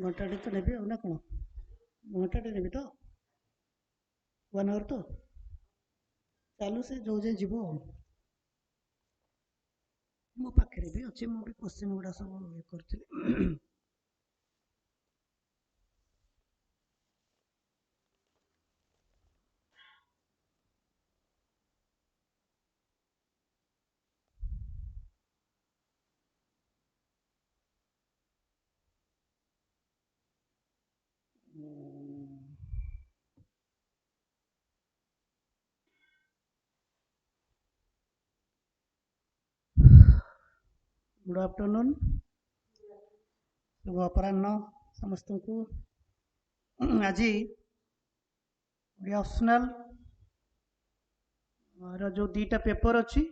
घंटाटे तो नेबी ना कौन घंटाटे नेबी तो 1 आवर तो चालू से जो जाए जीव मो पाखे भी अच्छे मुझे क्वेश्चन गुड़ा सब ये कर गुड आफ्टरनून शुभ अपराह्न समस्त को आज ऑप्शनल जो दीटा पेपर अच्छी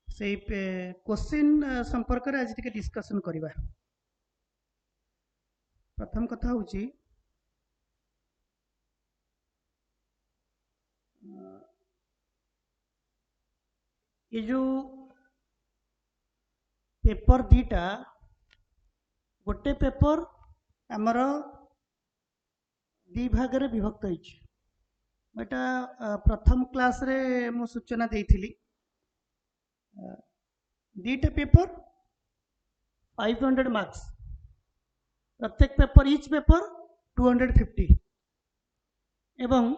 से क्वेश्चन संपर्क में आज डिस्कशन करवा प्रथम कथा हूँ ये जो पेपर दीटा गोटे पेपर आमर दी भाग रे विभक्त होटा प्रथम क्लास रे मु सूचना देइथिली दीटा पेपर 500 मार्क्स प्रत्येक पेपर ईच पेपर 250 एवं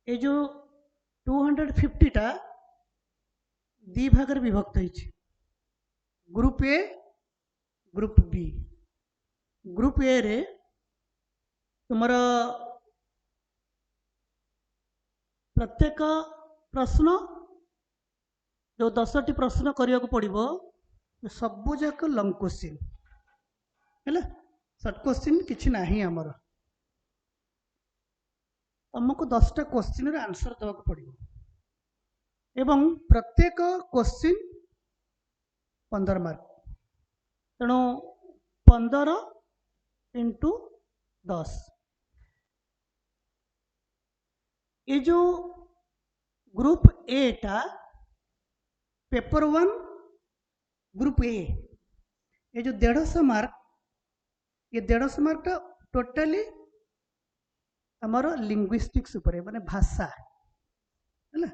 ये जो 250 टा दी भाग रे विभक्त होइछि group A group B group A रे तुमर प्रत्येक प्रश्न जो 10टी प्रश्न करिया को पड़िबो सबु जाक लॉन्ग क्वेश्चन हैला शॉर्ट क्वेश्चन किछि नाही हमर तुमको 10टा क्वेश्चन रे आंसर देवा को पड़िबो एवं प्रत्येक क्वेश्चन 15 मार्क तेणु 15 इंटू 10 ये जो ग्रुप ए टा पेपर 1 ग्रुप ए ये जो 150 मार्क ये 150 मार्क टा टोटाली हमारो लिंग्विस्टिक्स ऊपर माने भाषा है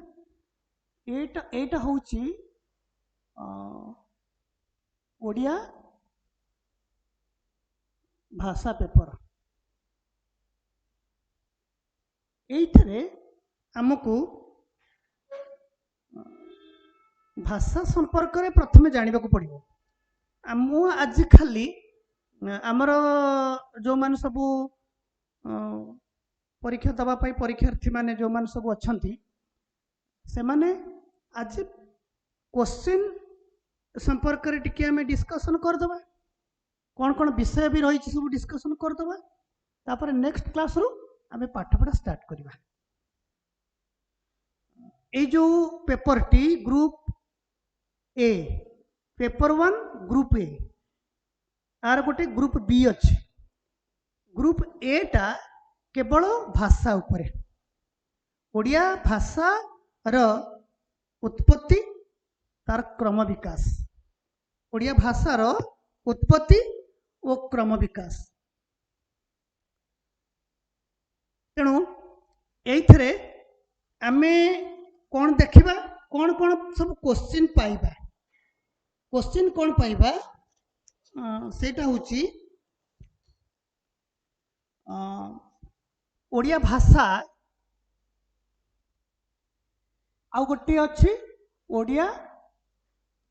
एटा होची ओडिया भाषा पेपर एइथरे हमको भाषा संपर्क में प्रथम जानवा को पड़ो मु आज खाली आमर जो मान सब परीक्षा दवापाई परीक्षार्थी माने जो मान सब अच्छी से माने आज क्वेश्चन संपर्क में टिके आम डिस्कसन करदे कौन कौन विषय भी रही सब डिस्कसन करदे तापर नेक्स्ट क्लास रू आम पाठपढ़ा स्टार्ट करवा ये जो paper T group A paper 1 group A R गोटे ग्रुप बी अच्छे ग्रुप ए टा केवल भाषा उपरे ओडिया भाषा रो उत्पत्ति तार क्रम विकास ओडिया भाषा रो उत्पत्ति और क्रम विकास तेणु एइथरे आमे कौन देखिबा कौन कौन सब क्वेश्चन पाइबा क्वेश्चन कौन पाइबा सेटा होची ओडिया भाषा आउ गोटे अच्छी ओडिया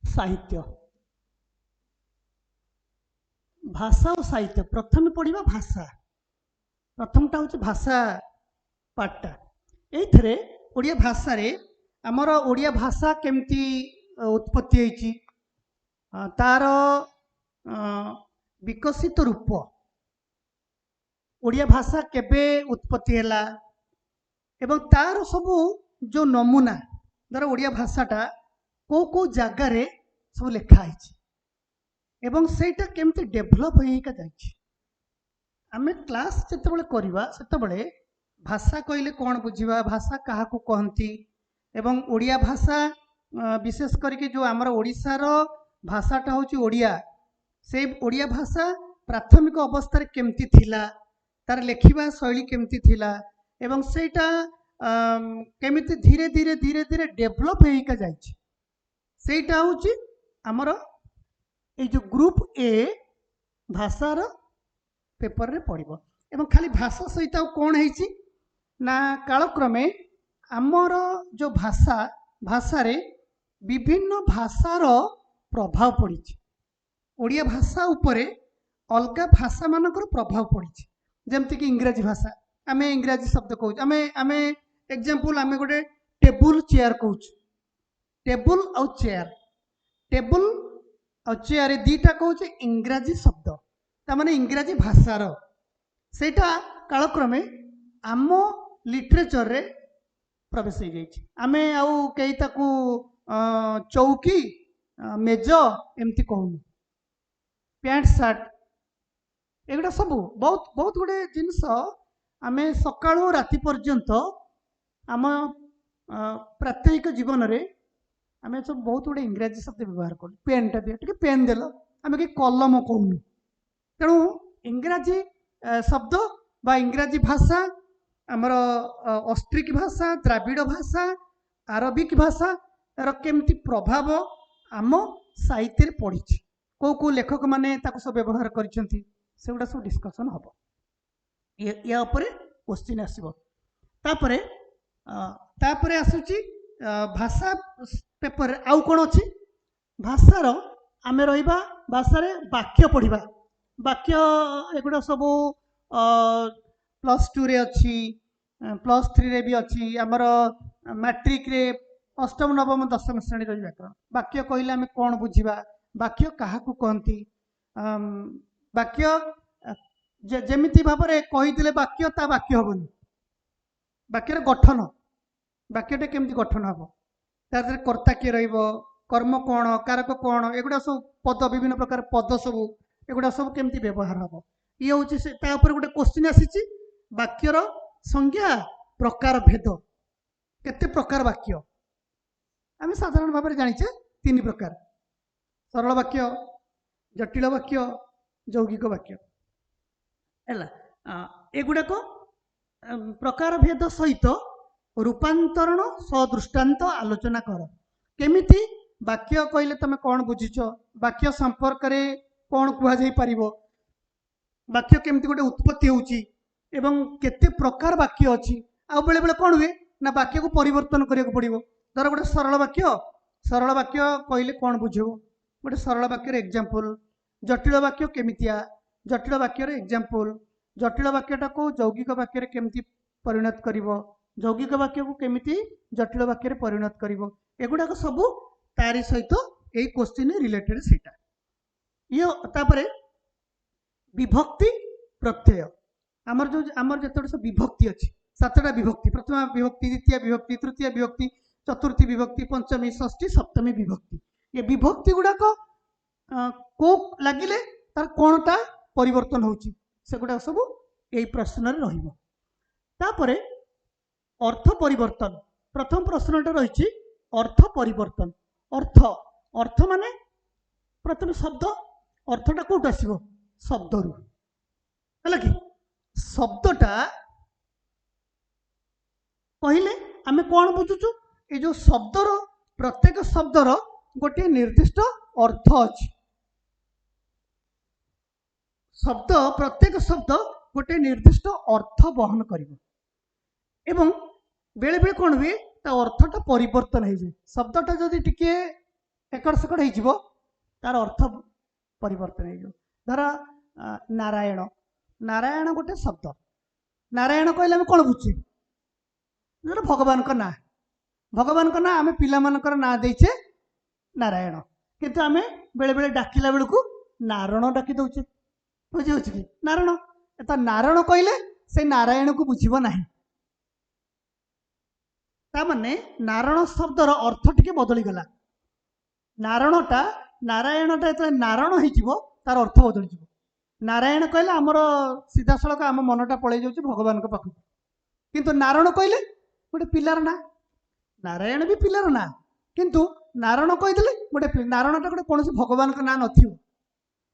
साहित्य भाषा और साहित्य प्रथम पढ़ा भाषा प्रथमटा हूँ भाषा पार्टा एइथरे ओडिया भाषा रे आमर ओडिया भाषा केमती उत्पत्ति होइची तार विकसित रूप ओडिया भाषा केबे उत्पत्ति हैला एवं तार सब जो नमूना धर ओडिया भाषाटा को जगार सब लिखाई एवं सेटा केमती डेभलप होइका जाइछि आमे क्लास जेतेबेले करबा सेतेबेले भाषा कहले कौन बुझीबा भाषा काहाकू कहंती एवं ओडिया भाषा विशेष करके जो आमर ओडिशार भाषाटा होची ओडिया से ओडिया भाषा प्राथमिक अवस्था केमती थिला तार लेखिबा शैली केमती थिला एवं सेटा केमिति धीरे धीरे धीरे धीरे डेभलप होइका जाइछि सेटा होछि हमर ए जो ग्रुप ए भाषार पेपर रे पड़िबो एवं खाली भाषा सहित कौन है ना कालक्रमे आमर जो भाषा भाषा रे विभिन्न भाषार प्रभाव पड़ी ओडिया भाषा उपरे अलग भाषा मानकर प्रभाव पड़ी जमती कि इंग्राजी भाषा आम इंग्राजी शब्द कहूँ आम आम एग्जांपल आम गोटे टेबुल चेयर कहूँ टेबुल आउ चेयर टेबुल आउ चेयर दीटा कहूँ इंग्राजी शब्द तामाने इंग्राजी भाषार सेटा कालक्रमे आम लिटरेचर रे प्रवेश हो जाइए आमे आउ कई ताकू चौकी मेज एमती कहूँ पैंट सार्ट एगुड़ा सब बहुत बहुत गुड़े जिनस आम सकाळु राति पर्यंत आम प्रात्यहिक जीवन रे आम सब बहुत गुड़े इंग्राजी शब्द व्यवहार कर पेनटा दिए पेन देल आम कि कलम कहूँ तेणु इंग्राजी शब्द बा इंग्राजी भाषा आमर ऑस्ट्रिक भाषा द्राविड़ भाषा आरबिक भाषा तार केमती प्रभाव आम साहित्य पड़ी कौ कौ लेखक माने ताको सब व्यवहार करिसेंती सेगुड़ा सब डिस्कशन हम या उपरे क्वेश्चन आसीबो तापरे तापरे आसुची भाषा पेपर आउ कोन अछि भाषार आमे रहिबा भाषा रे वाक्य पढ़िबा वाक्य एगुड़ा सब +2 रे अच्छी +3 रे भी अच्छी आमर मैट्रिक रे अष्टम नवम दशम श्रेणी रही व्याकरण वाक्य कहले आम कौन बुझा वाक्य क्या कहती वाक्य जमिति भाव में कहीदे वाक्य ता वाक्य हेनी वाक्यर गठन वाक्यटा केमती गठन हम तार कर्ता किए कर्म कौन कारक कौन एगुड़ा सब पद विभिन्न प्रकार पद सब एगुड़ा सब केमती व्यवहार हम ये हूँ गोटे क्वेश्चन आसी वाक्यर संज्ञा प्रकार भेद केते प्रकार वाक्य आम साधारण भाव में जाचे 3 प्रकार सरल वाक्य जटिल वाक्य यौगिक वाक्य है एगुड़ाक प्रकार भेद सहित रूपांतरण सदृष्टांत आलोचना कर केमिति वाक्य कहले तुम कौन बुझीच वाक्य संपर्क रे कौन कहुई पार वाक्य केमती गोटे उत्पत्ति होची एवं केते प्रकार वाक्य अच्छी आ बेले बेले कौन हुए ना वाक्य को परिवर्तन करने पड़ो धर गोटे सरल वाक्य कहले कौन बुझे गोटे सरल वाक्यर एग्जांपल जटिल वाक्य केमितिया जटिल वाक्यर एग्जांपल जटिल वाक्यटा को यौगिक वाक्य केमती परिणत करिवो यौगिक वाक्य को केमिति जटिल वाक्य परिणत करिवो एगुड़ाक सब तारी सहित यही क्वेश्चन रिलेटेड सेटा ये तापरे विभक्ति प्रत्यय आमर जो आमर जतोड़ सब विभक्ति अच्छी 7टा विभक्ति प्रथमा विभक्ति द्वितीय विभक्ति तृतीय विभक्ति चतुर्थी विभक्ति पंचमी षष्ठी सप्तमी विभक्ति ये विभक्ति गुड़ाक को लगिले तार कोनटा परिवर्तन होची सेगुड़ा सब यही प्रश्न रहिबो तापरे अर्थ परिवर्तन प्रथम प्रश्नटा रही अर्थ परिवर्तन अर्थ अर्थ माने प्रथम शब्द अर्थटा कोट आसीबो शब्द रु है कि शब्दटा कहले आमे कौन बुझुचु ये जो शब्दर प्रत्येक शब्दर गोटे निर्दिष्ट अर्थ अच्छी शब्द प्रत्येक शब्द गोटे निर्दिष्ट अर्थ बहन करिवो एवं बेले बेले कौन हुए ता अर्थटा परिवर्तन हो जाए शब्दटा जदि टिके एकड़ सेकड़ हो तार अर्थ परिवर्तन हो धर नारायण नारायण गोटे शब्द नारायण कहले आम कौन बुझे भगवान का ना भगवान का ना आम पिला मानकर ना देचे नारायण किंतु आम बेले बेले डाकिला बेलू नारायण डाकी दौचे बुझे कि नारायण तो नारायण कहले से नारायण को बुझब ना तामाने नारायण शब्दर अर्थ टिके बदलीगला नारायणटा नारायणटा जो नारायण हो तार अर्थ बदली नारायण कहले आमर सीधा सड़क आम मनटा पलि जाऊँ भगवान पाख किंतु नारायण कहले गोटे पिलार ना नारायण भी पिलार ना किंतु नारायण कहीदे गोटे नारायणटा गोटे कौन भगवान का ना नथिबो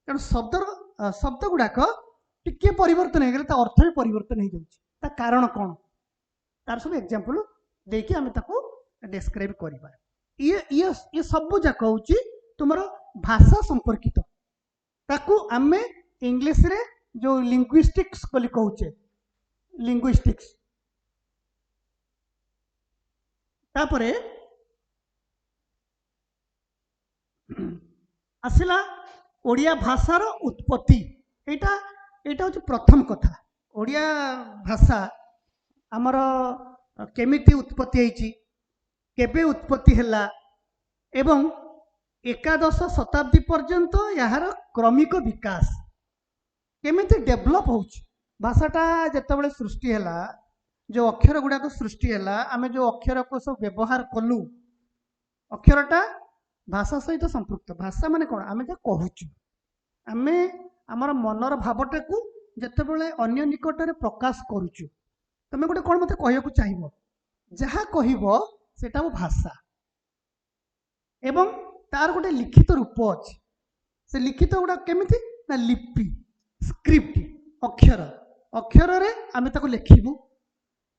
कारण शब्दर शब्द गुड़ाक टिके परिवर्तन हो गले अर्थ भी परिवर्तन हो जाए कारण कौन तार सब एग्जांपल देकी आम डिस्क्राइब करवा ये ये ये सब जाक हूँ तुम भाषा संपर्कित ताकू आम इंग्लिश रे जो लिंग्विस्टिक्स बोली कहूचे लिंग्विस्टिक्स तापरे आसला ओडिया भाषार उत्पत्ति एटा एटा हूँ प्रथम कथा ओडिया भाषा आमर केमिति उत्पत्ति होइची केबे उत्पत्ति हैला एवं एकादश शताब्दी पर्यंत यार क्रमिक विकास केमिति डेभलप होउची भाषाटा जेतेबेले सृष्टि हैला जो अक्षर गुड़ाक सृष्टि हैला आमे जो अक्षर को सब व्यवहार कलु अक्षरटा भाषा सहित संपृक्त भाषा माने कौन आमे जे कहूचु आमे आमर मनर भावटा को जेतेबेले अन्य निकट रे प्रकाश करूचु तमे गोटे कौन मते कहयकु चाहिबो जहा कहइबो सेटा भाषा एवं तार गोटे लिखित रूप अच्छे से लिखित गुड़ा केमिति ना लिपि स्क्रिप्ट अक्षर अक्षर रे आमे ताको लिखिबु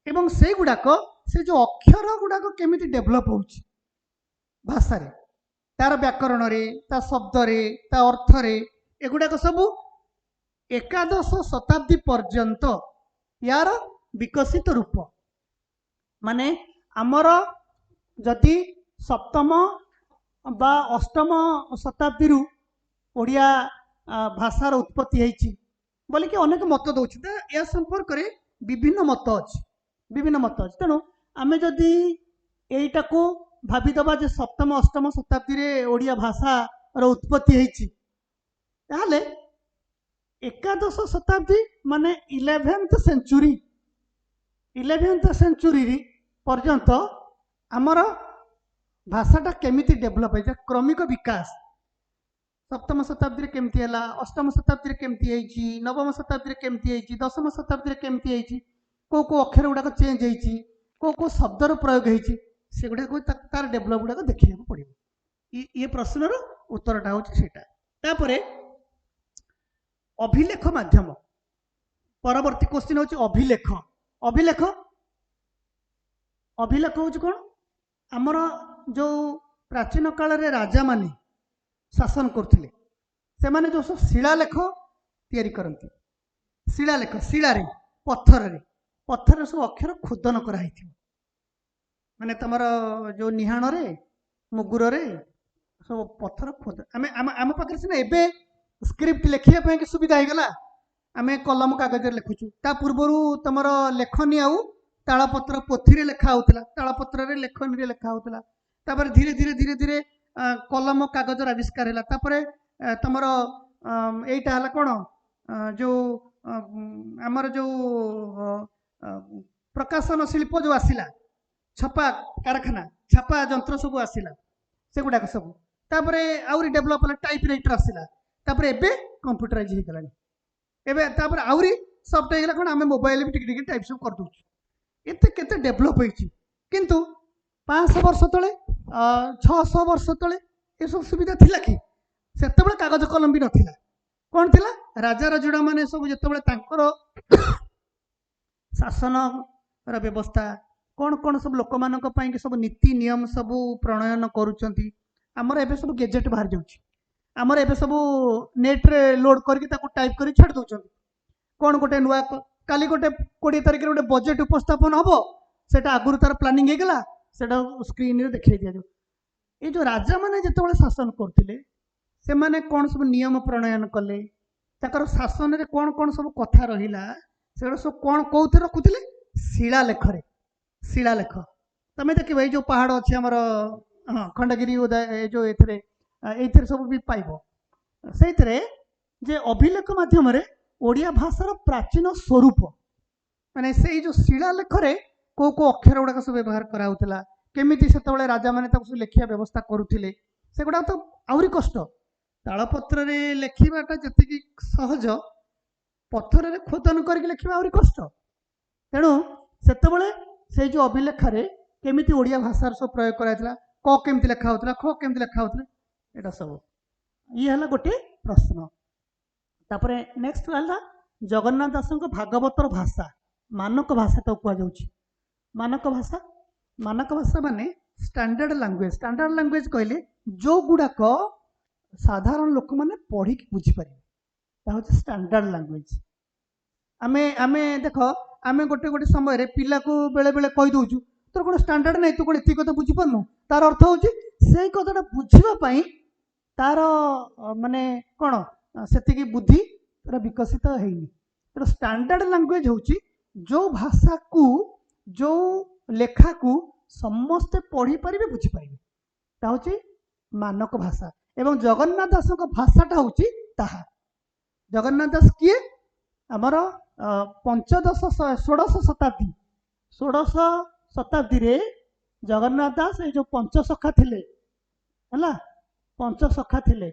एवं से गुड़ाक से जो अक्षर गुड़ाक केमिति डेभलप होउची भाषा रे तार व्याकरण रे ता शब्द रे ता अर्थ रे एगुड़ाक सब एकादश शताब्दी पर्यंत यार विकसित रूप माने आमर जदि सप्तम बा अष्टम शताब्दी ओडिया भाषार उत्पत्ति होइची बोली कि अनेक मत दौर या संपर्क में विभिन्न मत अच्छे तेणु आमे जदि एटा को भाविदबा जे सप्तम अष्टम शताब्दी रे ओडिया भाषार उत्पत्ति होइची ताहले एकादश शताब्दी माने 11th सेंचुरी पर्यंत आमर भाषाटा केमिति डेभलप है क्रमिक विकास सप्तम शताब्दी केमती है अष्टम शताब्दी केमती है नवम शताब्दी केमती है दशम शताब्दी केमती है को अक्षर गुड़ाक चेंज हो को शब्दर प्रयोग होती से गुड़ाक तार डेभलप गुड़ाक देखा पड़ो ये प्रश्नर उत्तरटा हूँ सेटा अभिलेख माध्यम परवर्ती क्वेश्चन हूँ अभिलेख अभिलेख अभिलेख हूँ कौन आमर जो प्राचीन काल रे राजा माने शासन करथिले से माने जो सब शिलालेख तैयारी करती शिलालेख शिलारे पत्थर सब अक्षर खोदन कराई माने तमर जो निहाण रे मुगुर रे सब पत्थर खोद आम आम पाखे सीना एबे स्क्रिप्ट लिखिया पे कि सुविधा हो गला आम कलम कागज लिखुचु ता पूर्वरु तमर लेखनी आउ तालपत्र पोथी रे लेखा होतला तालपत्र रे लेखनी रे लेखा होतला तापर धीरे धीरे धीरे धीरे कलम कागजर आविष्कार है तापर तमर एटा हला कोन जो आमर जो प्रकाशन शिल्प जो आसिला छपा कारखाना छापा जंत्र सब आसिला से गुडाक सब तापर आउरी डेभलप हला टाइप राइटर आसिला तापर एबे कंप्यूटराइज हो गलानी एबे तापर आउरी सॉफ्ट हो गला कोन आमे मोबाइल भी टिक टिक टाइप सब कर दोछु एते केते डेभलप होइची किंतु 500 वर्ष तले 600 वर्ष तले ये सब सुविधा थिला कि सेतेबेले कागज कलम भी नथिला कौन थिला राजा राजुड़ा माने सब जेतेबेले तांकर शासन व्यवस्था कौन कौन सब लोक मानक पई के सब नीति नियम सब प्रणयन करूचंती हमर एबे सब गैजेट बाहर जाउची हमर एबे सब नेट रे लोड करके ताको टाइप करी छाड़ दउचंती कौन गोटे नुआ काली गोटे 20 तारिख रे गोटे बजेट उपस्थापन हबो सेटा आगुरु तार प्लानिंग हे गेला सेटा स्क्रीन रे देखाई दिया जो ये जो राजा माने जेतेबेले शासन करथिले से माने कौन सब नियम प्रणयन कले ताकर शासन रे कौन कौन सब कथा रहिला सेडा सब कौन कोथे रखुथिले शिलालेख तमे देखिबो ए जो पहाड़ अछि हमर खंडगिरी उदय जो एथरे सब भी पाइबो सेथरे जे अभिलेख माध्यम रे ओडिया भाषार प्राचीन स्वरूप माने से जो शिलालेख रे को अक्षर गुड़ाक सब व्यवहार कराउथिला केमिति सेतेबेले राजा माने ताको लेखिया व्यवस्था करुथिले से गुडा तो आउरी कष्ट तालपत्र रे लेखिबाटा जतिकी सहज पत्थर रे खोदन करके लेखिबा आउरी कष्ट तेणु सेतेबेले से जो अभिलेख रे केमिति ओडिया भाषार सब प्रयोग कराइथिला क केमिति लेखा होथिला ख केमिति लेखा होथिला एटा सब ये हला गोटे प्रश्न तापरे नेक्स्ट रहा जगन्नाथ दास भागवतर भाषा मानक भाषा तो कहुच्छी मानक भाषा माने स्टैंडर्ड लैंग्वेज कहले जो गुड़ाक साधारण लोक मैंने पढ़ी बुझीपारे स्टैंडर्ड लैंग्वेज आमे आमे देख आमे गोटे गोटे समय पिला को बेले बेले कही दउछु तोर कोन स्टैंडर्ड नहीं तू कोन एति कथा बुझी पारनु तार अर्थ होची से कथाटा बुझीबा पई तार माने कोन सेति बुद्धि तार विकसित हेइनी तो स्टैंडर्ड लैंग्वेज होची जो भाषा को जो लेखा को समस्ते पढ़ी पारे बुझी पारे ता होची मानक भाषा एवं जगन्नाथ दास भाषाटा होची ताहा जगन्नाथ दास किए आमर पंचदश षोड़श शताब्दी रे जगन्नाथ दास ये जो पंचसखा थिले हला पंचसखा थिले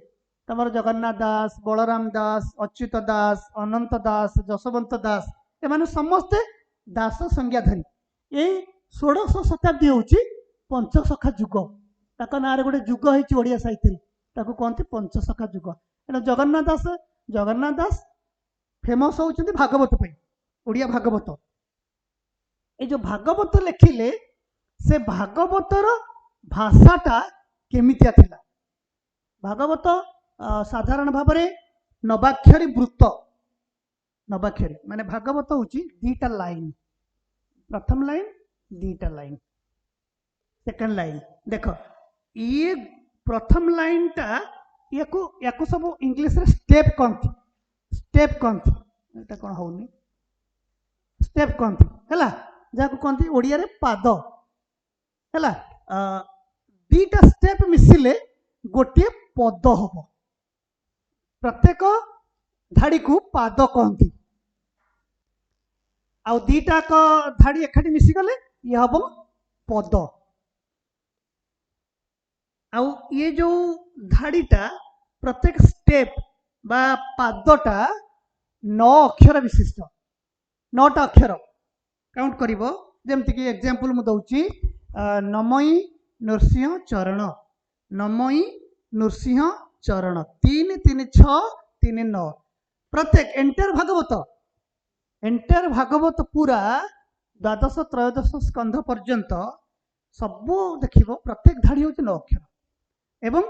तमर जगन्नाथ दास बलराम दास अच्युत दास अनंत दास जशवंत दास एमाने समस्ते दास संज्ञाधारी ये षोड़श शताब्दी होची पंचसखा युग ताका नारे गोटे युग होईची ओडिया साहित्य ताको कहते पंचसखा युग एटा जगन्नाथ दास फेमस होउछन्ति भागवत पे ओडिया भागवत ए जो भागवत लिखिले से भागवतर भाषाटा केमितिया थिला भागवत साधारण भाव में नवाक्षरी वृत्त नवाक्षरी माने भागवत होची दीटा लाइन प्रथम लाइन दीटा लाइन सेकंड लाइन देख ये प्रथम लाइन टा याको सब इंग्लिश रे स्टेप कहती एटा कोन होउनी स्टेप कहती हैला जाको कहती ओडिया रे पाद हैला दीटा स्टेप मिसिले गोटे पद हबो प्रत्येक धाड़ी को पाद कहती आ दीटा को धाड़ी एकाठी मिसी गले ये हबो पद आ ये जो धाड़ीटा प्रत्येक स्टेप बा पादटा 9 अक्षर विशिष्ट 9टा अक्षर काउंट करिवो जेमति कि एग्जांपल मु दउची नमई नृसिंह चरण नमई नृसिंह चरण 3 3 6 3 9 प्रत्येक एंटर भागवत पूरा द्वादश त्रयोदश स्कंध पर्यंत सब देखिबो प्रत्येक धाड़ी होची 9 अक्षर एवं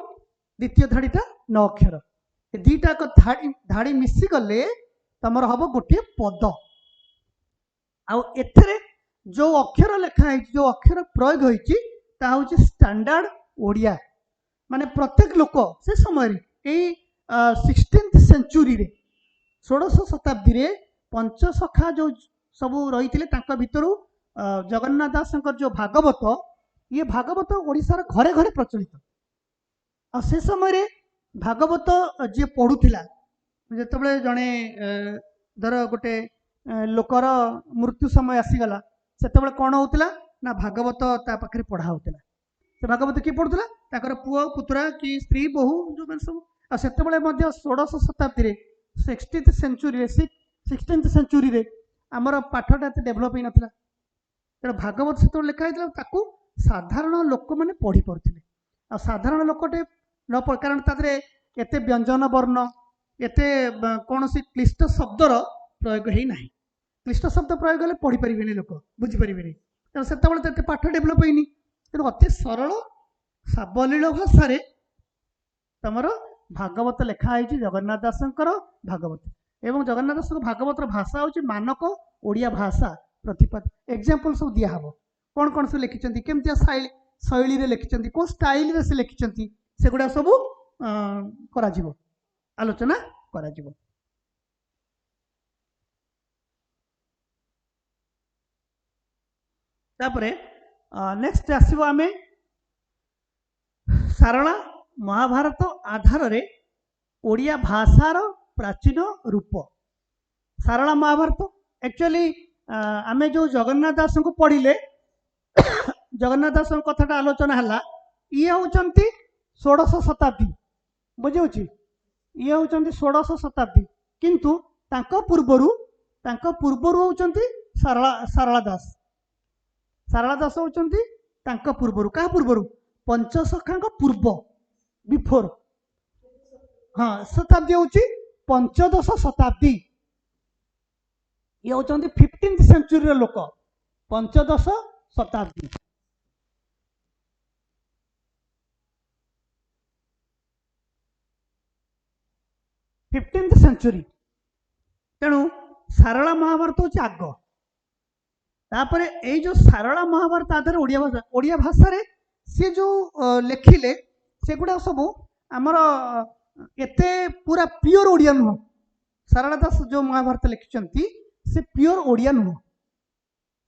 द्वितीय धाड़ीटा 9 अक्षर दीटा को धाड़ी मिसी गले तमर हम गोटे पद आउ जो अक्षर लिखा है जो अक्षर प्रयोग होती स्टैंडर्ड ओडिया माने प्रत्येक लोक से समय 16th सेंचुरी रे षोड़श शताब्दी रे पंचसखा जो सब रही भितर जगन्नाथ दास जो भागवत ये भागवत ओडिशार घरे घरे प्रचलित आ से समय भागवत जी पढ़ुला जिते जड़े धर गोटे लोकर मृत्यु समय आसीगला से कौन होता ना भागवत ता पाखे पढ़ा होता से भागवत किए पढ़ुला पुओ पुतरा कि स्त्री बहु जो मैंने सब से षोड़श शताब्दी 16th सेंचुरी आमर पाठटा डेभलप हो नाला तेना भागवत से लिखाई साधारण लोक मैंने पढ़ी पारे आ साधारण लोकटे न कारण तादरे एते व्यंजन वर्ण एते कौन सी क्लिष्ट शब्दर प्रयोग है ना क्लिष्ट शब्द प्रयोग हेल्ले पढ़ी पारे लोक बुझीपारे तेना से पाठ डेभलप होनी तेणु अति सरल सावलील भाषा तमर भागवत लिखाई जगन्नाथ दासंकर भागवत एवं जगन्नाथ दास भागवतर भाषा हूँ मानक ओडिया भाषा प्रतिपाद एग्जांपल सब दिहब कौन कौन से लिखिं केमती शैली लिखिं कौ स्टाइल से लिखिं सेगुड़ा सब आलोचना करा नेक्स्ट आसो आम सारला महाभारत आधार रे ओडिया भाषार प्राचीन रूप सारला महाभारत एक्चुअली आमे जो जगन्नाथ दास को पढ़िले जगन्नाथ दास कथाटा आलोचना है ये होचंती षोड़श शताब्दी बुझे ये होचंती षोड़श शताब्दी किंतु तांको पूर्वरु होचंती सारला दास होचंती तांको पूर्वरु का पूर्वरु पंचसखा पूर्व बिफोर हाँ शताब्दी होची पंचदश शताब्दी ये होचंती 15th सेंचुरी लोक पंचदश शताब्दी 15th सेंचुरी तेणु सारला महाभारत हूँ आग तापर ये जो सारला महाभारत आधार ओडिया भाषा रे सी जो लेखिले सेगुड़ा सब आमर एते पूरा प्योर ओडिया नुह सारला दास जो महाभारत लिखिं से प्योर ओडिया नुह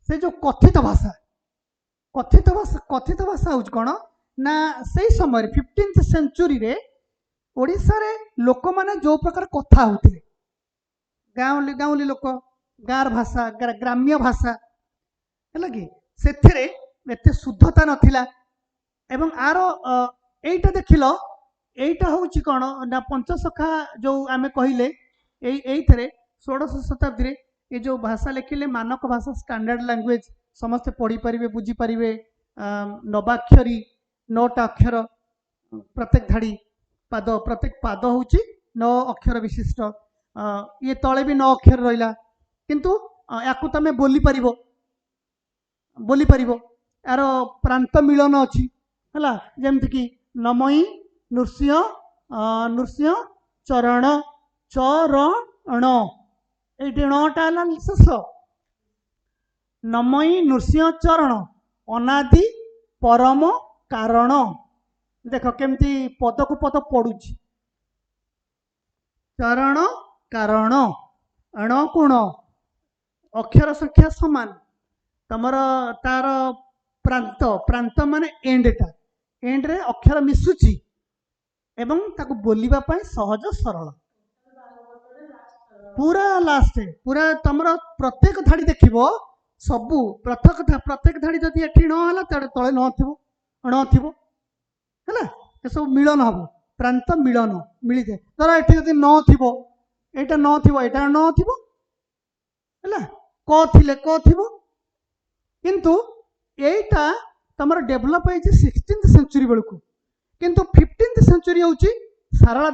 से जो कथित भाषा हूँ कौन ना से समय 15th सेंचुरी रे ओडिशा रे लोक माने जो प्रकार कथा होते गाँवली गाँवली लोक गाँर भाषा ग्राम्य भाषा है कि से एते शुद्धता नथिला एवं आर एटा देखिल एटा हूँ कौन ना पंचसखा जो आमे कहले एइथरे 16 शताब्दी रे ये जो भाषा लिखिले मानक भाषा स्टैंडर्ड लैंग्वेज समस्ते पढ़ी पारिबे बुझी पारिबे नवाक्षरी 9टा अक्षर प्रत्येक धाड़ी प्रत्येक पाद हूँ 9 अक्षर विशिष्ट ये तले भी 9 अक्षर रहिला किंतु याकू तमे बोली पारिबो यार प्रांत मिलन अछि हला जेमति कि नमई नृसिंह चरण चरण ये 9टा शेष नमई नृसिंह चरण अनादि परम कारण देख केमती पद को पद पड़ुछि चरण कारण अणकोण अक्षर संख्या समान तमर तार प्रांत माने एंडटा एंड रे अक्षर मिसुची एवं ताको बोलिबा पय सहज सरल पूरा लास्ट पूरा तमर प्रत्येक धाड़ी देखिबो सबु प्रत्येक धाड़ी जदि एठी न हला तळे तळे न थिबो है सब मिलन हम प्रांत मिलन मिली जाए धर ये जब न थो यहाँ न थो यहाँ न थो है क थो किंतु यहीटा तुम डेभलप हो 16th सेंचुरी बेलू किंतु 15th सेंचुरी हूँ सारला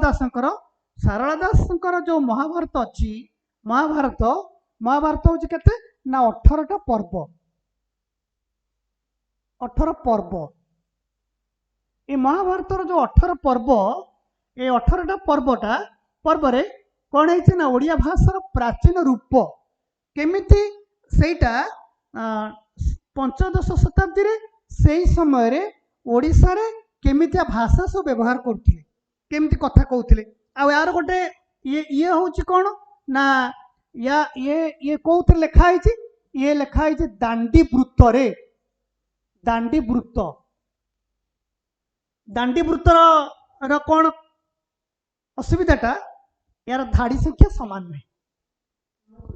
दासंकर जो महाभारत अच्छी महाभारत हूँ केते ना 18टा पर्व 18 पर्व ये महाभारत जो 18 पर्व ये 18टा पर्व रे कौन है ना ओडिया भाषार प्राचीन रूप केमिति सेटा पंचदश शताब्दी रे सेई समय रे ओडिशा रे केमितिया भाषा सब व्यवहार करथिले केमिति कथा कहउथिले आ यार गोटे ये होची कोन ना या ये कोउथरे लेखा है ये लेखा है दांडी वृत्त रे दांडी वृत्तर कौन असुविधाटा यार धाड़ी संख्या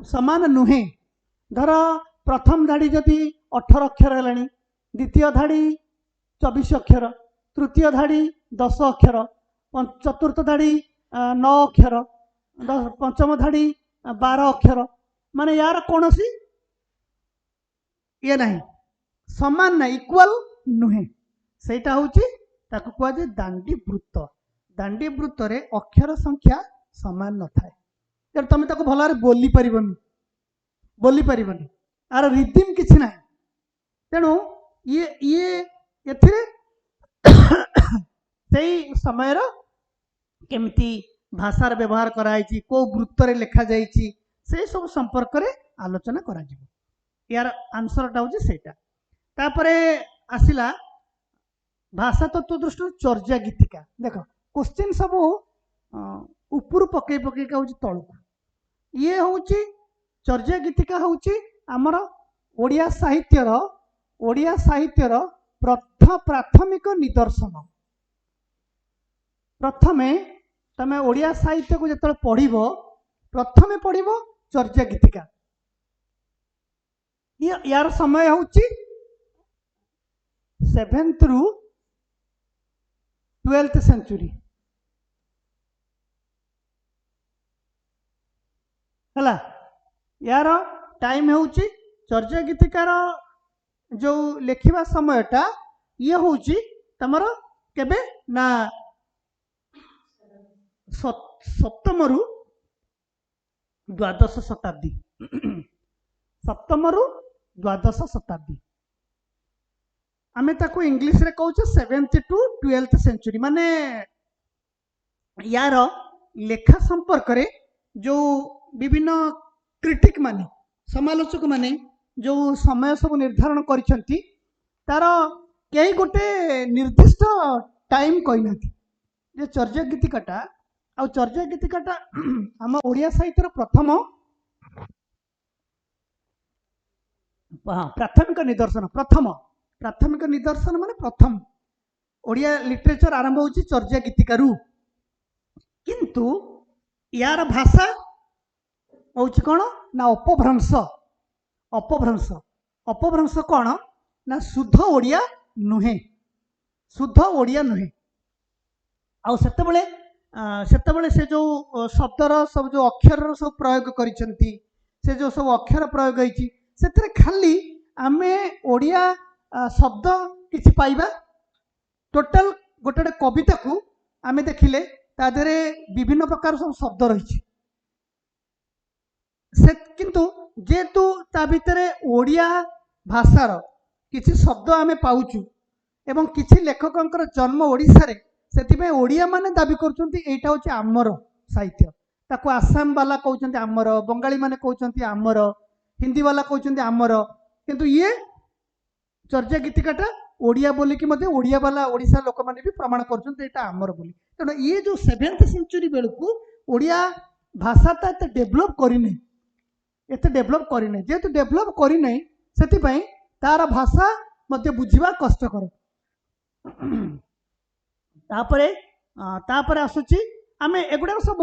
समान नुहे धर प्रथम धाड़ी जदि 18 अक्षर है द्वितीय धाड़ी 24 अक्षर तृतीय धाड़ी 10 अक्षर चतुर्थ धाड़ी 9 अक्षर पंचम धाड़ी 12 अक्षर माने यार कौन सी ये नहीं समान ना इक्वल नुहे सेटा हूँ ताकू कहुए दांडी वृत्त रे अक्षर संख्या समान न थाए यार तुम ताको भल भाव बोली पारिबनी आर रिदिम किछि ना तेणु ये एथिरे सेई समय केमती भाषार व्यवहार कराई को वृत्त रे लिखा जाइछि से सब संपर्क रे आलोचना करा जिवो यार आंसरटा हूँ सेटा तापरे आसिला भाषा तत्व दृष्टि चर्या गीतिका देख क्वेश्चन सब उपरू पकई हूँ तलू ये हूँ चर्या गीतिका हूँ आमर ओडिया साहित्यर प्राथमिक निदर्शन प्रथमे तमे ओडिया साहित्य को जो पढ़िबो प्रथमे पढ़िबो चर्या गीतिका यार समय हूँ 7th रू 12th सेंचुरी है यार टाइम हूँ चर्या गीतिकार जो लेखिबा समयटा ये हूँ तमर केबे ना 7th रू द्वादश शताब्दी सप्तम रु द्वादश शताब्दी आमे ताको इंग्लिश रे कहूचे 7th टू 12th सेंचुरी माने यार लेखा संपर्क रे जो विभिन्न क्रिटिक माने समालोचक माने जो समय सब निर्धारण करिसंती तार कई गोटे निर्दिष्ट टाइम कहना जे चर्या गीतिकाटा आ चर्या गीतिकाटा आम ओडिया साहित्यर प्रथम प्राथमिक निदर्शन प्राथमिक निदर्शन माने प्रथम ओडिया लिटरेचर आरंभ होची चर्या गीतिकारु किंतु यार भाषा होची कोन ना अपभ्रंश अपभ्रंश अपभ्रंश कोन ना शुद्ध ओडिया नुहे शुद्ध ओडिया नुहे आ सेतबेले से जो शब्दर सब जो अक्षर सब प्रयोग करिसंती से जो सब अक्षर प्रयोग होईची सेतरे खाली आमे ओडिया शब्द किछि पाइबा टोटल गोटे कविता को आमे देखिले ता देरे विभिन्न प्रकार सब शब्द रही से किंतु जेतु ता भितरे ओडिया भाषार किछि शब्द आमे पाउचु एवं किछि लेखकंकर जन्म ओडिसा रे सेतिबे ओडिया माने दाबी करचंती एटा होची आमर साहित्य ताको आसाम वाला कहउचंती आमर बंगाली माने कहउचंती आमर हिंदी वाला कहउचंती आमर किंतु ये चर्या गीतिकाटा ओडिया बोली कि मते ओडिया वाला ओडिसा लोक माने भी प्रमाण करचंती एटा आमर बोली तेणु ये जो 7th सेंचुरी बेलकू ओडिया भाषा ता एते डेभलप करिने एते डेभलप करिने जेतु डेभलप करिने सेति पई तार भाषा मते बुझिबा कष्टकर तापरे आसुची आमे एगुडा सब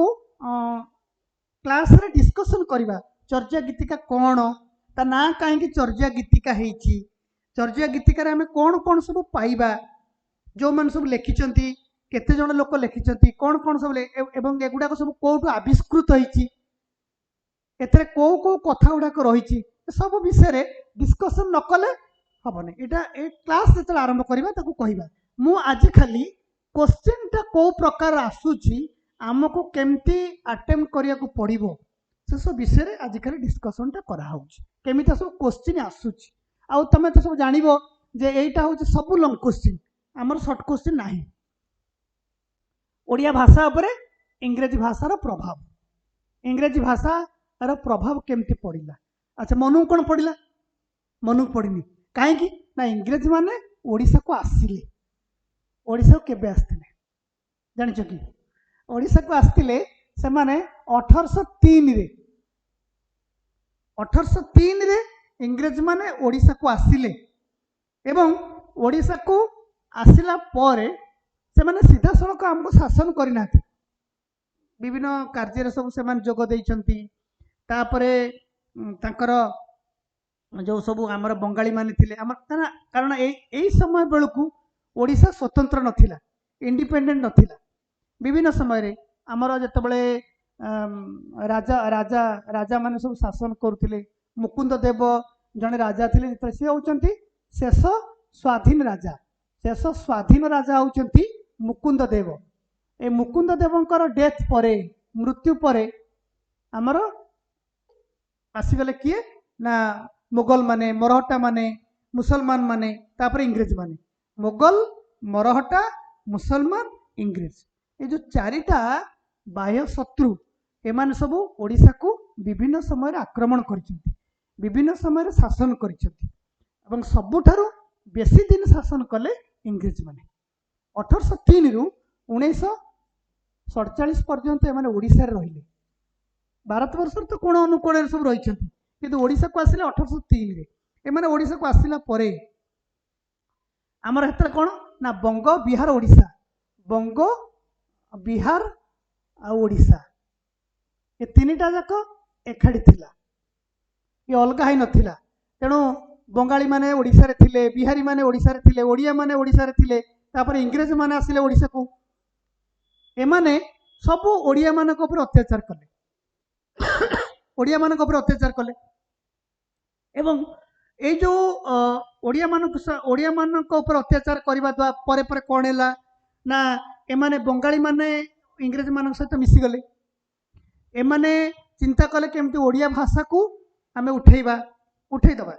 क्लास रे डिस्कशन करिबा चर्या गीतिका कोन ता ना काहे कि चर्या गीतिका हेची चर्या गीतिका रे आमे कोन कोन सब पाइबा जो मन सब लेखिचंती केते जण लोक लेखिचंती कोन कोन सब एवं एगुडा सब कोठु आविष्कृत होईची एतरे को कथा गुडा रही सब विषय रे डिस्कशन न कले हबने एटा ए क्लास जते आरंभ करिबा ताको कहिबा मु आज खाली क्वेश्चन टा को प्रकार आसुची आमको केमती अटेम्प्ट करिया को पड़िबो से सब विषय रे आज खाली डिस्कशन टा करा होउची केमिता सब क्वेश्चन आसुची आ तमे तो सब जानिबो जे एटा होउची सब लॉन्ग क्वेश्चन हमर शॉर्ट क्वेश्चन नाही ओडिया भाषा उपरे इंग्रजी भाषार प्रभाव इंग्रजी भाषार प्रभाव केमती पड़िला अच्छा मनु कोन पड़िला मनु पड़िनी काहे कि ना इंग्रजी माने ओडिसा को आसिले ओडिसा को केबे आस्तिले जानिछ कि ओडिसा को आस्तिले से माने 1803 रे इंग्रजी माने ओडिसा को आसिले एवं ओडिसा को आसिला परे से माने सीधा सड़क हमको शासन करिना विभिन्न कार्य सब से माने जोग देइछंती तापरे तांकर जो सब आमर बंगाली माने थिले आमर कारण ए समय बेलू ओडिशा स्वतंत्र नथिला इंडिपेंडेंट नथिला विभिन्न समय रे आमर जतबेले राजा राजा राजा माने सब शासन करुथिले मुकुंद देव जने राजा थिले से होचंती शेष स्वाधीन राजा होचंती मुकुंद देव ए मुकुंद देवंकर डेथ परे मृत्यु परे आमर आसीगले किए ना मुगल माने मरहटा माने मुसलमान माने तापर इंग्रेज माने मुगल मरहटा मुसलमान इंग्रेज ये जो चारिटा बाह्य शत्रु एमाने सब ओडिशा को विभिन्न समय आक्रमण करिसेंती विभिन्न समय शासन करिसेंती एवं सबुठारु बेसी दिन शासन कले इंग्रेज माने 1803 रु 1947 पर्यंत एमाने ओडिशा रे रहिले भारतवर्ष तो कोण अनुकोण सब रही किंतु ओडिशा को आसिले 1803 रे एमाने ओडिशा को आसिला परे आमर हेतरे कोण ना बंग बिहार ओडिशा बंग बिहार आ ओडिशा ए तीनटा जाक एखाड़ी थिला ये अलग हाई नथिला तेणु बंगाली माने ओडिशा रे थिले बिहारी माने ओडिशा रे थिले ओडिया माने ओडिशा रे थिले तापर इंग्रेज माने आसिले ओडिशा को एमाने सब ओडिया मानक ऊपर अत्याचार कले ओडिया मानक ऊपर अत्याचार कले एवं ए जो ओडिया मानक ऊपर अत्याचार करबा द्वारा परे परे कोन हैला ना एमाने बंगाली माने इंग्रेज मानक सहित मिसी गले एमाने चिंता कले केमती ओडिया भाषा को आमे उठेदबा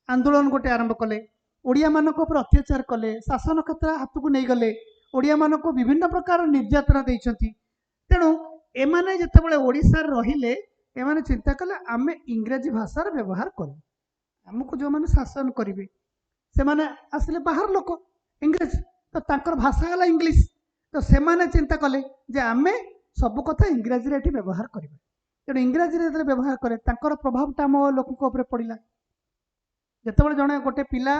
आंदोलन गोटे आरंभ कले ओडिया मानक ऊपर अत्याचार कले शासन क्षेत्र हाथ को नहीं गले ओडिया मानक विभिन्न प्रकार निर्यातना देइछंती तेणु एमाने जेतेबेले ओडिसा रहिले एमाने चिंता कले आमे इंग्रजी भाषार व्यवहार करूँ आमको जो माने शासन करेंगे से माने आसले बाहर लोक इंग्रेज तो तांकर भाषा गला इंग्लिश तो से माने चिंता कले जे आमे सब कथा इंग्राजी रे व्यवहार करेंगे तेणु इंग्राजी रे व्यवहार करे तांकर प्रभावटा आम लोक पड़ा जितेबाला जड़े गोटे पिला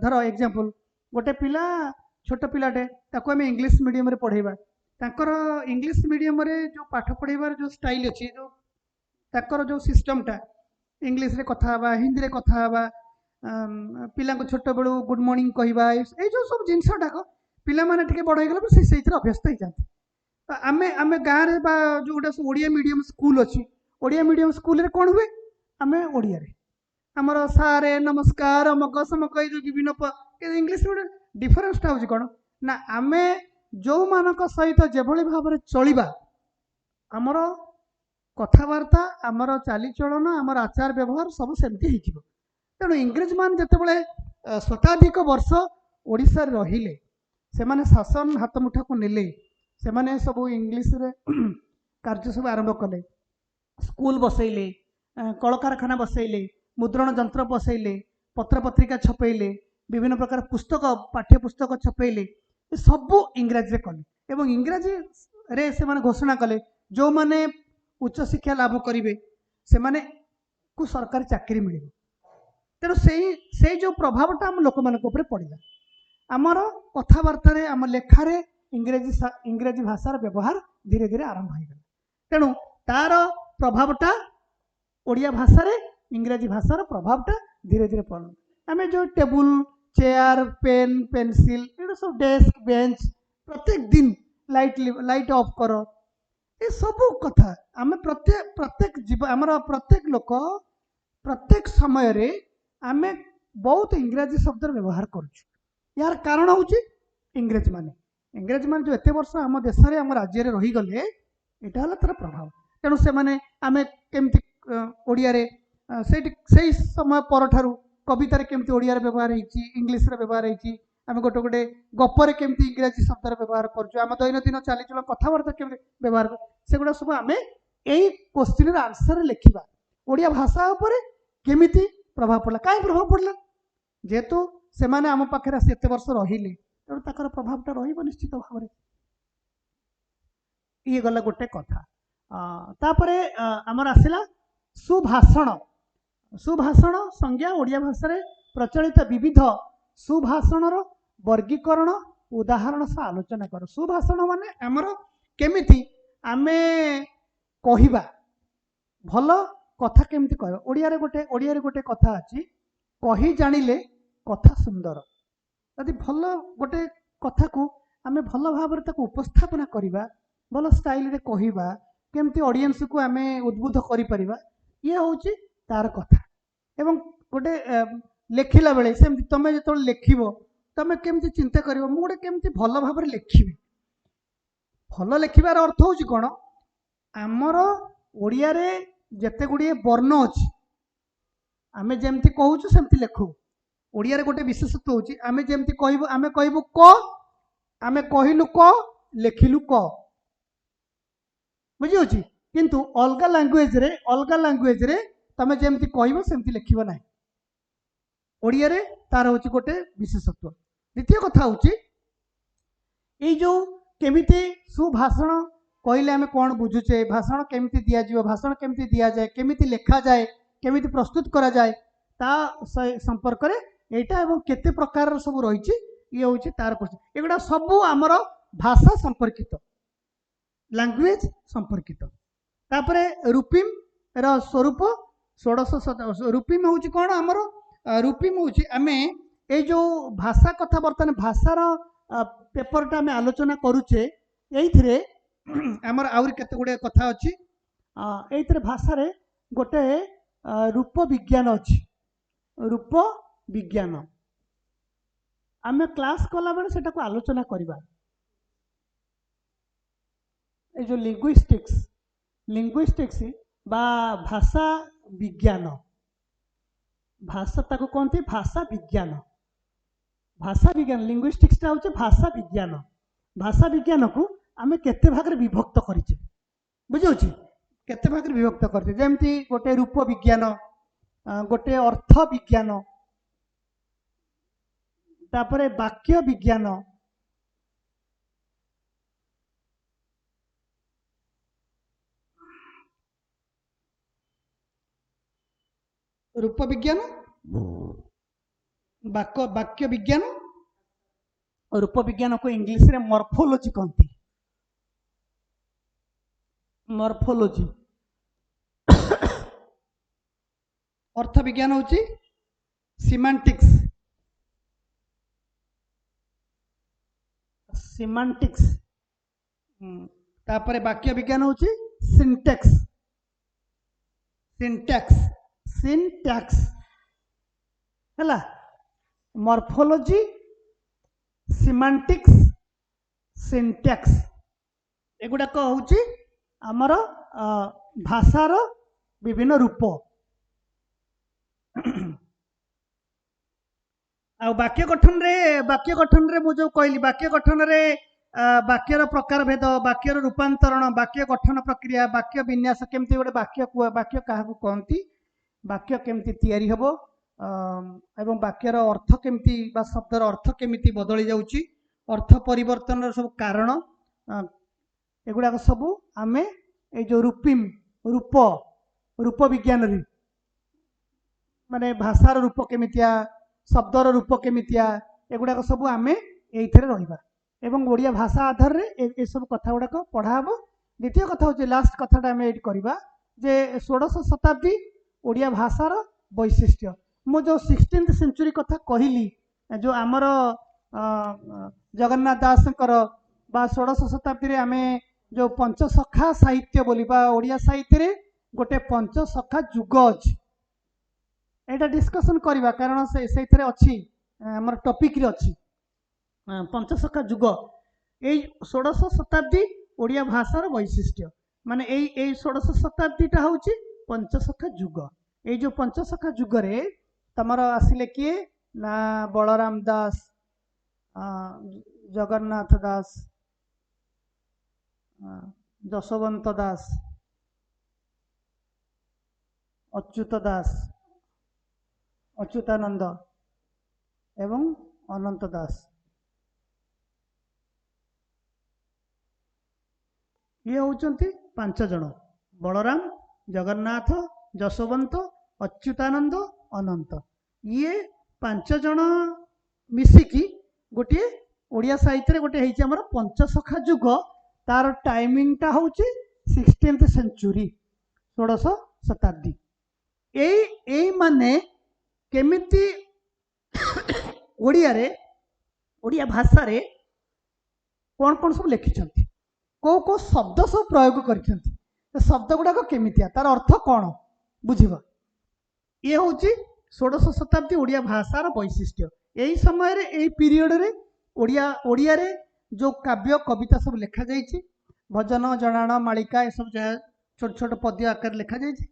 धर एग्जांपल गोटे पिला छोट पिलाटे ताको आमे इंग्लिश मीडियम रे पढ़ेबा तांकर इंग्लिश मीडियम रे जो पाठ पढ़ेबार जो स्टाइल अच्छी जो तांकर जो सिस्टमटा इंग्लिश रे कथा हवा हिंदी रे कथा हवा पिला को छोट बेलू गुड मॉर्निंग कहवा ये जो सब जिनसटाक पिला माने टिके बड़ हो गला से अभ्यस्त हो जाती आमे आमे गाँव रे बा जो गोटे ओडिया मीडियम स्कूल अच्छी ओडिया मीडियम स्कूल रे कौन हुए आमे ओडिया रे आमर सारे नमस्कार अमक समक जो विभिन्न इंग्लिश गोटे डिफरेन्सटा हूँ कौन ना आमे जो मानक सहित जेभली भाव चलिबा आमर कथबार्ता आमर चालीचलन आमर आचार व्यवहार सब सेमती हो तेणु इंग्रेज मान जितेबाला शताधिक वर्ष ओडिशा रहिले से माने शासन हाथ मुठा को नेले से माने सब इंग्लिश रे कार्य सब आरंभ कले स्कूल बसैले कल कारखाना बसैले मुद्रण जंत्र बसैले पत्र पत्रिका छपैले विभिन्न प्रकार पुस्तक पाठ्य पुस्तक छपैले सबू इंग्राजी कले एवं इंग्राजी रे से माने घोषणा कले जो माने उच्च शिक्षा लाभ करेंगे से माने को सरकारी चाकरी मिले तेणु से जो प्रभावटा आम लोक मान पड़ा आमर कथबार्ता आम लेखार इंग्राजी भाषार व्यवहार धीरे धीरे आरंभ हो गला तेणु तार प्रभावटा ओडिया भाषा इंग्राजी भाषार प्रभावटा धीरे धीरे पड़ आम जो टेबुल चेयर पेन पेनसिल ये सब डेस्क बेंच प्रत्येक दिन लाइट ऑफ कर ये सब कथा आम प्रत्येक जीव आमर प्रत्येक लोक प्रत्येक समय रे आमे बहुत इंग्राजी शब्द व्यवहार करुछु यार कारण हूँ इंग्रेज माने जो एत वर्ष आम देश में आम राज्य रही गले यहाँ है तार प्रभाव तेणु से माने आमे केमती ओडिया रे से समय पर कवितार केमती ओडिया व्यवहार होती इंग्लिश व्यवहार होती आम गोटे गोटे गपरे केमती इंग्राजी शब्द व्यवहार करें दैनंदिन चालीचलन कथबार्ता केमती व्यवहार कर सेगुड़ा सब आम यही क्वेश्चन आंसर लिखा ओडिया भाषा उपर केमिति प्रभाव पड़ा कहीं प्रभाव पड़ा जेहेतु से माने आम पाखे एत वर्ष रहिले तेणु ताकर प्रभावटा रहिबो निश्चित भाव में ये गला गोटे कथा तापरे आमर आसला सुभाषण सुभाषण संज्ञा ओडिया भाषा रे प्रचलित विविध सुभाषणर वर्गीकरण उदाहरण से आलोचना कर सुभाषण माने आमर केमिति आमे कहिबा भल कथा केमती कह ओडिया गोटे कथा अच्छी कही जानिले कथा सुंदर यदि भल गोटे कथा को आमे भल भाव उपस्थापना करिबा भल स्टाइल रे कहिबा केमती ऑडियंस को आमे उद्बुद्ध करि परिबा ये होची तार कथा एवं गोटे लेखिला बेले सेमती तमे जतो लेखिबो तमे केमती चिंता करिवो मु गोटे केमती भल भाव रे लेखिबी भल लेखिबार अर्थ होची कोन आमर ओडिया रे जेते गुड़िए वर्ण अच्छी आमे जेमती कहूँ सेमती लेखु ओडिया रे गोटे विशेषत्व होची आमे जेमती कहबो आमे कहबो क आमे कहिलु क लेखिलु क बुझी होची किंतु अलगा लैंग्वेज रे तमे जेमती कहबो सेमती लेखिबो नाही ओडिया रे तार होची गोटे विशेषत्व द्वितीय कथा होची ए जो केमिति सुभाषण कहले आमे कौन बुझुचे भाषण केमिति दिया जीव भाषण केमिति दिया जाए केमिति लेखा जाए केमिति प्रस्तुत करा जाए ता संपर्क रे एटा एवं केते प्रकार सब रही ये हूँ तार क्वेश्चन एगुड़ा सब आमर भाषा संपर्कित लैंग्वेज संपर्कित तापरे रूपिम र स्वरूप षोडश रूपिम हूँ कौन आमर रूपिम हूँ आमे ये जो भाषा कथा बर्तमान भाषार पेपरटा आमे आलोचना करुचे ये आमर आउरी केते गुडे कथा अच्छी ये भाषा रे गोटे रूप विज्ञान अच्छी रूप विज्ञान आमे क्लास कला बेले सेटा को आलोचना करिबा ए जो लिंग्विस्टिक्स बा भाषा विज्ञान भाषा ताको कहते भाषा विज्ञान लिंग्विस्टिक्स हूँ भाषा विज्ञान को आम केते भाग में विभक्त करें बुझे केते भाग में विभक्त करते जमती गोटे रूप विज्ञान गोटे अर्थ विज्ञान तापरे वाक्य विज्ञान रूप विज्ञान वाक्य विज्ञान और रूप विज्ञान को इंग्लिश रे मॉर्फोलॉजी कहती मॉर्फोलॉजी अर्थ विज्ञान होची सिमांटिक्स तापरे वाक्य विज्ञान होची सिंटैक्स हैला मॉर्फोलॉजी सिमांटिक्स सिंटैक्स एगुड़ाक हूँ आमर भाषार विभिन्न रूप वाक्य गठन रे मुझे कहली वाक्य गठन रे वाक्यर प्रकार भेद वाक्यर रूपांतरण वाक्य गठन प्रक्रिया वाक्य विन्यास केमती गोटे वाक्य क्या कहती वाक्य केमती तैयारी हबो एवं वाक्यर अर्थ केमती शब्दर अर्थ केमती बदली जाउची अर्थ परिवर्तन सब कारण एगुड़ाक सब आमे ए जो रूप विज्ञान रे माने भाषार रूप केमितिया शब्दर रूप केमितिया एगुड़ाक सब आमे एइथरे रहिबा एवं ओडिया भाषा आधार रे ए सब कथा गुड़ाक पढ़ा हबो द्वितीय कथा होचे लास्ट कथाटा आमे एड करबा जे 16 शताब्दी ओडिया भाषार वैशिष्ट्य मो जो 16th सेंचुरी कथा कहली जो आमर जगन्नाथ दास बा 16 शताब्दी रे आमे जो पंचसखा साहित्य बोली बा ओडिया साहित्य रे गोटे पंचसखा युग अछि एटा डिस्कशन करबा कारण से अच्छी आमर टॉपिक रे अच्छी पंचसखा युग ए 16 शताब्दी ओडिया भाषार वैशिष्ट्य माने ए 16 शताब्दीटा होची पंचसखा युग ये जो पंचसखा युग रे तमर आसिले किए ना बलराम दास जगन्नाथ दास जशवंत दास अच्युतानंद एवं अनंत दास ये होचंती 5 जन बलराम जगन्नाथ जशवंत अच्युतानंद अनंत ये 5 जन मिसिकी गोटे ओडिया साहित्य गोटे हमर पंचसखा युग तार टाइमिंगटा हूँ 16th सेंचुरी 16 शताब्दी ए माने केमिति ओडिया भाषा रे कौन कौन सब लिखिछंती को शब्द सब प्रयोग करिछंती शब्द गुड़ाक केमितिया तार अर्थ कौन बुझिबा ये हूँ 16 शताब्दी ओडिया भाषार वैशिष्ट्य यही समय रे यही पीरियड रे ओडिया रे जो काव्य कविता सब लिखा जाइए भजन जनाण मालिका ये सब छोट छोट पद्य आकार लिखा जाइए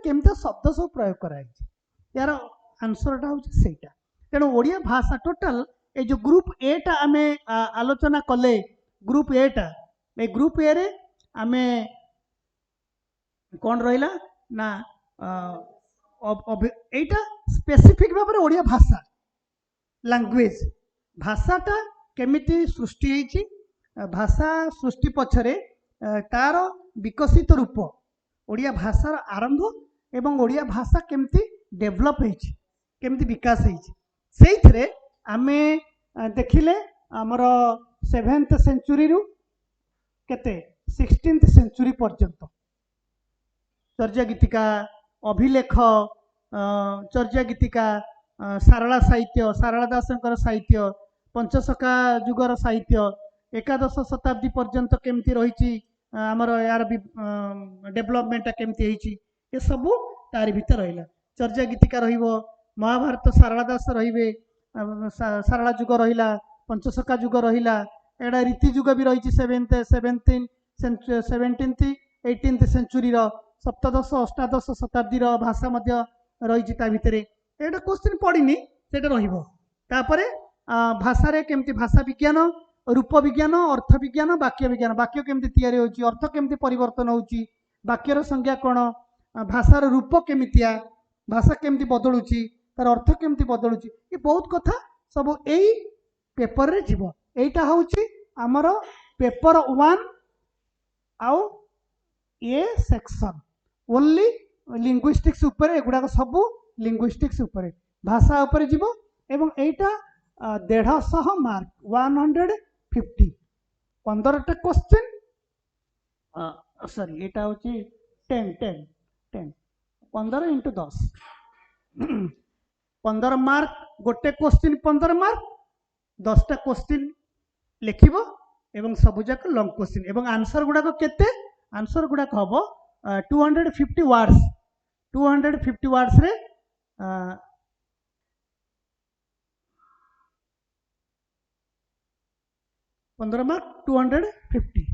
केमती शब्द सब प्रयोग कराई यार आंसरटा हूँ सेटा तेणु ओडिया भाषा टोटाल ये जो ग्रुप ए टा आमे आलोचना कले ग्रुप ए टा ए ग्रुप ए रे आमे कौन रहिला ना एटा स्पेसिफिक भाव में ओडिया भाषा लैंग्वेज भाषाटा केमिति सृष्टि होइछि भाषा सृष्टि पछरे तार विकसित रूप ओडिया भाषार आरंभ एवं ओडिया भाषा केमिति डेभलप होइछि केमिति विकास होइछि सेइथरे आमे देखिले हमर 7th सेंचुरी रु केते 16th सेंचुरी पर्यंत चर्या गीतिका अभिलेख चर्या गीतिका सारला साहित्य सारला दासंकर साहित्य पंचसखा युगर साहित्य एकादश शताब्दी पर्यंत केमती रही आमर यार डेभलपमेंटा केमती होइछि ये सब तार भीतर रहिला चर्या गीतिका रहिबो महाभारत सारला दास रहिबे सारला युग रहिला पंचसखा युग रहिला एडा रीति युग भी रही 17th 18th सेंचुरी सप्तदश अष्टादश शताब्दी भाषा मध्य रही भितर एटा क्वेश्चन पड़नी सेटा रहिबो तापरे भाषा रे केमती भाषा विज्ञान रूप विज्ञान अर्थ विज्ञान वाक्य केमती तैयारी होची अर्थ केमती परिवर्तन होची वाक्यर संज्ञा कौन भाषार रूप केमितिया भाषा केमती बदलुची तार अर्थ केमती बदलुची ये बहुत कथा सब एई पेपर रे जीवो एटा होची हमर पेपर 1 आउ ए सेक्शन ओनली लिंग्विस्टिक्स ऊपर एगुड़ा सब लिंग्विस्टिक्स ऊपर भाषा ऊपर जीवो एवं एटा 150 मार्क 150 15टा क्वेश्चन सॉरी एटा होची 10 15 इंटू 10 15 मार्क गोटे क्वेश्चन 15 मार्क 10टा क्वेश्चन लिखिबो एवं सबुजाक लॉन्ग क्वेश्चन एवं आंसर गुड़ाक केते आंसर गुड़ाक हम 250 वर्ड्स 250 वर्ड्स रे 15 मार्क 250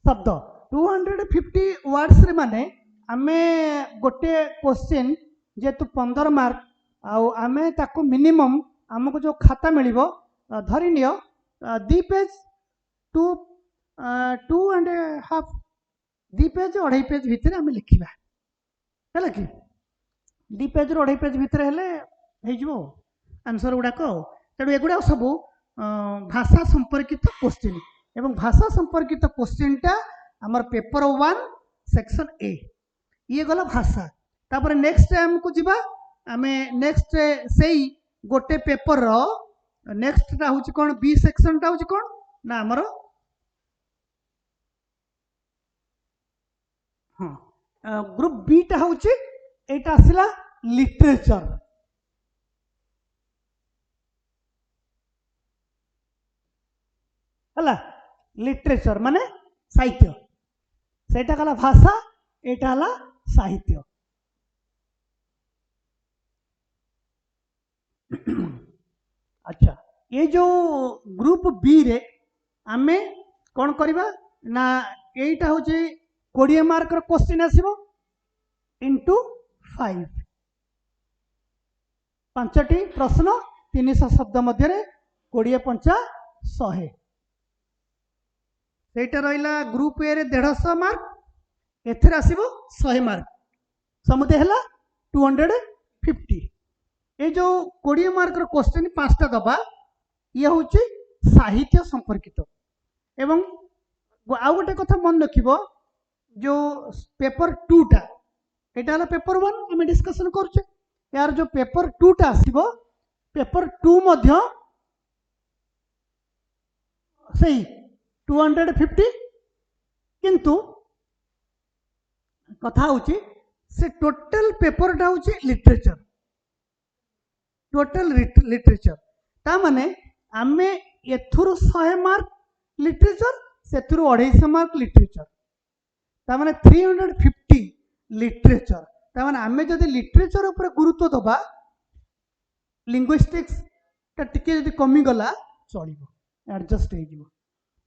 शब्द 250 वर्ड्स रे माने आमे गोटे क्वेश्चन जेतु 15 मार्क आमे ताको मिनिमम हमको जो खाता मिलिबो धरि नियो 2 पेज 2.5 2 पेज 2.5 पेज भितर आमे लिखिबा हैला कि 2 पेज 2.5 पेज भितर हेले हे जिवो आंसर गुडा को तेणु एगुड़ा सब भाषा संपर्कित क्वेश्चन एवं भाषा संपर्कित क्वेश्चन टा आमर पेपर 1 सेक्शन ए ये गला भाषा तापर नेक्स्ट टाइम को जीवा आमे नेक्स्ट सेई गोटे पेपर रो नेक्स्ट टा होची कोन बी सेक्शन टा होची कोन ना हमर हां ग्रुप बी टा होची एटा आसिला लिटरेचर हला लिटरेचर माने साहित्य सेटा कला भाषा एटा हला साहित्य अच्छा ये जो ग्रुप बी रे आमे कौन करवा ना एटा होची 20 मार्क रो क्वेश्चन आसीबो इनटू 5 पांचटी प्रश्न 300 शब्द मध्य रे 20 पंचा 100 सेटा रहिला ग्रुप ए रे 150 मार्क एथरे आसीबो 100 मार्क समुदे हला 250 ये जो 20 मार्क रो क्वेश्चन 5टा दबा ये होची साहित्य संपर्कित एवं आउ गोटे कथा मन रखिबो जो पेपर 2 टा एटा हला पेपर 1 हम डिस्कशन करछे यार जो पेपर 2 टा आसीबो पेपर 2 मध्य सही 250 किंतु कथा होची से टोटल पेपर टा होची लिटरेचर टोटल लिटरेचर ता माने आमे एथुरु 100 मार्क लिटरेचर सेथुरु 250 मार्क लिटरेचर ता माने 350 लिटरेचर ता माने आमे जदि लिटरेचर ऊपर गुरुत्व दबा लिंग्विस्टिक्स ता टिके जदि कमी गला चलिबो एडजस्ट हे जिवो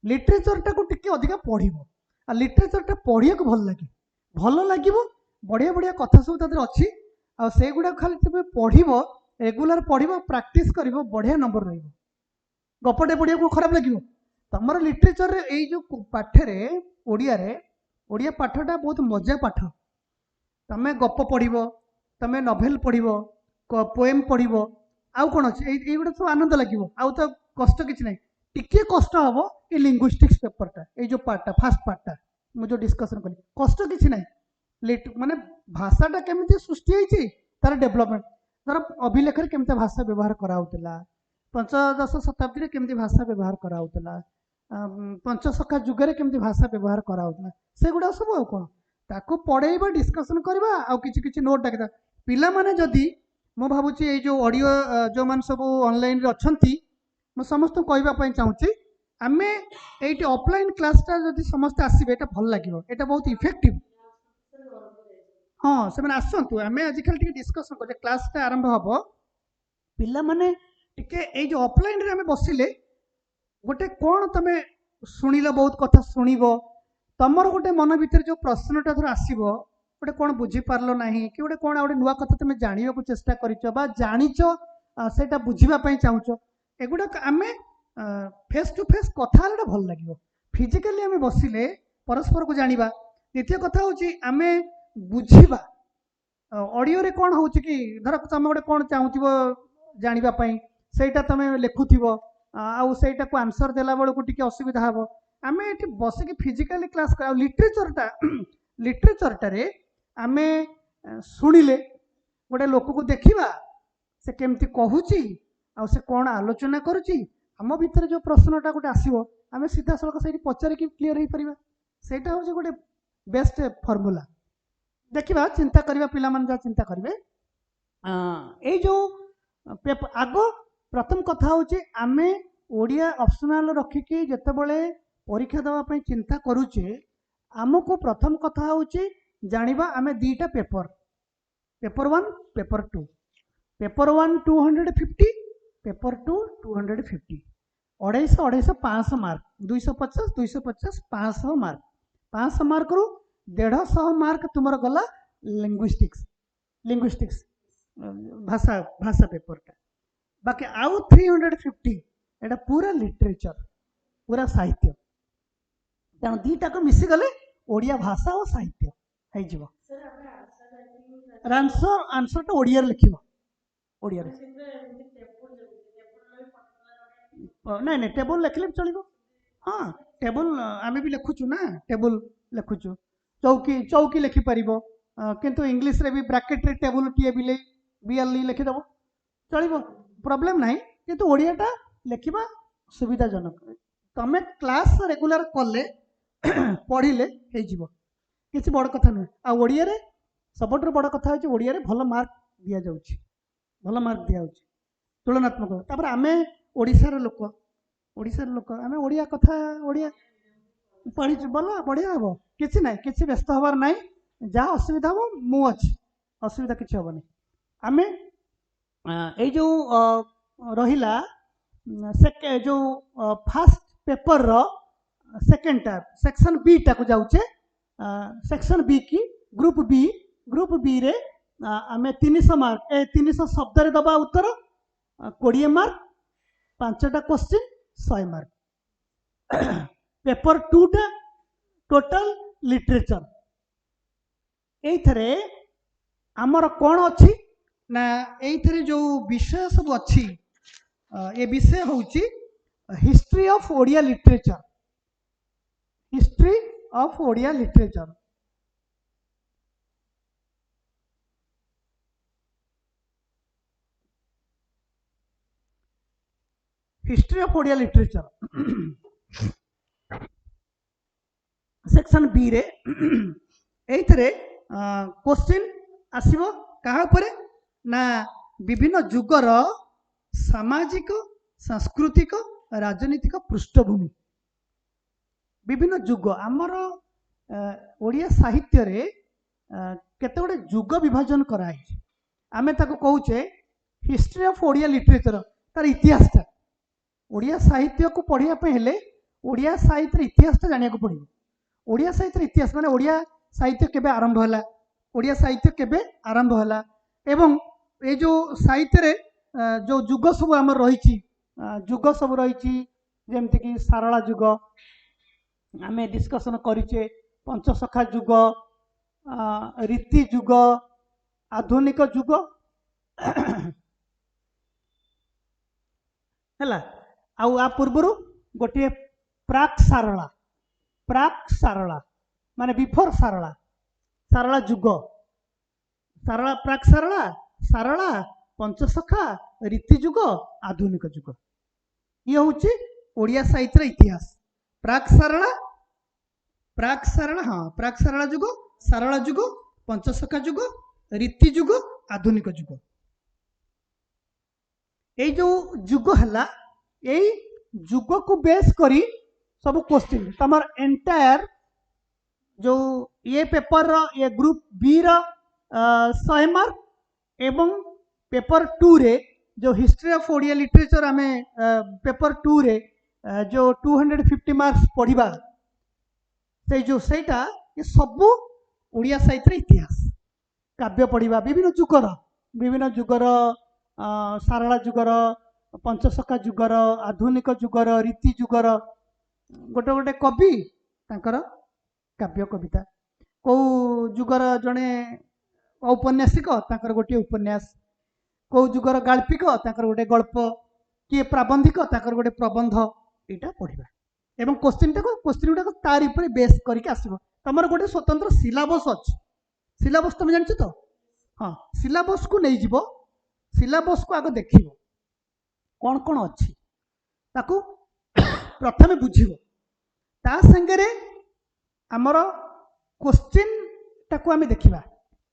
लिटरेचर टा को टिके अधिका पढिबो आ लिटरेचर टा पढिया को भल लागिबो बढ़िया बढ़िया कथा सब तादर अछि आ से गुडा खाली तबे पढिबो रेगुलर पढ़िबो प्रैक्टिस करिबो बढ़िया नंबर रहिबो गपटे पढ़िया को खराब लागिबो तमर लिटरेचर रे एई जो पाठ रे ओडिया पाठटा बहुत मजा पाठ तमे गप पढ़िबो तमे नोवेल पढ़िबो पोएम पढ़िबो आउ कोन अछि एई गुडा सब आनंद लागिबो आउ तो कष्ट किछ नै टिके कष्ट हबो ए लिंग्विस्टिक्स पेपरटा एई जो पार्टटा फर्स्ट पार्टटा मु जो डिस्कशन कली कष्ट किछ नै माने भाषाटा केमिति सृष्टि होईछि तार डेवलपमेंट धर अभिलेख केमती भाषा व्यवहार कराउतला पंचदश शताब्दी केमती भाषा व्यवहार कराउतला पंचसखा जुग रे केमती भाषा व्यवहार कराउतला से गुडा सब आ कोन ताको पढेइबा डिस्कशन करबा आ किछि किछि नोट डाकिदा पिला माने जदी मो भाबुची ए जो ऑडियो जो मान सब ऑनलाइन रे अछंती मो समस्त कहबा पई चाहूची आमे एटी ऑफलाइन क्लासटा जदी समस्त आसीबे एटा भल लागिवो एटा बहुत इफेक्टिव हाँ से मैंने आसतु आम आज खाली डिस्कसन कर क्लासटा आरंभ हम पिला माने टिके ए जो ऑफलाइन रे आमे बसिले गोटे कौन तमे शुणिल बहुत कथा शुणिबो तमर गोटे मन भीतर जो प्रश्नटा धर आसो गोटे कौन बुझीपार ना कि गोटे कौन गोटे नुआ कथा तुम जानवा चेष्टा कर जाच से बुझापी चाहूच एगुड़ा आम फेस टू फेस कथा भल लगे फिजिकाली आम बसिले परस्पर को जाना। द्वितीय कथा हूँ आम बुझा ऑडियो रे कौन हो कि धर तुम गोटे कौन चाहूब जानापी सेटा तुम लिखुव आईटा को आंसर देला बेलू टी असुविधा हम आम ये बसिक फिजिकाली क्लास लिटरेचरटा लिटरेचरटारे आम शुणिले गोटे लोक को देखा से केमती कहूची आ से कौन आलोचना करुच्ची आम भीतर जो प्रश्नटा गोटे आसो आम सीधा सड़क से पचारिक क्लीयर हो पार सेटा हूँ गोटे बेस्ट फर्मूला देखा चिंता करवा पिला जहाँ चिंता करेंगे ये जो पेपर आग प्रथम कथा हूँ आम ओडिया ऑप्शनल रखिकी जितेबाला परीक्षा देवाई चिंता करुचे आमको प्रथम कथा हूँ जानिबा आम दीटा paper paper 1 paper 2 paper 1 250 paper 2 250 250 500 mark 250 250 500 mark 500 mark रु 150 मार्क तुमर गला लिंग्विस्टिक्स लिंग्विस्टिक्स भाषा भाषा पेपरटा बाकी आउ 350 एटा पूरा लिटरेचर पूरा साहित्य तेणु दीटा को मिसीगले ओडिया भाषा और साहित्य हो आंसर आंसर तो ओडिया लिखिबो ओडिया नहीं नहीं टेबल लिखले चलो हाँ टेबल आम भी लिखुचु ना टेबल लिखुचु चौकी चौकी लिखिपर किंतु इंग्लिश रे भी ब्रैकेट रे टेबल टीए बीएल लिखिदेव चलो प्रॉब्लम नहीं किंतु ओडियाटा लिखा सुविधाजनक तमें क्लास रेगुलर कले पढ़िले किसी बड़ कथा नुहे आड़िया सबुठ बड़ कथा हो ओडिया भल मार्क दि जाऊँगी भल मार्क दि तुलनात्मक तापर आम ओडिशार लोक आम ओडिया कथा ओडिया पढ़ी भल बढ़िया हम किसी ना किसी व्यस्त हबार ना जहाँ असुविधा हम मु अच्छी असुविधा किसी हेनी आम ये जो रहिला जो फास्ट पेपर रो सेकेंड टाइप सेक्शन बी टाक जाऊे सेक्शन बी की ग्रुप बी रे आम 300 मार्क 300 शब्द रे दबा उत्तर 20 मार्क 5टा क्वेश्चन 100 मार्क पेपर 2 टा टोटल लिटरेचर ये आमर कौन अच्छी ना ये जो विषय सब अच्छी ये विषय हूँ history of Odia literature history of Odia literature history of Odia literature section B रे एइथरे क्वेश्चन आसीबो कहा उपरे ना विभिन्न जुगर सामाजिक सांस्कृतिक राजनीतिक पृष्ठभूमि विभिन्न जुग आमर ओडिया साहित्य रे केते गोटे जुग विभाजन कराई आम ताको कहूचे हिस्ट्री ऑफ ओडिया लिटरेचर तार इतिहासटा ओडिया साहित्य को पढ़िया पे हेले ओडिया साहित्य इतिहासटा जानिया को पड़िबो ओडिया साहित्य इतिहास माने ओडिया साहित्य केबे आरंभ होला ओडिया साहित्य केबे आरंभ होला एवं ए जो साहित्य रे जो जुग सब आमर रही जुग सब रही जेमती कि सारला जुग आम डिस्कसन करिचे पंचसखा जुग रीति जुग आधुनिक जुग है आ पूर्वर गोटे प्राक सारला माने बिफोर सारला सारला जुग सारला प्राक सारला सारला पंचसखा रीति जुग आधुनिक जुग ये हूँ ओडिया साहित्य इतिहास प्राक सारला हाँ प्राक सारला जुग पंचसखा जुग रीति जुग आधुनिक जुग ये जो जुग है यही जुग को बेस करी सब क्वेश्चन तमर एंटायर जो ये पेपर ये ग्रुप बी रो 100 मार्क एवं पेपर 2 रे जो हिस्ट्री ऑफ ओडिया लिटरेचर आम पेपर 2 रे जो 250 मार्क्स पढ़ा ସେଇଟା ये ସବୁ ଓଡ଼ିଆ ସାହିତ୍ୟର ଇତିହାସ। କାବ୍ୟ ପଢ଼ିବା ବିଭିନ୍ନ ଯୁଗର ସାରଳା ଯୁଗର, ପଞ୍ଚସଖା ଯୁଗର, ଆଧୁନିକ ଯୁଗର, ରୀତି ଯୁଗର ଗୋଟେ ଗୋଟେ କବି ତାଙ୍କର କାବ୍ୟ କବିତା, କୋଉ ଯୁଗର ଜଣେ ଔପନ୍ୟାସିକ ତାଙ୍କର ଗୋଟିଏ ଉପନ୍ୟାସ, କୋଉ ଯୁଗର ଗାଳ୍ପିକ ତାଙ୍କର ଗୋଟେ ଗଳ୍ପ, କିଏ ପ୍ରାବନ୍ଧିକ ତାଙ୍କର ଗୋଟେ ପ୍ରବନ୍ଧ, ଏଇଟା ପଢ଼ିବା। ଏବଂ क्वेश्चन गुड़ाक तार ऊपर बेस करके आसो। तुम गोटे स्वतंत्र सिलेबस अच्छी, सिलेबस तुम जान तो हाँ, सिलेबस को नहीं जीवो, सिलेबस को आग देख कौन कौन अच्छी ताकू प्रथम बुझ ता संगे आमर क्वेश्चन टाकू आम देखा,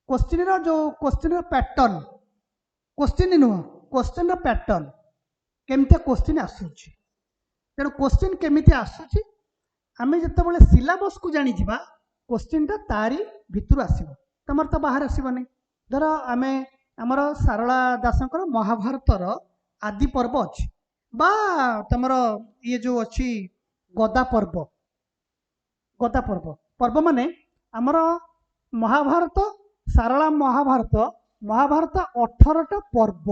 क्वेश्चन जो क्वेश्चन पैटर्न, क्वेश्चन नुह क्वेश्चन पैटर्न केमती क्वेश्चन आसूची, तेणु क्वेश्चन केमिति आसूची आमे जतबेले सिलेबस को जानी जिबा क्वेश्चन ता तारी भितर आसीबो, तमर तो बाहर आसीबो नै। धर आमे हमर सारला दासंकर महाभारतर आदि पर्व अछि बा तमर ये जो अछि गदा पर्व, गदा पर्व पर्व माने हमर महाभारत, सारला महाभारत, महाभारत 18टा पर्व,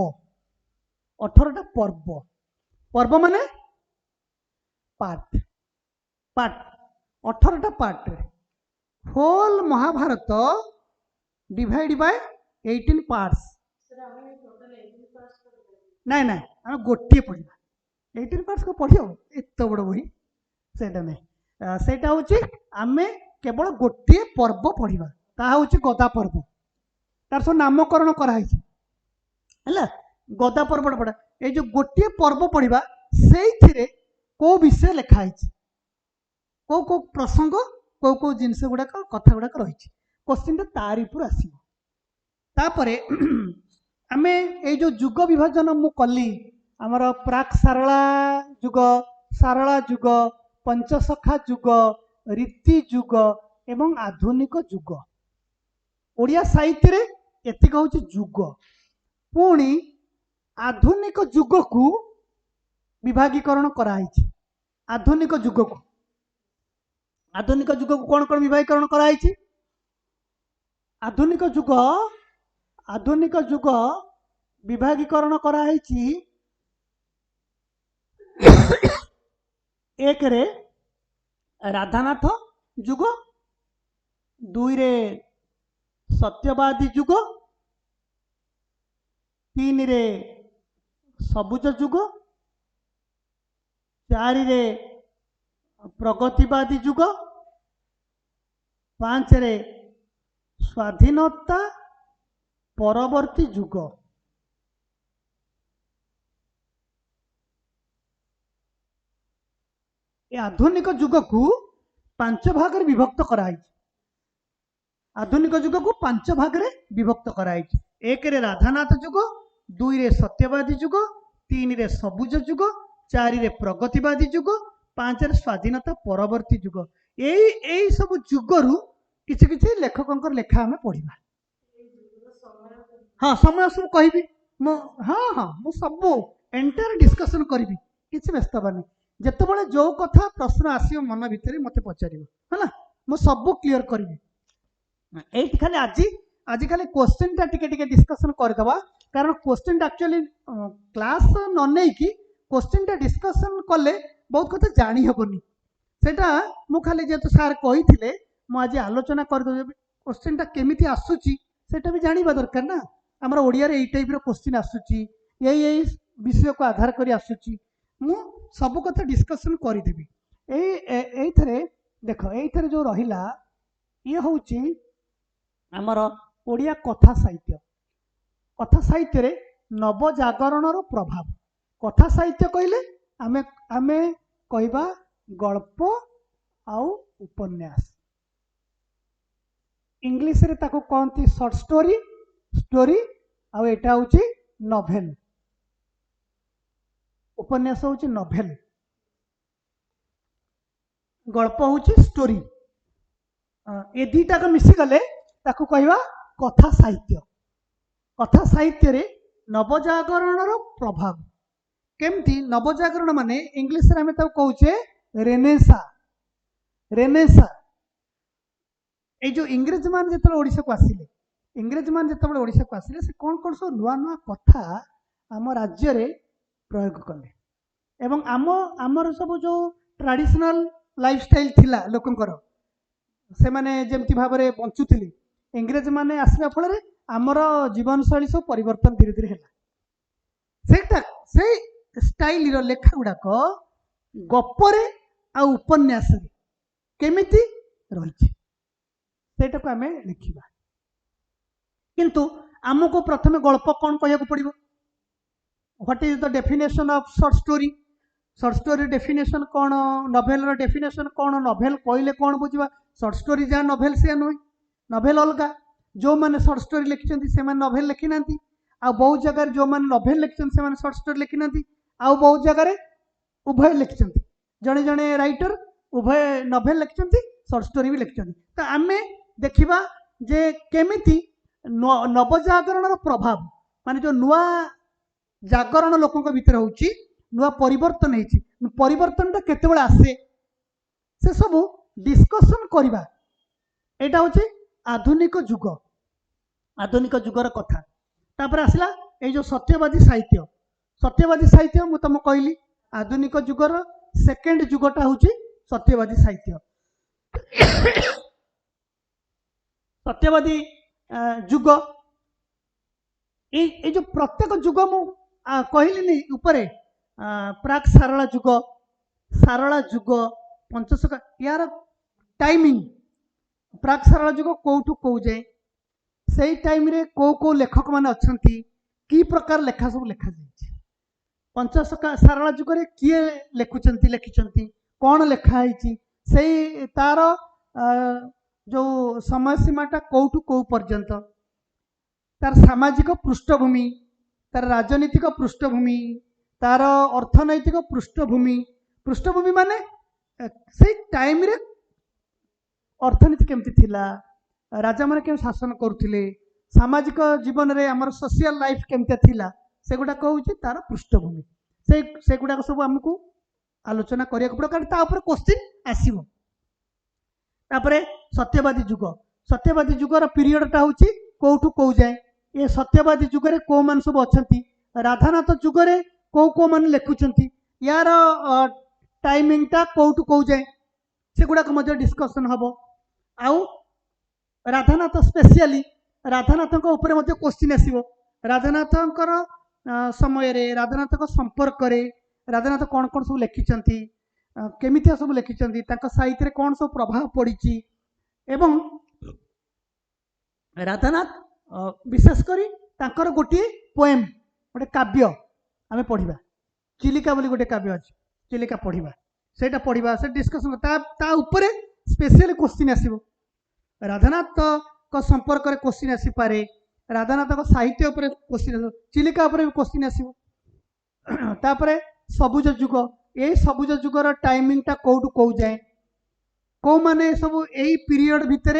18टा पर्व, पर्व माने पार्ट, पार्ट 18टा पार्ट रे whole Mahabharata divide by 18 parts. नहीं नहीं आम गोटे पढ़ा 18 पार्ट्स को पढ़ एत बड़ बही सेटा नहीं, सेटा हूँ आम केवल गोटे पर्व पढ़ा ता हूँ गदा पर्व, तार सब नामकरण कराई है गदा पर्व पढ़ा। ये जो गोटे पर्व पढ़ा से को विषय लिखाई, को प्रसंग को जिनस गुड़ाक कथा गुड़ाक रही क्वेश्चन तार ऊपर आसो। तापरे आमे ये जो जुग विभाजन मु कली आमर प्राक सारला जुग, सारला जुग, पंचसखा जुग, रीति जुग एवं आधुनिक जुग, ओडिया साहित्य रे एतिक हूँ जुग। पुणी आधुनिक जुग को विभागीकरण कराई, आधुनिक जुग को, आधुनिक जुग को कौन कौन विभागीकरण कराई? आधुनिक जुग, आधुनिक जुग विभागीकरण कराई एक रे राधानाथ जुग, दुई रे सत्यवादी जुग, तीन रे सबुज जुग, चारि रे प्रगतिवादी जुग, पांच रे स्वाधीनता परवर्ती जुग। आधुनिक जुग को 5 भाग रे विभक्त कराई, आधुनिक जुग को 5 भाग रे विभक्त कराई। एक रे राधानाथ जुग, दुई रे सत्यवादी जुग, तीन रे सबुज जुग, चारि रे प्रगतिवादी जुग, 5 रे स्वाधीनता परवर्ती जुग। यही सब जुगरु किछि किछि लेखकों लेखा आम पढ़ा। हाँ समय सब कहि हाँ हाँ मु सब एंटायर डिस्कशन करी किसी व्यस्त बानी, जितेबाला जो कथा प्रश्न आसो मन भितर मत पचार है मु सब क्लीयर करी। ये खाली आज आज खाली क्वेश्चन टा टिके डिस्कशन करदबा, कारण क्वेश्चन एक्चुअली क्लास न नहीं कि क्वेश्चन टा डिस्कशन कले बहुत कथा जानी हेबनी, सेटा मु खाली जेतु सार कही मु आज आलोचना करदे क्वेश्चन टा केमिति आसुची सेटा भी जानिबा दरकार ना। हमर ओडिया रे एई टाइप रो क्वेश्चन आसुची, यही विषय को आधार करी आसुची, मु सब कथा डिस्कशन करी देबी। एथरे देखो एथरे जो रहिला ये होची हमर ओडिया कथा साहित्य। कथा साहित्य रे नवजागरण रो प्रभाव। कथा साहित्य कहले आमे आमे कहबा गल्प आउ उपन्यास, इंग्लिश रे ताको कहती शॉर्ट स्टोरी, स्टोरी आउ एटा होची नोवेल, उपन्यास होची नोवेल, गल्प होची स्टोरी। ए दुईटा को मिसी गले ताको कहबा कथा साहित्य। कथा साहित्य रे नवजागरण रो प्रभाव केमती, नवजागरण माने इंग्लिश रे हमें ताको कहूचे रेनेसा, रेनेसा ये जो इंग्रेज मान जो ओडिशा को आसिले इंग्रेज मान जो ओडिशा को आसिले से कौन कौन सब नुआ नुआ कथा आम राज्य रे प्रयोग कले एवं आमर सब जो ट्रेडिशनल लाइफस्टाइल थिला लोकंकर से माने जेमती भाव में बंचुले इंग्रेज माने आसवा फल आमर जीवन शैली सब परिवर्तन धीरे धीरे है से स्टाइल लेखा गुड़ाक गपरे आ उपन्यास केमिति रही सेटा आम लिखा किंतु आमको प्रथम गल्प कौन कह पड़ो what is the definition of short story definition कौन नोवेल रो डेफिनेशन कौन नोवेल कहले कौन बुझा शॉर्ट स्टोरी जहाँ नोवेल से नुहे नोवेल अलग जो मैंने शॉर्ट स्टोरी लिखिं से नोवेल लिखि ना आ बहुत जगह जो मैंने नोवेल लिखिं से शॉर्ट स्टोरी लिखि ना आ बहुत जगह उभय लिखिं जड़े जड़े राइटर उभय नोवेल लिखिं शॉर्ट स्टोरी भी लिखिं तो आम देखा जे केमिति नवजागरण प्रभाव माने जो नुआ जागरण लोकों भीतर होची नुआ परिवर्तन है परिवर्तन केतेबेले आसे से सब डिस्कशन करवा एटा होची आधुनिक जुगर कथा तापर आसला ये जो सत्यवादी साहित्य मु तुम कहली आधुनिक जुगर सेकेंड जुगटा होची सत्यवादी साहित्य सत्यवादी जुग ये जो प्रत्येक जुग मु कहली उपरे प्राक सारला जुग पंचशक यार टाइमिंग प्राक सारला जुग कौटू कौ जाए से टाइम रे को लेखक माने अच्छंती की प्रकार लेखा सब लेखा जाए पंचशक सारला जुग रे किए लिखिंट कौन लिखाई से तार जो समय सीमाटा कौटू कौ पर्यंत तार सामाजिक पृष्ठभूमि तार राजनीतिक पृष्ठभूमि तार अर्थनैतिक पृष्ठभूमि माने से टाइम रे अर्थनीति केमती थिला राजा माने के शासन करुथिले सामाजिक जीवन रे हमर सोशल लाइफ केमती थिला से गुडा कहउची तार पृष्ठभूमि से गुडा सब हमकु आलोचना करिया पड़ो कारण ता ऊपर क्वेश्चन आसीबो तापरे सत्यवादी जुगर पीरियडटा होची कोठू कौ जाए ये सत्यवादी जुगरे को मान सब अच्छी राधानाथ जुगरे को मान लिखुंट यार टाइमिंगटा कौटू कौ जाए से गुड़ाक डिस्कसन हम आउ राधानाथ स्पेशली राधानाथ क्वेश्चन आसो राधानाथ समय रे राधानाथ संपर्क रे राधानाथ कौन कौन सब लिखिंट केमितिया सब लिखिंट साहित्य कौन सब प्रभाव पड़ी एवं राधानाथ विशेषकर तांकर गोटे पोएम गोटे काव्य आम पढ़ा चिलिका बोली गोटे काव्य अच्छी चिलिका पढ़ा सेटा पढ़ा से डिस्कसन ता उपरे स्पेशल क्वेश्चन आसो राधानाथ को संपर्क में क्वेश्चन आसीपे राधानाथ को साहित्य उपर क्वेश्चन चिलिका उपर भी क्वेश्चन आसो तापर सबुज जुग ये सबुज जुगर टाइमिंगटा कौटू कौ जाए कौ माने सब यही पीरियड भितर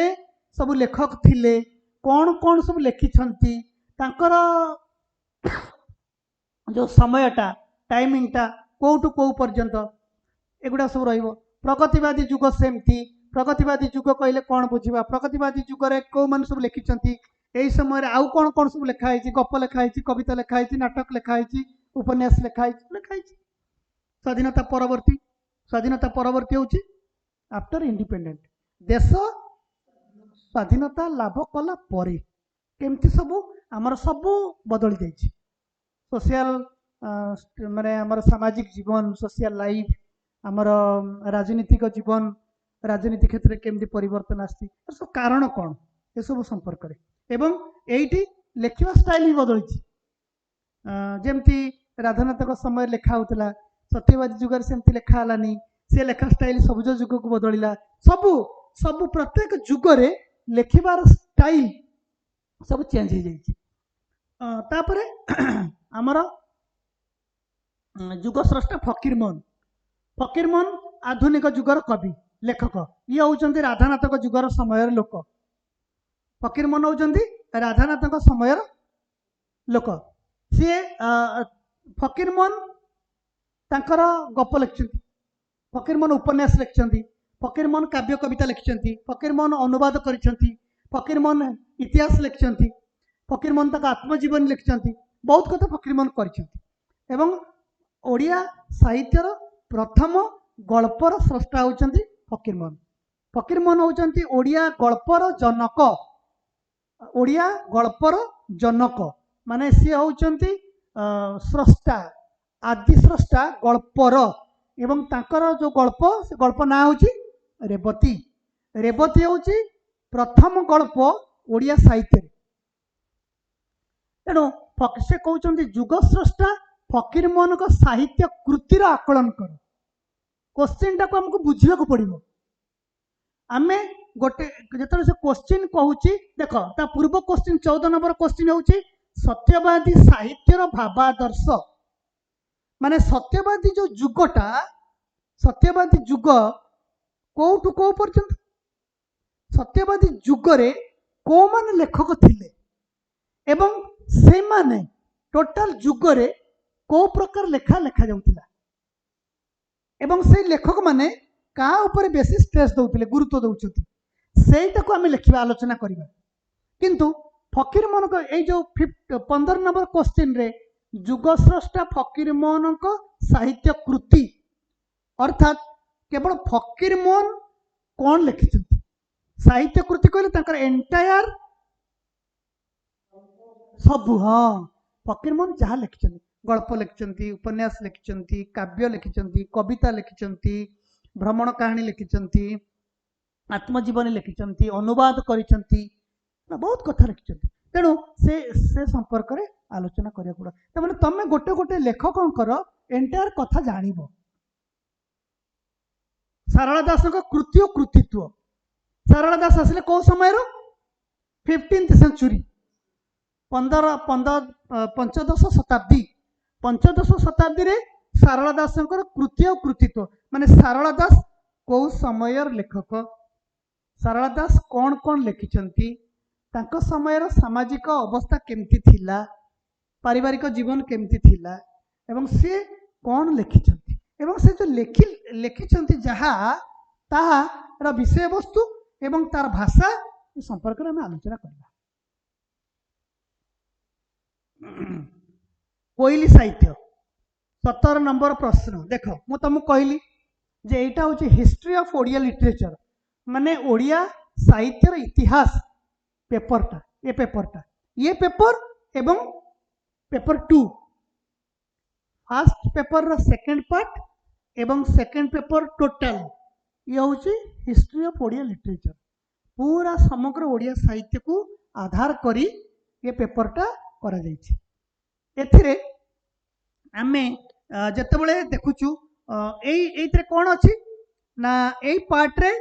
सब लेखक थिले कौन कौन सब लिखिंट जो समयटा टाइमिंगटा कौटू कौ पर्यंत एगुड़ा सब रगतिवादी जुग सेमती प्रगतिवादी जुग कहले कौन बुझा प्रगतिवादी जुगरे कौ मान सब लिखिंट यही समय आउ कौन कौन सब लिखाई गप लिखाई कविता लिखाई नाटक लिखाई उपन्यास लिखाई स्वाधीनता परवर्ती होची आफ्टर इंडिपेंडेंट देश स्वाधीनता लाभ कला परे केमती सब आमर सब बदली जाइए सोशल माने आमर सामाजिक जीवन सोशल लाइफ आमर राजनीतिक जीवन राजनीति क्षेत्र में केमती परिवर्तन आसी सब कारण कौन ये सब संपर्क रे एवं एठी लेखिबा स्टाइल भी बदली जेमती राधानाथ समय लेखा होता सत्यवादी जुगर सेमती लेखा हलानी से लेखा स्टाइल सबुज जुग को बदलिला सबू सब प्रत्येक जुगरे लेखिबार स्टाइल सब चेंज हो जाइए तापरे आमर जुग स्रष्टा फकीरमोहन आधुनिक जुगर कवि लेखक ये होउचंती राधानाथ जुगर समय लोक फकीरमोहन होउचंती राधानाथ समय लोक सी फकीरमोहन तांकर गप लिखिंट फकीरमोहन उपन्यास लिखिंट फकीरमोहन काव्य कविता लिखिଛନ୍ତି, फकीरमोहन अनुवाद କରିଛନ୍ତି, फकीरमोहन इतिहास लिखिଛନ୍ତି, फकीरमोहन तक आत्मजीवन लिखिଛନ୍ତି, बहुत कथा फकीरमोहन କରିଛନ୍ତି। एवं ओडिया साहित्यर प्रथम गल्पर स्रष्टा होउଛନ୍ତି फकीरमोहन। फकीरमोहन होउଛନ୍ତି ओडिया गल्पर जनक, ओडिया गल्पर जनक माने सी होउଛନ୍ତି स्रष्टा, आदि स्रष्टा गल्पर। एवं तांकर जो गल्प से गल्प ना होउछि रेवती। रेवती होउछि प्रथम गल्प ओडिया साहित्य। तेणु से कहउଛନ୍ତି जुग स्रष्टा फकीरमोहन को साहित्य कृतिर आकलन कर। क्वेश्चन टाको हमको बुझिया को पड़िबो। आमे गोटे जेतले से क्वेश्चन कहउछि देख ता पूर्व क्वेश्चन 14 नंबर क्वेश्चन होउछि सत्यवादी साहित्यर भावादर्श। माने सत्यवादी जो जुगटा, सत्यवादी जुग कोठु को पर्यंत, सत्यवादी जुगरे को माने लेखक थिले एवं से माने टोटल जुगरे को प्रकार लेखा लेखा जाउतिला एवं से लेखक माने का ऊपर बेसी स्ट्रेस दउतिले, गुरुत्व दउछथि, सेटा को हमें लिखिबा आलोचना करिबा। किंतु फकीरमोहन को ए जो 15 नंबर क्वेश्चन रे जुगस्रष्टा फकीरमोहन को साहित्य कृति अर्थात केवल फकीरमोहन कौन लिखिଛନ୍ତି साहित्य कृति कहले तांकर एंटायर सब। हाँ, फकीरमोहन जहाँ लिखिଛନ୍ତି गल्प लिखिଛନ୍ତି, उपन्यास लिखिଛନ୍ତି, काव्य लिखिଛନ୍ତି, कविता लिखिଛନ୍ତି, भ्रमण कहानी लिखिଛନ୍ତି, आत्मजीवनी लिखिଛନ୍ତି, अनुवाद करिଛନ୍ତି, बहुत कथा लिखिଛନ୍ତି। तेणु से संपर्क रे आलोचना करिया पड़ा। तमाने तमे गोटे गोटे लेखकंकर एंटायर कथा जानिबो। सारला दास कृति और कृतित्व। सारला दास आसिले को समय 15th सेंचुरी, 15 शताब्दी, पंचदश शताब्दी रे सारला दास कृति और कृतित्व माने सारला दास को समय लेखक, सारला दास कौन कौन लिखिଛନ୍ତି, तांको समय सामाजिक अवस्था केमती थिला, पारिवारिक जीवन केमती थिला एवं से कौन लिखिଛନ୍ତି एवं से जो लिखिଛନ୍ତି जहा ताहार विषय वस्तु एवं तार भाषा संपर्क में आलोचना करबा। कोइली साहित्य 17 नंबर प्रश्न देख मु तुमको कहली जे एटा होची हिस्ट्री ऑफ ओडिया लिटरेचर माने ओडिया साहित्यर इतिहास पेपरटा, ये पेपर एवं पेपर 2 फर्स्ट पेपर रो सेकंड पार्ट एवं सेकंड पेपर टोटल ये होची हिस्ट्री ऑफ ओडिया लिटरेचर। पूरा समग्र ओडिया साहित्य को आधार करी ये पेपरटा करा जायछि। एथिरे आमे जतबेले देखुछु एइतरे कोन अछि ना एई पार्ट रे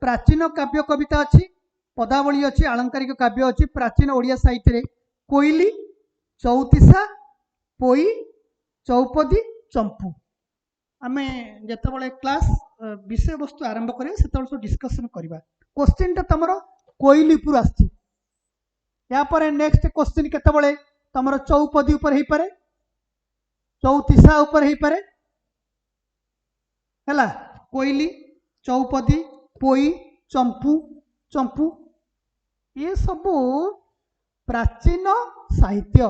प्राचीन काव्य कविता अछि, पदावली अच्छी, आलंकारिक काव्य अच्छी, प्राचीन ओडिया साहित्य रे कोइली, चौतीसा, पोई, चौपदी, चंपू। आमे जतबेले क्लास विषय वस्तु आरंभ करे सेतबेले डिस्कशन करबा। क्वेश्चन ता तमरो कोइली पुर आछि, या पर नेक्स्ट क्वेश्चन केतबेले तमरो चौपदी ऊपर हे पारे, चौतीसा ऊपर हे पारे हला, कोइली, चौपदी, पोई, चंपू, चंपू ये सब प्राचीन साहित्य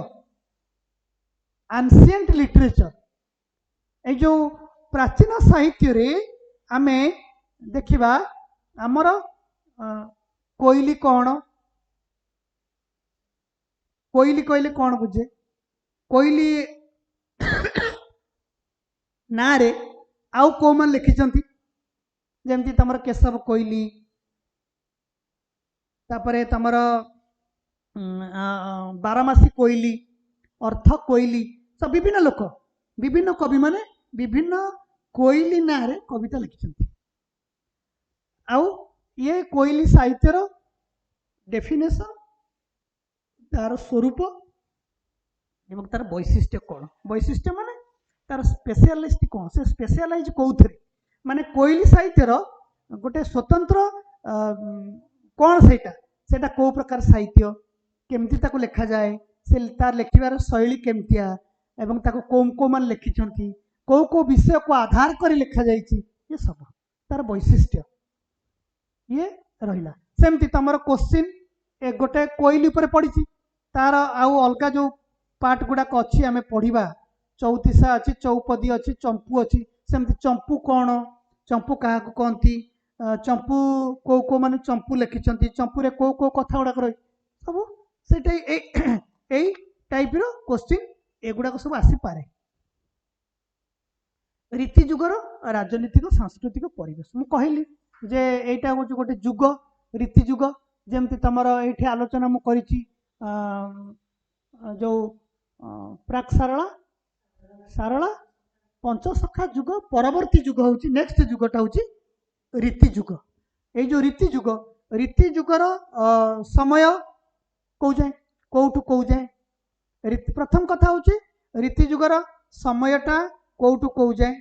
एंशिएंट लिटरेचर। ए जो प्राचीन साहित्य रे आमे देखिबा हमर कोइली कौन, कोइली कहले कौन बुझे, कोइली ना रे आउ को मन लिखिଛନ୍ତି जेमती तमर केशव कोइली, तापरे तमर बारमासी कोइली, अर्थ कोइली, सब विभिन्न लोक विभिन्न कवि माने विभिन्न कोइली ना रे कविता लिखिଛନ୍ତି। आउ ये कोइली साहित्यर डेफिनेशन, तार स्वरूप एवं तार वैशिष्ट्य कौन, वैशिष्ट्य माने तार स्पेशलिस्ट कौन, से स्पेशलाइज कौथरे माने कोइली साहित्यर गोटे स्वतंत्र कौन सेटा सेटा को प्रकार साहित्य केमती ताको लेखा जाए, से तार लेखिबार शैली केमतिया एवं ताको कोम को मान लिखिଛନ୍ତି, को विषय को आधार कर लिखा जाइछि, ये सब तार वैशिष्ट्य ये रहिला सेमती तमर क्वेश्चन ए गोटे कोइल ऊपर पड़ी तार आउ अलग जो पार्ट गुड़ाक अच्छी आम पढ़ा चौतीसा अच्छी चौपदी अच्छी चंपू अच्छी सेमती चंपू कौन चंपू क्या कहती चंपू को को माने चंपू लिखिं चंपू रे को कथा गुड़ाक रही सब से टाइप रो क्वेश्चन एगुड़ाक सब आसीपे रीति जुगर राजनीतिक सांस्कृतिक परिवेश मु कहली जे एटा हूँ गोटे जुग रीति जुग जमती तुम ये आलोचना मु करिछि जो प्राक सारला सारला पंचसखा जुग परवर्ती जुग हूँ नेक्स्ट जुगटा हूँ रीति जुग ये जो रीति जुगर समय कौ जाए कौटू कौ जाए प्रथम कथा हूँ रीति जुगर समयटा कौटू कौ जाए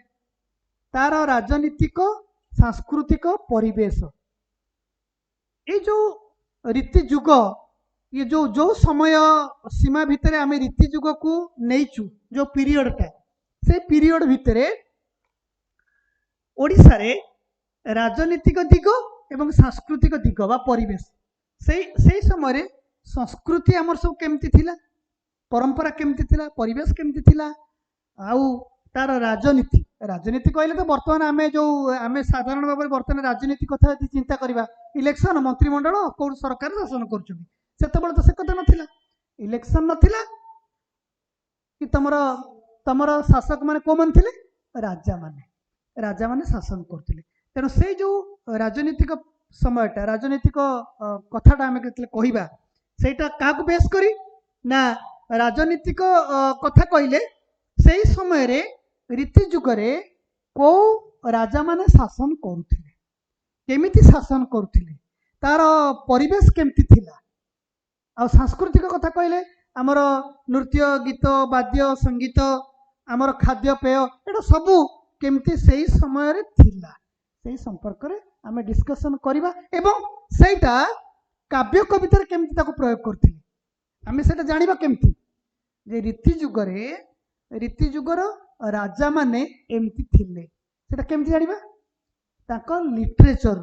तार राजनीतिक सांस्कृतिक परिवेश ये जो रीति जुग ये जो समय सीमा भितर आम रीति जुग को नहींचु जो पीरियडटा से पीरियड भितर ओडिशा रे राजनीतिक दिग एवं सांस्कृतिक दिग बा परिवेश से समय संस्कृति आमर सब केमती थिला परंपरा केमती थिला परिवेश केमती थिला आउ तार राजनीति राजनीति कहले तो बर्तमान आम जो आम साधारण भाव में बर्तमान राजनीति कथा चिंता करवा इलेक्शन मंत्रिमंडल कौन सरकार शासन कर तो से कथा नाला इलेक्शन नाला कि तमर शासक माने को मन थिले राजा माने शासन करथिले तेणु से जो राजनीतिक समयटा राजनीतिक कथाटा आम कहवा सेटा क्या बेस करी ना राजनीतिक कथा कहले से समय रे रीति जुगरे को राजा माने शासन करुथिले केमिति शासन करुथिले तार परिवेश केमती थिला आ सांस्कृतिक कथा कहले आमर नृत्य गीत वाद्य संगीत आमर खाद्य पेय एटा सब केमती से समय रे थिला से संपर्क रे आमे डिस्कशन करबा एवं सेटा काव्य कविता केमती ताको प्रयोग करथिले आमे सेटा जानिबा केमती जे रीति जुगर राजा माने एमती थिले सेटा केमती जानिबा ताको लिटरेचर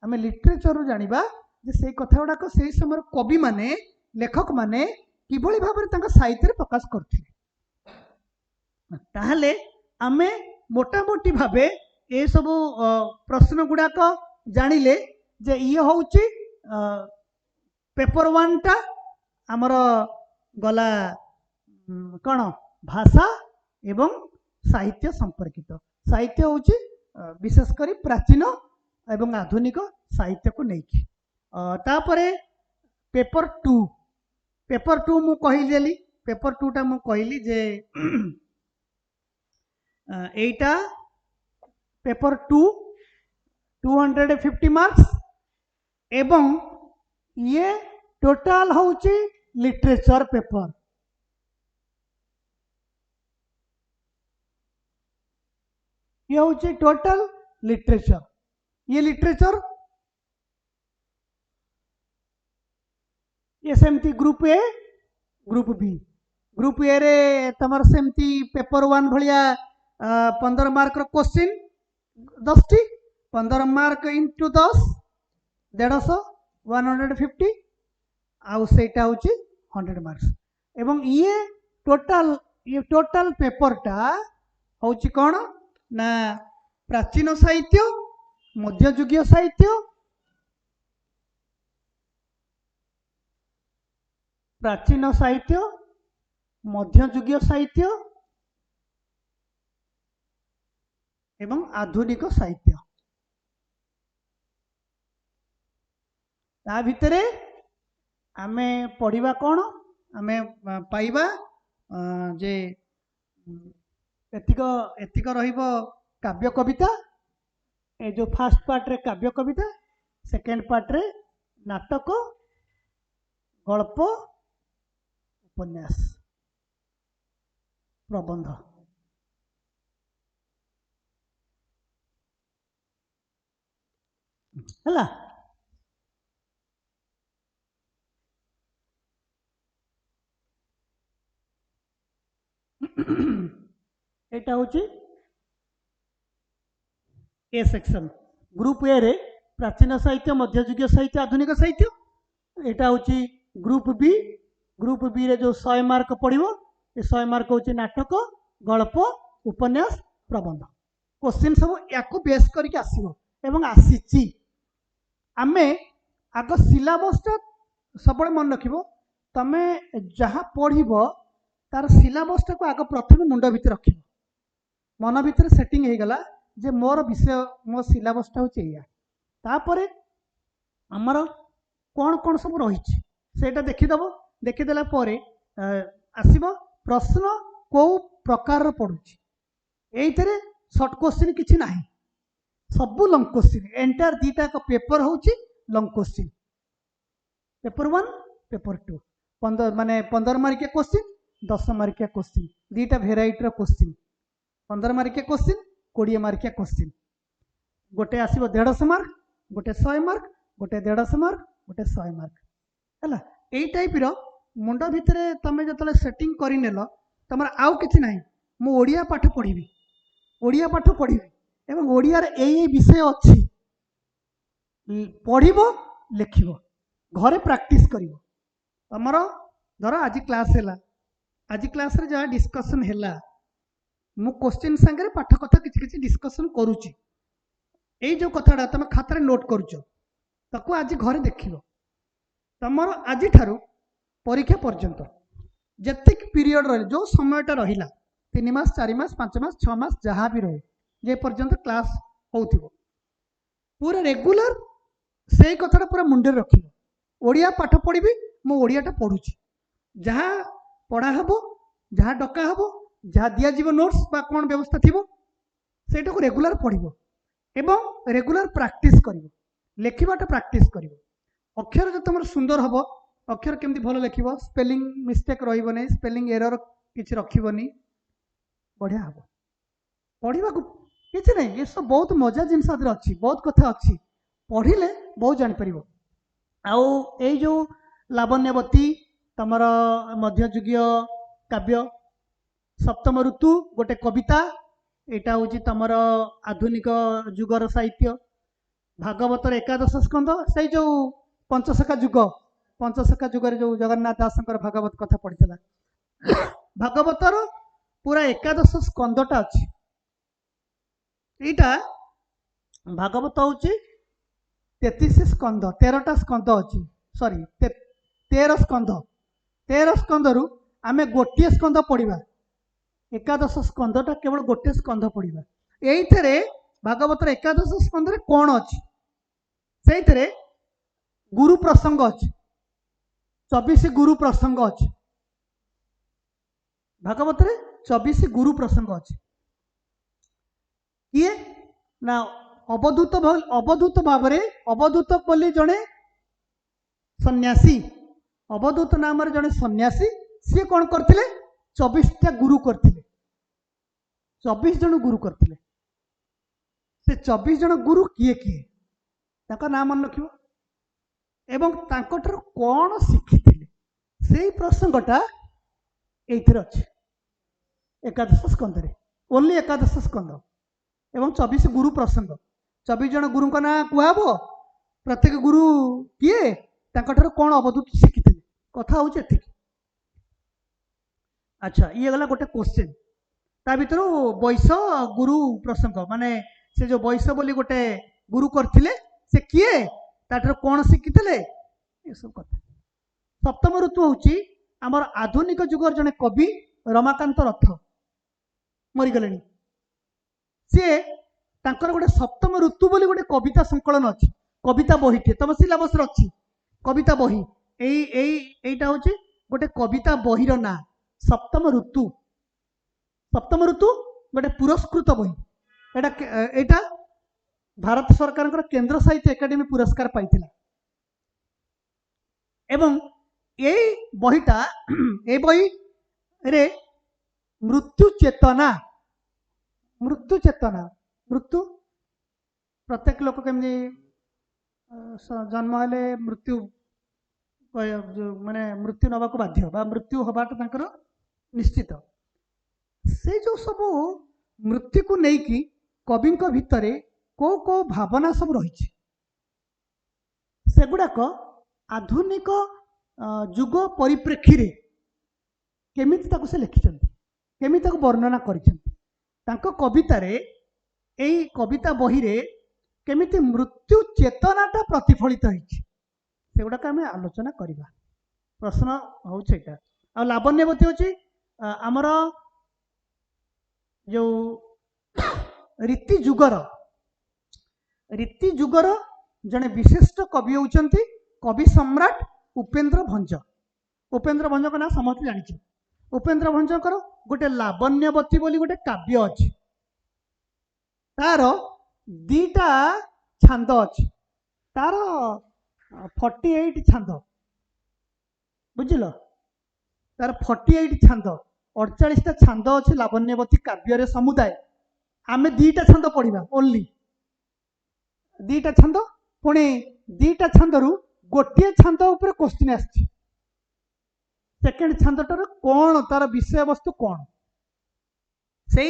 आमे लिटरेचर जानिबा जे से कथा गुड़ाक से समय कवि माने लेखक माने किभली भाव में साहित्य प्रकाश करथिले ताहले आमे मोटा मोटी भावे ये सब प्रश्न गुड़ाक जानिले जे ये होउची पेपर 1 टा आमर गला कौन भाषा एवं साहित्य संपर्कित साहित्य होउची विशेषकर प्राचीन एवं आधुनिक साहित्य को लेकिन तापरे पेपर 2 मु कहिदेली पेपर 2 टा मु कहली जे एटा पेपर 2 250 मार्क्स एवं ये टोटाल होउची लिटरेचर पेपर ये होउची टोटल लिटरेचर ये लिटरेचर ये सेमती group A group B group A रे तमर सेमती पेपर 1 भलिया 15 मार्क रो क्वेश्चन 10 टी 15 मार्क इंटू 10 150 150 आउ सेटा होची 100 मार्क्स एवं ये टोटल पेपर टा होची कोन ना प्राचीन साहित्य मध्ययुगीय साहित्य प्राचीन साहित्य मध्ययुगीय साहित्य एवं आधुनिक साहित्य ता भितरे आमे पढ़िबा कोन आमे पाइबा जे एतिक रहिबो काव्य कविता ए जो फर्स्ट पार्ट रे काव्य कविता सेकेंड पार्ट रे नाटक गल्प उपन्यास प्रबंध हला एटा होची ए सेक्शन ग्रुप ए रे प्राचीन साहित्य, मध्ययुगीय साहित्य, आधुनिक साहित्य। यहाँ हूँ ग्रुप बी रे जो 100 मार्क पड़ो, ये 100 मार्क हूँ नाटक, गल्प, उपन्यास, प्रबंध। क्वेश्चन सब या बेस करके आसो एवं आसी आमे आग सिलेबस सब मन रख तमे जहाँ पढ़ तार सिलेबस टाक आग प्रथम मुंड भीतर रख मन भीतर सेटिंग हो गला जे मोर विषय मो सिलेबस टा हूँ तापर आमर कौन कौन सब रही सेटा देखीदेव। देखीदेला आसब प्रश्न कौ प्रकार पड़ुची ये सर्ट क्वेश्चन किसी ना सबू लंग क्वेश्चन एंटायर दीटा पेपर हूँ लंग क्वेश्चन। पेपर 1 पेपर 2 15 मार्किया क्वेश्चन 10 मार्किया क्वेश्चन दीटा भेराइटर क्वेश्चन 15 मार्किया क्वेश्चन 20 मार्किया क्वेश्चन गोटे आसब 150 मार्क गोटे 100 मार्क गोटे 150 मार्क गोटे 100 मार्क है यही टाइप मुंड भितर तुम जो सेटिंग करनेल तुम आउ कि ना मु ओडिया पाठ पढ़ी ओडिया पाठ पढ़ी एवं ओडिया यही विषय अच्छी पढ़ लिख घरे प्रैक्टिस कर तुमर धर आज क्लास है आज क्लास रे जहाँ डिस्कशन है मु क्वेश्चन सांगे पाठ कथा किसी डिस्कशन करुच्ची ये जो कथाटा तुम खातार नोट करूँ आज घरे देख तुमर आज ठारू परीक्षा पर्यंत जितक पीरियड रही जो समयटा रहा 3 मास 4 मास 5 मास 6 मास जहाँ भी रहे जे पर्यंत क्लास हो पूरा रेगुलर से कथा पूरा मुंडे रख ओडिया पाठ पढ़ी मो ओडियाटा पढ़ुची जहाँ पढ़ा हम जहाँ डका हम जहाँ दिज्व नोट्स बा कौन व्यवस्था थी सेटा को रेगुलर पढ़ एवं रेगुलर प्रैक्टिस कर लिखवाटा प्रैक्टिस कर अक्षर जो तुम सुंदर हम अक्षर केमती भल लिख स्पेलिंग मिस्टेक रही स्पेलिंग एरर किसी रखनी बढ़िया हम पढ़ा किसी ना ये सब बहुत मजा जिनस अच्छी बहुत कथा अच्छी पढ़िले बहुत जापर आउ ये जो लावण्यवती तमर मध्ययुगीय काव्य सप्तम ऋतु गोटे कविता यहाँ हूँ तमर आधुनिक जुगर साहित्य भागवतर एकादश स्कंद से जो पंचशखा जुगर जो जगन्नाथ दास भागवत कथा पढ़ी भागवतर पूरा एकादश स्कंदटा अच्छी यहाँ भागवत हूँ 33 स्कंद 13टा स्कंद अच्छी सॉरी 13 स्कंद रु आमे गोटे स्कंद पढ़ा एकादश स्कंदटा केवल गोटे स्कंद पढ़ा ये भागवतर एकादश स्कंद कौन अच्छी से गुरु प्रसंग अच्छी 24 गुरु प्रसंग अच्छी भागवत 24 गुरु प्रसंग अच्छी किए ना अवधूत भाव अवधूत बोली जड़े सन्यासी अवधूत नाम जड़े सन्यासी सी कौन करते 24टा गुरु करते 24 जन गुरु करते से 24 जन गुरु किए किए नाम मन रख एवं कौन शिखी से प्रसंगटा ये अच्छे एकादश स्कंद ओनली एकादश स्कंद एवं 24 गुरु प्रसंग 24 जन गुरु का ना कहब प्रत्येक गुरु किए कौन अवधूत शिखी कथा हूँ एति। अच्छा ये गला गोटे क्वेश्चन ता भीतर वैश्य गुरु प्रसंग माने से जो वैश्य बोली गोटे गुरु करथिले से किए ताटर कौन शिखी ये सब कथा। सप्तम ऋतु हूँ आमर आधुनिक जुगर जड़े कवि रमाकांत रथ मरीगले सी गोटे सप्तम ऋतु बोली गोटे कविता संकलन अच्छी कविता बहीटे तुम सिलेबस अच्छी कविता बही यहीटा हूँ गोटे कविता बहीर ना सप्तम ऋतु गोटे पुरस्कृत बही एटा भारत सरकार केंद्र साहित्य एकाडेमी पुरस्कार पाई एवं ये बहीटा ये बही रे मृत्यु चेतना मृत्यु प्रत्येक लोक केमती जन्म हेले मृत्यु माने मृत्यु नवा को बाध्य बा मृत्यु हबाटा निश्चित से जो सब मृत्यु को लेकिन कवि भितर को भावना सब रही सेगुड़ाक आधुनिक जुग परिप्रेक्षी केमिति ताको से लिखिछन्ति केमिति ताको वर्णना करिछन्ति तांको कवितारे एई कविता बही रे केमिति मृत्यु चेतनाटा प्रतिफलित होइछि सेगुड़ाक आमे आलोचना करिबा। प्रश्न होउछ एटा आ लावण्यवती होछि आमर जो रीति जुगर जने विशिष्ट कवि होउछन्ति कवि सम्राट उपेन्द्र भंज। उपेन्द्र भंज का ना समस्त जानिछ। उपेन्द्र भंजकर गोटे लावण्यवती बोली गोटे काव्य अछि तार दीटा छांद अछि तार 48 छांद बुझिल तार 48 छांद 48टा छांद अछि लावण्यवती काव्य रे समुदाय आमे दीटा छांद पढ़िबा ओनली दीटा छांद पुणी दीटा छांदरू गोटे छांद ऊपर क्वेश्चन आछि सेकेंड छांदटार कौन तार विषय वस्तु कौन से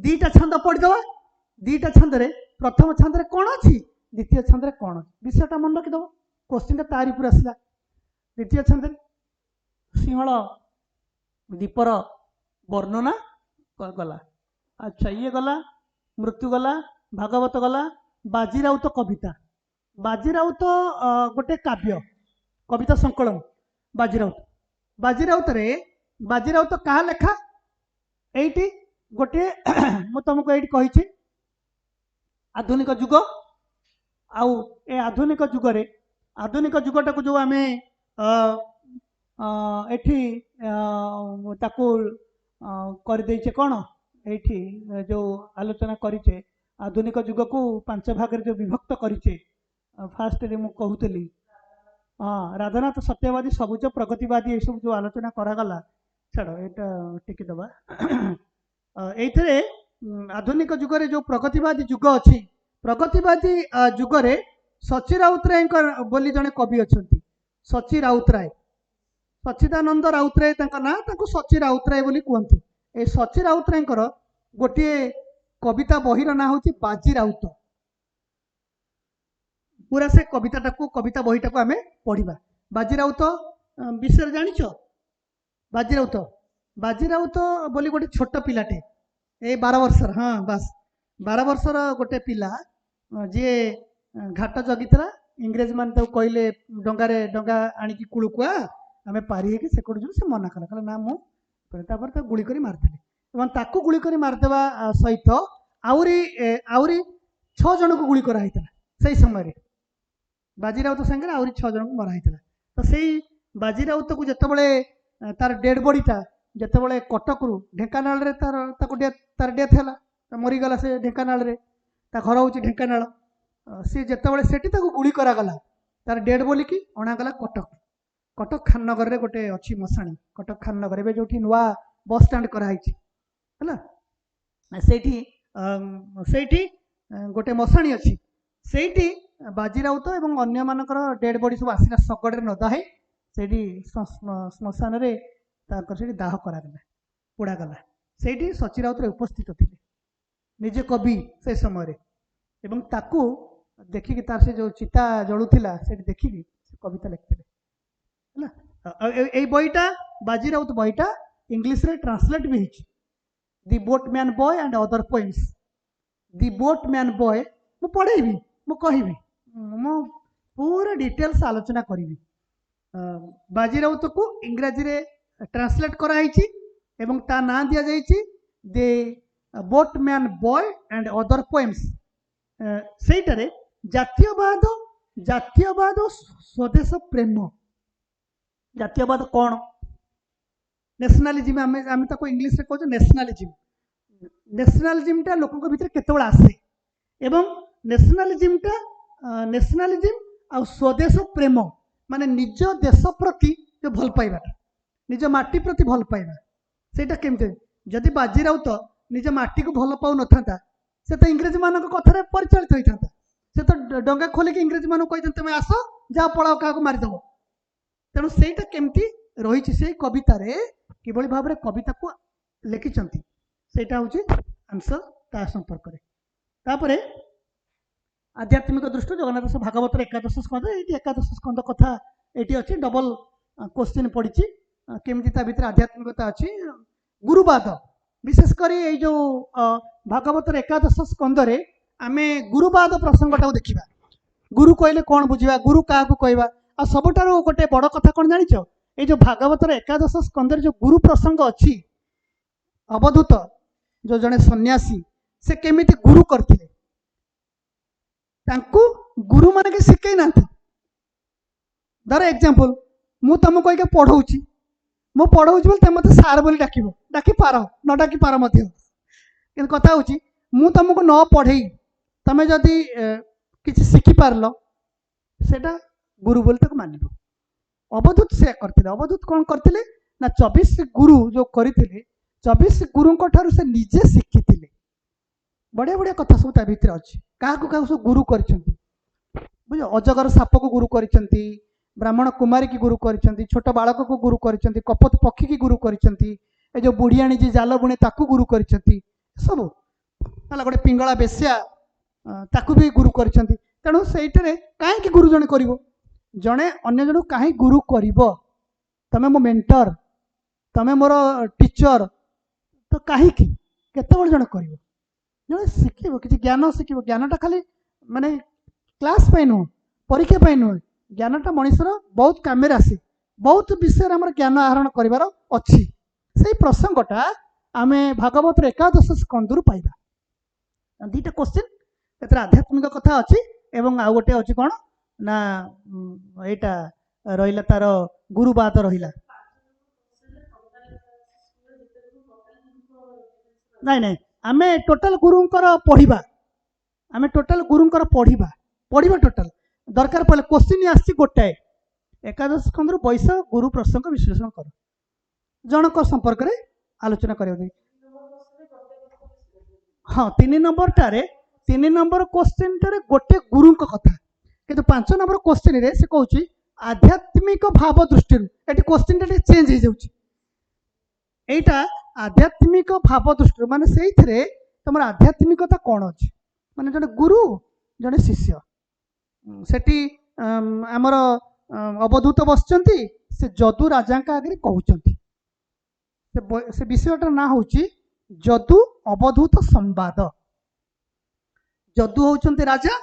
दीटा छांद पढ़ीदवा दीटा छांदरे प्रथम छांदरे कौन अच्छी द्वितीय छांदरे कौन विषयटा मन रखिदव क्वेश्चनटा तारी ऊपर आसला। द्वितीय छांदरे सिंहल दीपर वर्णना गला अच्छा ये गला मृत्यु गला भागवत गला बाजीराउत कविता बाजीराउत गोटे काव्य कविता संकलन बाजीराउत रे बाजीराउत कहा लेखा एटी गोटे मु तुमको एटी कहिछि आधुनिक जुग आउ ए आधुनिक जुगटा को जो आमे एठी ताकू कर देइछे कोन एठी जो आलोचना करिछे आधुनिक जुग को 5 भाग रे जो विभक्त करिछे फास्ट रे मु कहूतली राधानाथ सत्यवादी सबुज प्रगतिवादी ये सब जो आलोचना करागला छाड़ एटा टिकी दबा एइथरे आधुनिक जुगरे जो प्रगतिवादी जुग अछि प्रगतिवादी जुगरे सची राउतराय बोली जने कवि अछंती सची राउतराय सच्चिदानंद राउतराय तांका ना तांको सची राउतराय बोली कहंती ए सची राउतरायकर गोटे कविता बहिर ना होची बाजी राउत पूरा से कविता बहीटा को आमे पढ़िबा। बाजीराउत विषय जानिछ बाजीराउत बोली गोटे छोट पिलाटे ए 12 वर्षर हाँ बस 12 वर्षर गोटे पिला जी घाट जगितला इंग्रेज मान तो कहले डंगा आनिकी कुळुकुआ आमे पारी हेकी से कोड से मना कला ना मु तापर ता गुली करी मारथिले एवं ताकू गुली करी मारदेवा सहित आउरी 6 जन को गुली करा हितला सही समय रे बाजीराउत संगे आउरी 6 जन को मरा हितला तो सेही बाजीराउत को जतबळे तार डेड बॉडीटा जतबळे कटक रु ढेंकानाल रे तार डेथ हैला मरी गला से ढेंकानाल रे ता घर होची ढेंकानाल से जतबळे सेठी ताको गुली करा गला तार डेड बोली की अणा गला कटक खाननगर रे गोटे अछि मसाणी कटक खाननगर बे जोठी नुआ बस स्टैंड करा हिची हला सेठी गोटे मसाणी अछि सेठी बाजीराउत एवं अन्य मानकर डेड बॉडी सब आसिला सगड़े नदा है सेठी श्मशान रे ताकर सेठी दाह करा गला पोड़ा गला सेठी सची राउत रे उपस्थित थिले निजे कवि से समय रे एवं ताकू देखि कि तार से जो चिता जळुथिला सेठी देखि कि कविता लिखथिले हला ए बहिटा बाजीराउत बहिटा इंग्लिश रे ट्रांसलेट भी हिची the boatman boy and other poems the boatman boy मु पढेबी मु कहिबी मु पूरा डिटेल्स आलोचना करिबी बाजीराउत को इंग्रजी रे ट्रांसलेट करा हिची एवं ता ना दिया जाइची the boatman boy and other poems सेटारे जातीयवाद स्वदेश प्रेम जातीयवाद कौन नेशनलिज्म आमे ताको इंग्लिश रे कहजो नेशनलिज्म टा लोकन को भीतर केतेबेला आसे एवं नेशनलिज्म आ स्वदेश प्रेम माने निज देश प्रति जो भल पाइबाटा निज माटी प्रति भल पाइबा सेटा केमते जदि बाजीराउत निज माटी को भल पाउ नथांता से तो इंग्रेज मान कथार परिचालित होता से तो डंगा खोलिकी इंग्रेज मान कही तुम आस जा पलाओ क्या मारिदेव तेणु सेटा केमती रही से कवितार किभली भाव में कविता को लिखिं सेटा हूँ आंसर ता संपर्क तापरे आध्यात्मिक दृष्टि जगन्नाथ भागवत एकादश स्कंद ये एकादश स्कंद कथा ये अच्छी डबल क्वेश्चन पड़ी केमी भितर आध्यात्मिकता अच्छी गुरुवाद विशेषकर ये जो भागवत एकादश स्कंद आम गुरुवाद प्रसंगटा देखा गुरु कहले कौन बुझा गुरु क्या कहवा आ सबुठार गोटे बड़ कथा कौन जानिच ये जो भागवतर एकादश स्कंदर जो गुरु प्रसंग अच्छी अवधूत जो जड़े सन्यासी से केमिति गुरु करते गुरु मान के शिखई ना धर एग्जांपल मु तुमको कहीके पढ़ाऊँ मु पढ़ाऊँ बोले तुम मत सार बोली डाक डाकी पार न डाकी पार कि कथा हूँ मु तुमको न पढ़े तुम जदि किसी शिखिपार से गुरु बोली तक मान अवधूत से करते अवधूत कौन करते ना 24 गुरु जो करते 24 गुरु से निजे शिखी बढ़िया बढ़िया कथा सब भितर अच्छी क्या सब गुरु कर बुझ अजगर साप को गुरु कर ब्राह्मण कुमारी की गुरु कर छोट बालक को गुरु कर कपत पक्षी की गुरु कर जो बुढ़ियाणी जी जाल बुणे ताकू गुरु कर सब गोटे पिंगला बेश्या ताकू भी गुरु कर तेणु से कहीं गुरु जड़े कर जड़े अन्य जन कहीं गुरु कर तमें मो मेंटर तमें मोर टीचर तो कहीं केत जन कर जड़े शिखब कि ज्ञान शिखब ज्ञानटा खाली माने क्लास नुह परीक्षा नुह ज्ञानटा मनीषर बहुत कम आसे बहुत विषय आम ज्ञान आहरण करार अच्छी से प्रसंगटा आम भागवत एकादश स्कंदर पाइबा दुईटा क्वेश्चन आध्यात्मिक कथा अच्छी एवं आउ गोटे अच्छी कौन ना यहाँ रहा तार गुरुवाद रहा नाई नाई आम टोटाल गुरुंकर पढ़ा आम टोटाल गुरुंकर पढ़ा पढ़ा टोटाल दरकार पड़े क्वेश्चन आसी गोटाए एकादश स्कंदर बैस गुरु प्रसंग विश्लेषण कर जनक संपर्क में आलोचना कर हाँ 3 नंबर टारे 3 नंबर क्वेश्चन टारे गोटे गुरु कथा किंतु 5 नंबर क्वेश्चन रे से कहूँ आध्यात्मिक भाव दृष्टि ये क्वेश्चन टा चेंज हो जाटा आध्यात्मिक भाव दृष्टि माने से तुम आध्यात्मिकता कौन अच्छी माने जड़े गुरु जड़े शिष्य सेठी आमर अवधूत बसचंती से जदू राजा आगे कहते से विषयटार ना हूँ जदू अवधूत संवाद जदू होउचंती राजा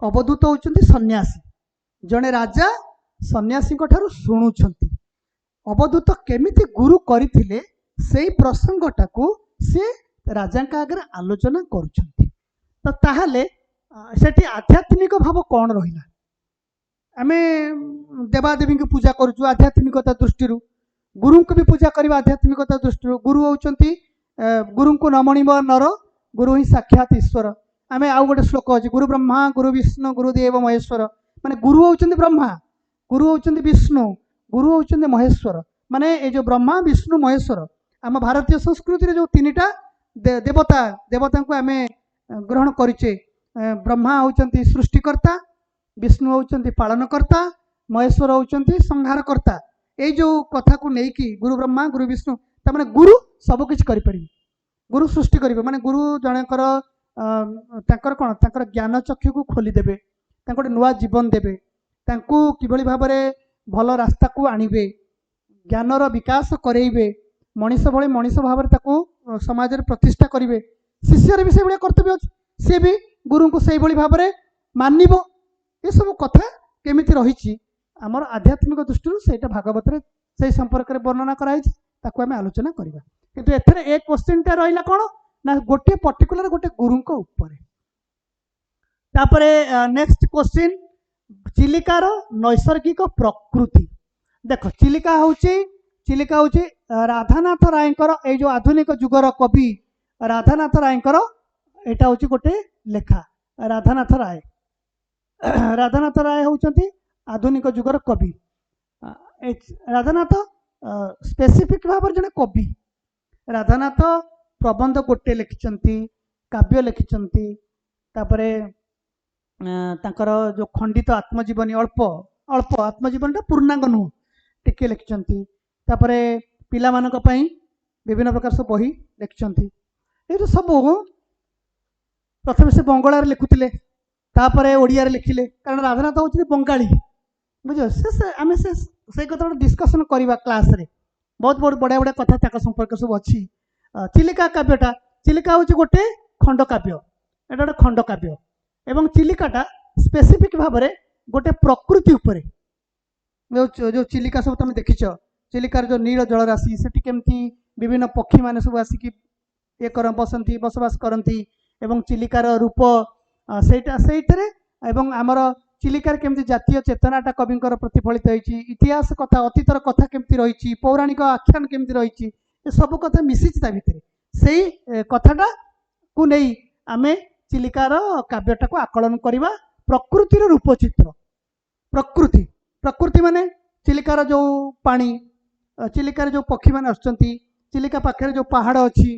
अवधूत होउचंती सन्यासी जड़े राजा सन्यासी ठारू शुणुंट अवधूत केमिति गुरु करथिले सेई प्रसंगटाकू से राजा आगे आलोचना करुछंती तो ताहले सेठी आध्यात्मिक भाव कौन रहिला आम देवादेवी को पूजा करुचु आध्यात्मिकता दृष्टि गुरु को भी पूजा करवा आध्यात्मिकता दृष्टि गुरु होउचंती गुरु को नमणिब नर गुरु ही साक्षात ईश्वर आम आउ गोटे श्लोक अच्छे गुरु ब्रह्मा गुरु विष्णु गुरुदेव महेश्वर माने गुरु होउचंती ब्रह्मा गुरु होउचंती विष्णु गुरु होउचंती महेश्वर माने ये जो ब्रह्मा विष्णु महेश्वर आम भारतीय संस्कृति जो 3टा देवता देवता को आम ग्रहण करिचे ब्रह्मा होउचंती सृष्टिकर्ता विष्णु होउचंती पालनकर्ता महेश्वर होउचंती संहारकर्ता ये जो कथा को लेकिन गुरु ब्रह्मा गुरु विष्णु तमाने गुरु सबकिछ करि परिबे गुरु सृष्टि करिबे माने गुरु जनकर तांकर कोन तांकर ज्ञान चक्षु को खोली देबे तांको नुआ जीवन देबे तांको किभली भाबरे भल रास्ता को आनिबे ज्ञानर विकास करेइबे मनीष भली मनीष भाबरे ताको समाज रे प्रतिष्ठा करिवे शिष्यर भी से भली कर्तव्य अछि से भी गुरु को से भली भाबरे मानिबो ये सब कथा केमिति रहिछि आमर आध्यात्मिक दृष्टि से भागवत से संपर्क में वर्णना कराई आम आलोचना करवा किंतु एथरे एक क्वेश्चन टा रहिला कोन ना गोटे पर्टिकुलर गोटे गुरु को ऊपर तापरे नेक्स्ट क्वेश्चन चिलिकार नैसर्गिक प्रकृति देख चिलिका होची राधानाथ रायकर ए जो आधुनिक जुगर कवि राधानाथ रायकर एटा होची गोटे लेखा राधानाथ राय होउचंती आधुनिक जुगर कवि राधानाथ स्पेसिफिक भाव जड़े कवि राधानाथ प्रबंध गोटे लिखिंट काव्य लिखिंट तापर जो खंडित आत्मजीवनी अल्प अल्प आत्मजीवनटा पूर्णांग नुह टिके लिखिंट पिला मानक पई विभिन्न प्रकार सब बही लिखिंट ये सब प्रथम से बंगला लिखुले तापरे ओडिया रे लिखिले कारण राधानाथ होउछि बंगाली बुझ से आमे से कथा डिस्कशन करवा क्लास रे बहुत बहुत बढ़िया बढ़िया कथा ताका संपर्क सब अच्छी चिलिका काव्यटा चिलिका होउछि गोटे खंड काव्य एटा गोटे खंड काव्य एवं चिलिकाटा स्पेसिफिक भाव में गोटे प्रकृति उपरे जो चिलिका सब तुम देखिच चिलिकार जो नील जलराशि सेठी केमती विभिन्न पक्षी माने सब आसिकी ये कर बसंती बसवास करती एवं चिलिकार रूप सेटा सेठरे एवं आमर चिलिकार केमती जातीय चेतनाटा कविंकर प्रतिफलित होइछि इतिहास कथा अतीतर कथा केमती रहिछि पौराणिक आख्यान केमती रहिछि ये सब कथा मिसिछि ता भितरे सेही कथाटा को नहीं आमे चिलिकार काव्यटा को आकलन करवा प्रकृतिर रूपचित्र प्रकृति प्रकृति माने चिलिकार जो पानी चिलिकार जो पक्षी माने आछंती चिलिका पाखे जो पहाड़ अच्छी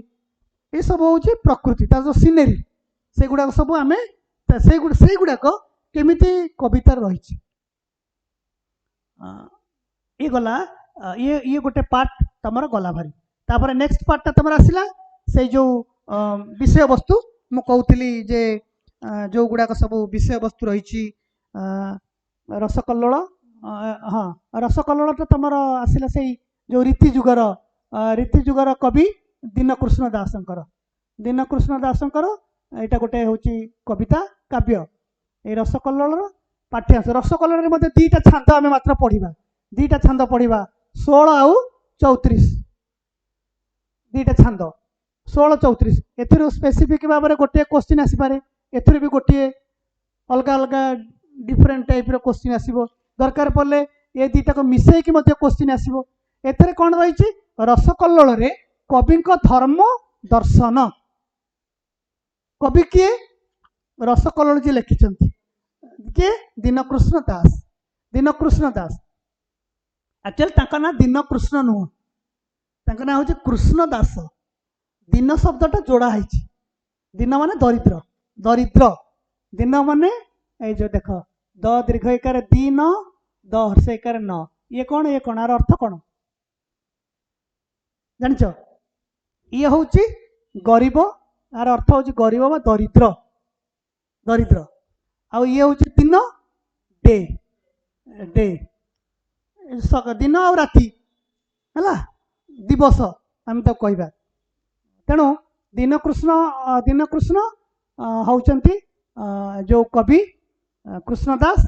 ये सब हूँ प्रकृति तार जो सीनेरी से गुड़ाक सब आम से गुड़ाक केमिति कविता रही ये गला ये गोटे पार्ट तुम गला भारी तापर नेक्स्ट पार्टा तुम आसला से जो विषय वस्तु मु कहूली जे जो गुड़ाक सब विषय वस्तु रही रसकल्लोल हाँ रसकल्लोल तो तुम आसला से जो रीतिजुगर कवि दीनकृष्ण दासंकर एटा गोटे हूँ कविता काव्य ये रसकल्लोल पाठ्यांश रसकल्लोल में दीटा छांद आम मात्र पढ़ा दीटा छांद पढ़ा 16 आउ 34 दीटा छांद 16 34 एथुरु स्पेसिफिक भाव में गोटे क्वेश्चन आसीपारे एथुरु भी गोटे अलग अलग डिफरेंट टाइप क्वेश्चन आसीबो दरकार पड़े ये दीटा को मिसेकी क्वेश्चन आसीबो एथरे कौन रही रसकल्लोल रे कवि धर्म दर्शन कवि किए रसकल्लोल जी लिखिं किए दीनकृष्ण दास एक्चुअली ताका ना दीनकृष्ण नुह ताका ना हूँ कृष्ण दास दीन शब्दटा जोड़ा है दीन माने दरिद्र दरिद्र दीन माने ये जो देख द दीर्घ एकार दीन द हर्ष एकार न ये कौन आर अर्थ कौन जानिच ये हूँ गरीब यार अर्थ हूँ गरीब बा दरिद्र दरिद्र आउ ये हूँ दिन डे डे दिन आ राति है दिवस आम तो कहवा तेणु दीनकृष्ण होउचंती जो कवि कृष्णदास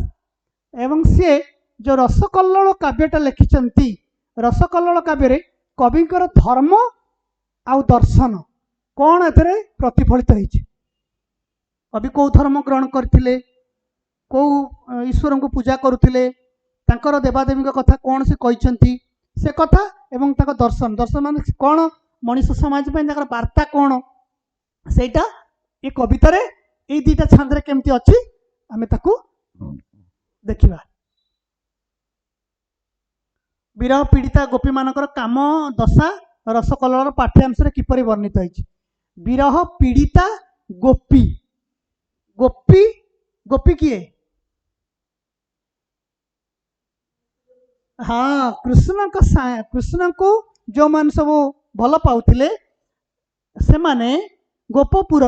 एवं सी जो रसकल्लोल काव्यटा लिखिंट रसकल्लोल काव्य कविंकर धर्म आउ दर्शन कौन एथरे प्रतिफलित होइछि कवि कौ धर्म ग्रहण करथिले कौ ईश्वर को पूजा करुथिले तांकर देवादेवी कथा कौन से कहिसंती से कथा एवं तांकर दर्शन दर्शन माने कौन मनीष समाज पे तांकर वार्ता कौन सेटा ये कवितार ये दीटा छांदरे केमती अच्छी आमे ताकू देखिबा विरह पीड़िता गोपी मानकर काम दशा रसकल्लोल पाठ्यांश किपरि वर्णित होइछि विरह पीड़िता गोपी गोपी गोपी किए हाँ कृष्ण को जो मान सब भल पाउथिले से माने गोपपुर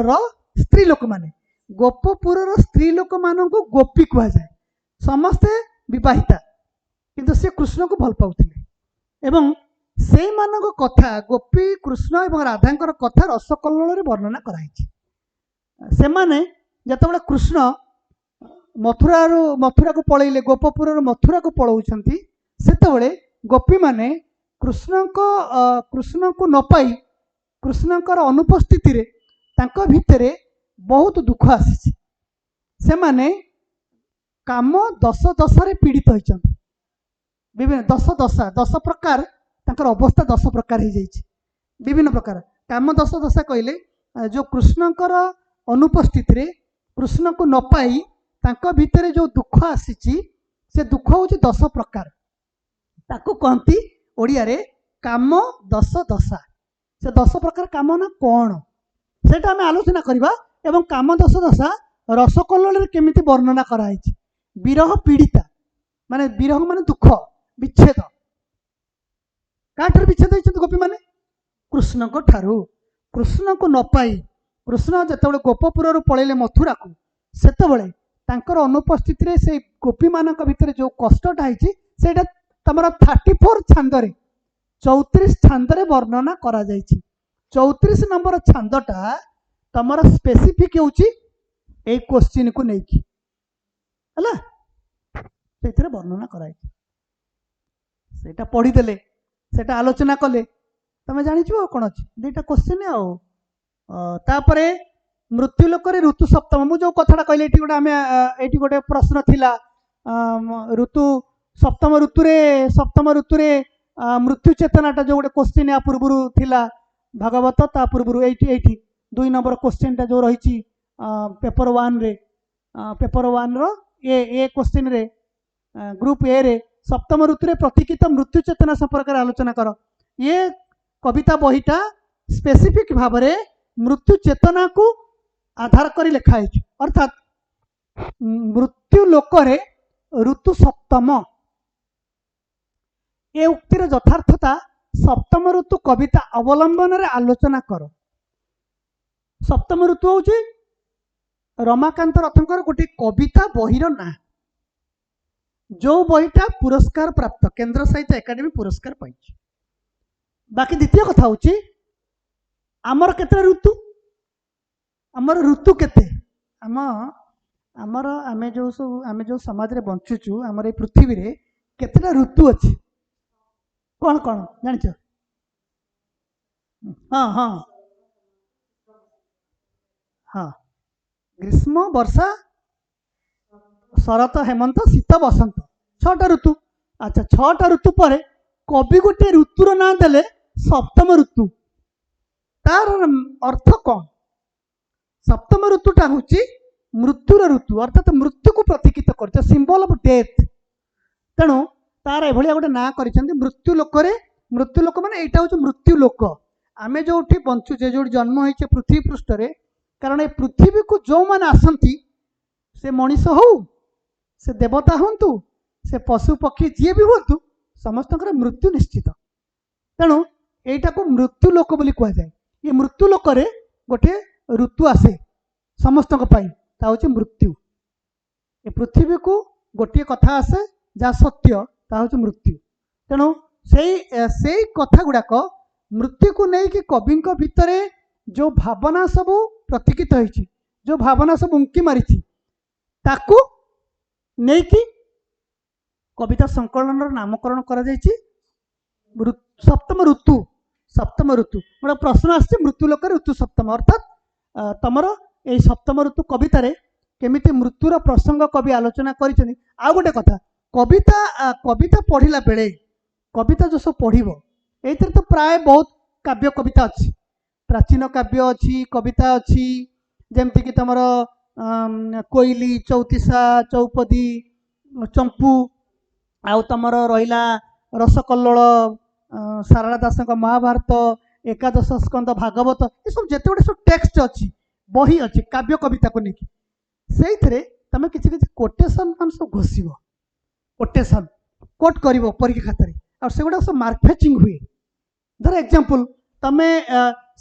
स्त्री लोक माने गोपपुर स्त्री लोक मान को गोपी कह जाए समस्ते विवाहिता किंतु से कृष्ण को भल पाउथिले एवं से मानक कथा गोपी कृष्ण एवं राधांकर कथा रसकल्लोल रे वर्णना कराइछि से माने जतबेले कृष्ण मथुरा को पळैले गोपपुर मथुरा को पळौछंती सेतबेले गोपी माने कृष्ण को न पाई कृष्णकर अनुपस्थिति रे तांको भितरे बहुत दुख आसी से माने काम दश दशा पीड़ित होइछंती विभिन्न दश प्रकार तांकर अवस्था 10 प्रकार हो जाइए विभिन्न प्रकार काम 10 दशा कहले जो कृष्णकर अनुपस्थिति रे कृष्ण को न पाई तांको भितरे जो दुख आसी से दुख हूँ 10 प्रकार ताको कहती ओडिया रे काम 10 दशा से 10 प्रकार काम ना कौन सेटा आम आलोचना करवा एवं काम 10 दशा रसकल्लोल केमिति वर्णना कराई विरह पीड़िता माने विरह माने दुख विच्छेद काठर विच्छेद होइछन गोपी माने कृष्ण को ठारू कृष्ण को न पाई कृष्ण जेतेबेले गोपपुर पळैले मथुरा को सेतेबेले तांकर अनुपस्थित रे से गोपी मानक भितर जो कष्टटा है सेटा तमर 34 छांदरे 34 छांदरे वर्णना करा जायछि 34 नंबर छांदटा तमर स्पेसिफिक होउछि ए क्वेश्चन को नेकी हला सेथरे वर्णना करायछि सेटा पढ़ी देले सेटा आलोचना कले तमे जानि छु कोन अछि दुईटा क्वेश्चन तापरे मृत्यु लोकरे ऋतु सप्तम मु जो कथाटा कहले एटी गोटे आमे एटी गोटे प्रश्न थिला ऋतु सप्तम ऋतु रे मृत्यु चेतनाटा जो गोटे क्वेश्चन या पूर्वरु थिला भागवत ता पूर्वरु एटी 2 नंबर क्वेश्चनटा जो रही पेपर 1 रो ए क्वेश्चन रे ग्रुप ए रे सप्तम ऋतु रे प्रतीकित मृत्यु चेतना संपर्क आलोचना कर ये कविता बहीटा स्पेसिफिक भाव में मृत्यु चेतना को आधार कर लिखाई अर्थात मृत्यु लोकरे ऋतु सप्तम ए उक्तिर यथार्थता सप्तम ऋतु कविता अवलंबन रे आलोचना कर सप्तम ऋतु हूँ रमाकांत रथंकर गोटे कविता बहीर ना जो बहीटा पुरस्कार प्राप्त केंद्र साहित्य एकाडेमी पुरस्कार पाई बाकी द्वितीय कथा हूँ आमर केते ऋतु आमर ऋतु केते आमर आमे जो समाज रे बंचुचु आमर ए पृथ्वी रे केतेटा ऋतु अछि कौन कौन जानिछ हाँ हाँ हाँ ग्रीष्म वर्षा शरत हेमंत शीत बसंत 6टा ऋतु अच्छा 6टा ऋतु पर कवि गोटे ऋतुर ना देले सप्तम ऋतु तार अर्थ कौन सप्तम ऋतुटा हूँ मृत्युर ऋतु अर्थात मृत्यु को प्रतीकित कर सिंबल ऑफ डेथ तेणु तार एभलिया गोटे ना कर मृत्यु लोक माने एटा हूँ मृत्यु लोक आमे जो बंचुचे जो जन्म होइछे पृथ्वी पृष्ठ रे कारण ए पृथ्वी को जो माने आसंती से मनीष हो से देवता हूँ से पशु पक्षी जी भी हूँ समस्त मृत्यु निश्चित तेणु एटा को मृत्यु लोक बोली कह जाए ये मृत्यु लोक रे गोटे ऋतु आसे समस्त हूँ मृत्यु ए पृथ्वी को गोटे कथा आसे जहाँ सत्य ता हूँ मृत्यु तेणु से कथा गुड़ाक मृत्यु को लेकिन कवि भितर जो भावना सब प्रतीकित होती जो भावना सब उंकी मारी ताकू नहीं कविता संकलन नामकरण कर सप्तम ऋतु गोटे प्रश्न आस मृत्यु लोक ऋतु सप्तम अर्थात तमर ये सप्तम ऋतु कवितार केमिति मृत्युर प्रसंग कवि आलोचना कर गोटे कथा कविता पढ़ला बेले कविता जो सब पढ़ ये तो प्राय बहुत काव्य कविता अच्छी प्राचीन काव्य अच्छी कविता अच्छी जमती तुम कोईली चौतीसा चौपदी चंपू आउ तुम रहा रसकल्लोल सारला दास महाभारत एकादश स्कंद भागवत ये सब जिते गुटे सब टेक्स्ट अच्छी बही अच्छी काव्य कविता को लेकिन से तुम किसी कोटेसन मान सब घोष कोटेसन कोट कर परीक्षा खातर और से गुड़ा सब मार्क फैचिंग हुए धर एग्जांपल तमे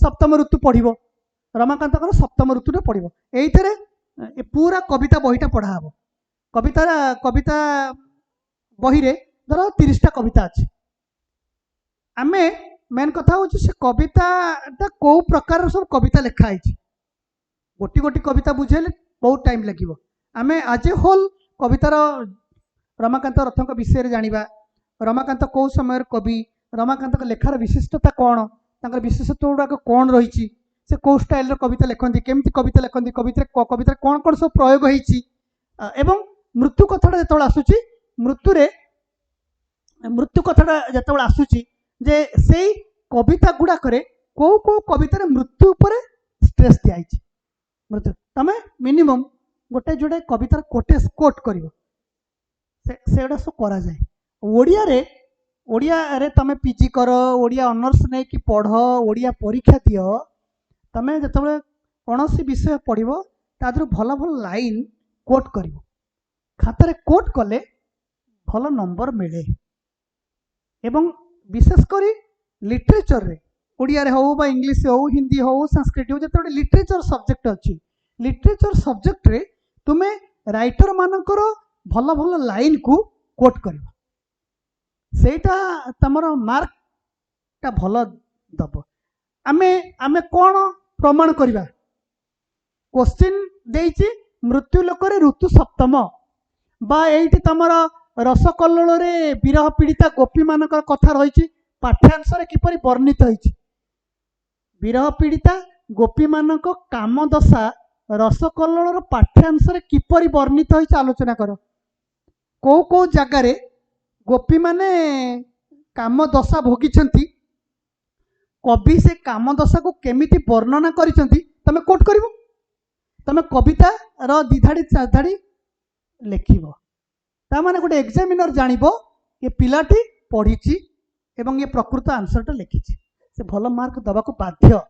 सप्तम ऋतु पढ़ रमाकांत सप्तम ऋतु पढ़ ये पूरा कविता बहीटा पढ़ा हम कविता बही रे धर 30टा कविता अच्छी आमे मेन कथा हूँ से कविता कौ प्रकार सब कविता लिखाई गोटी गोटी कविता बुझेले बहुत टाइम लगे आमे आज ए होल कवितार रमाकांत रथों विषय जानिबा रमाकांत कौ समय कवि रमाकांत लेखार विशिष्टता कौन तांकर विशेषत्व गुड़ाक कौन रही से कौ स्टाइल कविता लिखती केमती कविता लिखती कविता कौन कौन सब प्रयोग होती एवं मृत्यु कथाटा जो आसूची मृत्यु कथाटा जो आसूची जे से कविता गुड़ाक कौ कौ कवितार मृत्यु उपर स्ट्रेस दिखाई मृत्यु तमें मिनिमम गोटे जोड़े कवितार कोट कर सब करा जाए ओडिया रे तमें पीजी कर ओडिया ऑनर्स नहीं कि पढ़ ओडिया परीक्षा दियो तमें जो कौन विषय पढ़ तादर भल भल लाइन कोट कर खातार कोट कले भल नंबर मिले एवं विशेषकर लिटरेचर रे ओडिया रे हो बा इंग्लिश हो हिंदी हो संस्कृत हो जो लिटरेचर सब्जेक्ट अच्छी लिटरेचर सब्जेक्ट रे तुम्हें राइटर मानकर भल भल लाइन को कोट कर सेटा तमर मार्क टा भल दब आमे आमे कौन प्रमाण करवा क्वेश्चन देइछि मृत्यु लोकरे ऋतु सप्तम बा एइठी तमर रसकल्लोल रे विरह पीड़िता गोपी मानकर कथा रही पाठ्यांश किपरि वर्णित होइछि विरह पीड़िता गोपी मानक काम दशा रसकल्लोल पाठ्यांश किपरि वर्णित होइछि आलोचना कर को को जगार गोपी माने काम दशा भोगिछंती कवि से काम दशा को केमिति वर्णना करिसंती तमे कोट करिवो तमे कविता रो दिधाड़ी चाधाड़ी लेखिबो ता माने गोटे एग्जामिनर जानिबो ये पिलाटी पढ़िछि एवं ये प्रकृत आंसरटा लिखिछि से भल मार्क दबा को बाध्य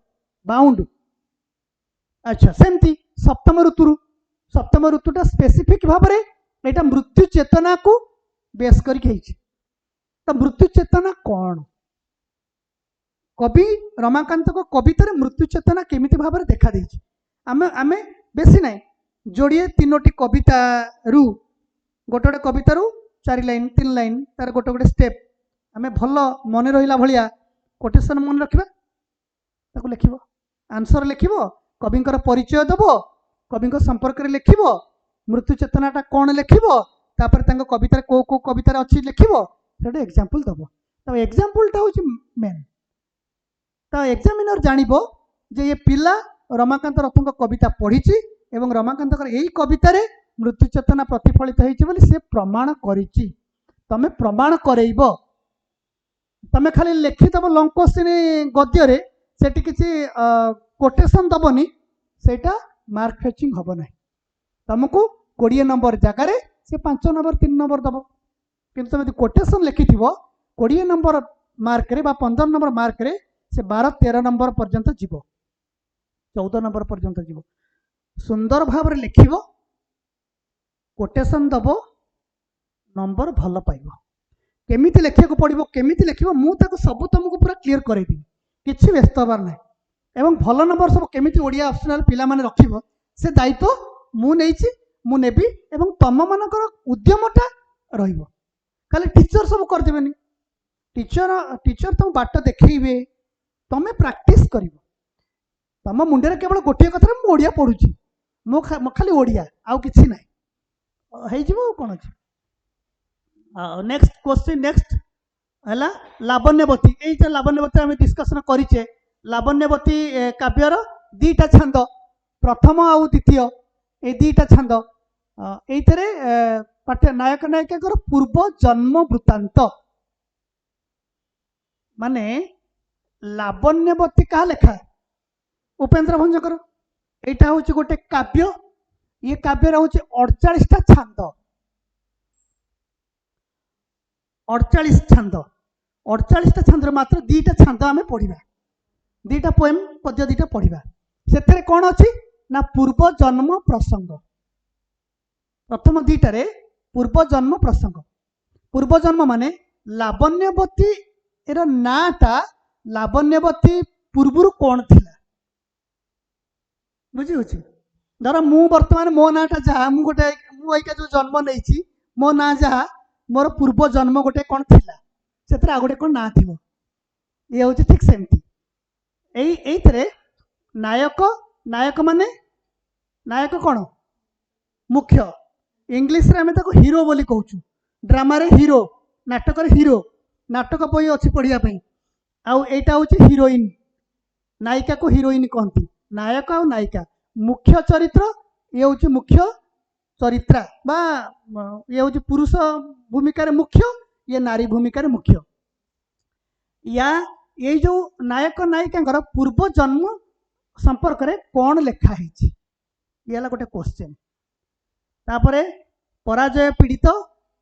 बाउंड। अच्छा सेमती सप्तम ऋतुटा स्पेसिफिक भाव में एटा मृत्यु चेतना को बेस करके तो मृत्यु चेतना कौन कवि रमाकांत को कवितार मृत्यु चेतना केमिति भाव में देखा देइछि आमे आमे बेसी नाइ जोड़िए तीनोटी कविता रु गोटे गोटे कविता रु 4 लाइन 3 लाइन तार गोटे गोटे स्टेप आमे भल मन रहिला भलिया कोटेशन मन रखिबा ताको लिखिबो आंसर लिखिबो कविंकर परिचय दबो कविंक संपर्क रे लिखिबो मृत्यु चेतनाटा कौन लिखिबो तापर तांको कवितार को कवितार अछि लिखिबो सेटा एग्जांपल दबो तो एग्जांपलटा होछि मेन तो एग्जामिनर जानिबो जे ये पिला रमाकांत रथଙ୍କ कविता पढ़िछि एवं रमाकांतकर यही कवितार मृत्यु चेतना प्रतिफलित होइछि बोली से प्रमाण करिछि तमे प्रमाण करैबो तमे खाली लिखिदब लंग क्वेश्चन गद्य रे सेठी किछि कोटेशन दबनी सेटा मार्क फेचिंग हबो नाही तुमको 20 नंबर जगह रे से 5 नंबर 3 नंबर दबो किंतु तुम कोटेशन लिखिथिबो 20 नंबर मार्क रे बा 15 नंबर मार्क रे से 12 13 नंबर पर्यंत जीवो 14 नंबर पर्यंत जीवो सुंदर भाव रे लिखिबो कोटेशन दबो नंबर भल पाइबो केमिति लिखिया को पड़िबो केमिति लिखिबो मु ताको सब तुमको पूरा क्लियर करै दिबी किछि व्यस्त हबार नै एवं भल नंबर सब केमिति ओडिया ऑप्शनल पिला माने रखिबो से दायित्व मु नेइछि मु नेबी एवं तम मानकर उद्यमटा रहिबो खाली टीचर सब कर देबेनी टीचर तुम बाट देखैबे तमे प्रैक्टिस करिवो तम मुंडे केवल गोटे कथा मु ओडिया पढुछि मो खाली ओडिया आउ किछि नै हेइ जिवो कोन अछि नेक्स्ट क्वेश्चन नेक्स्ट है लावण्यवती ये लावण्यवती आम डिस्कसन करिचे लावण्यवती काव्यर दीटा छंद प्रथम आउ द्वितीय ये दीटा छंद ये पाठ्य नायक नायिका पूर्व जन्म वृत्तांत माने लावण्यवती क्या लेखा उपेन्द्र भंजकर यहाँ हूँ गोटे काव्य ये काव्य हूँ 48टा छंद 48 छंद 48टा छंद मात्र 2टा छंद आम पढ़ा 2टा पोएम पद्य 2टा पढ़ा से कौन अच्छी ना पूर्व जन्म प्रसंग प्रथम 2टारे पूर्व जन्म प्रसंग पूर्व जन्म माने लावण्यवती एर नाटा लावण्यवती पूर्व कौन थिला बुझी होची धर मु वर्तमान मो नाटा जहाँ मु गोटे मुझा जो जन्म नहीं मो ना जहाँ मोर पूर्व जन्म गोटे कौन थिला से आ गोटे कौन ना थी ये हूँ ठीक सेमती ये नायक नायक माने नायक कौन मुख्य इंग्लिश रे आमे ताको हीरो बोली कहूँ ड्रामा रे हीरो नाटक रे हीरो नाटक बही अच्छी पढ़िया आउ एटा हूँ हिरोइन नायिका को हिरोइन कहती नायक आ नायिका मुख्य चरित्र ये हूँ मुख्य चरित्रा बा ये हूँ पुरुष भूमिकार मुख्य ये नारी भूमिकार मुख्य या ये जो नायक नायिका पूर्व जन्म संपर्क रे कौन लेखा ये गोटे क्वेश्चन तापरे पराजय पीड़ित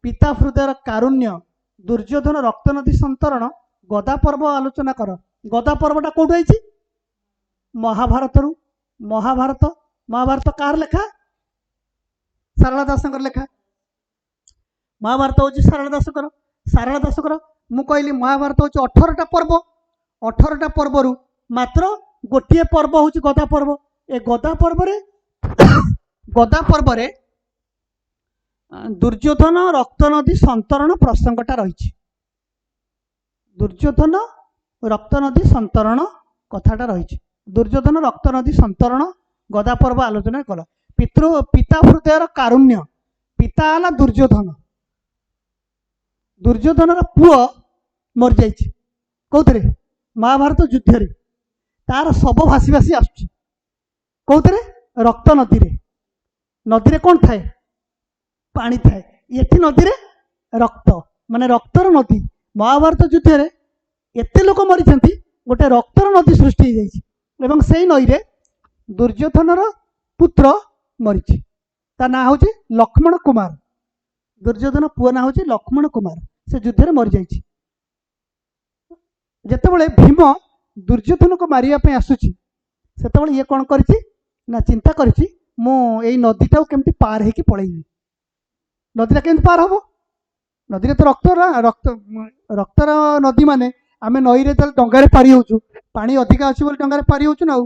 पिता हृदय कारुण्य दुर्योधन रक्त नदी संतरण गदा पर्व आलोचना कर गदा पर्वटा कौट है महाभारत महाभारत महाभारत कार लेखा सारला दासकर लेखा महाभारत हूँ सारला दासकर मु कहली महाभारत हूँ 18टा पर्व 18टा पर्व मात्र गोटे पर्व हूँ गदा पर्व ए गदा पर्व रे दुर्योधन रक्त नदी संतरण प्रसंगटा रही। दुर्योधन रक्त नदी संतरण कथाटा रही। दुर्योधन रक्त नदी संतरण गदा पर्व आलोचना कल। पिता हृदय कारुण्य पिता आला दुर्योधन। दुर्योधन पुओ मरी जाइए कौथे महाभारत युद्ध रे तार शव भासी भासी आसुची कौथे रक्त नदी रे। नदी रे कौन थाए पानी थाए ये नदी रे रक्त माने रक्तर नदी। महाभारत युद्ध रे एते लोक मरी गोटे रक्तर नदी सृष्टि हो से नई रे दुर्योधनर पुत्र मरी ता ना हूँ लक्ष्मण कुमार। दुर्योधन पुओ ना हूँ लक्ष्मण कुमार से युद्ध रे मरी जाइए। जेतेबेले भीम दुर्योधन को मारिया आसुची सेतेबेले ये कौन करिछि ना चिंता करिछि मु एई नदीटा केमती पार हेकी पळेइबी। नदीटा केमती पार हबो नदी तो रक्तर नदी माने आमे नई रे डंगारे पारी होचु पानी अधिका अछि बोली डंगारे पारी होचु ना।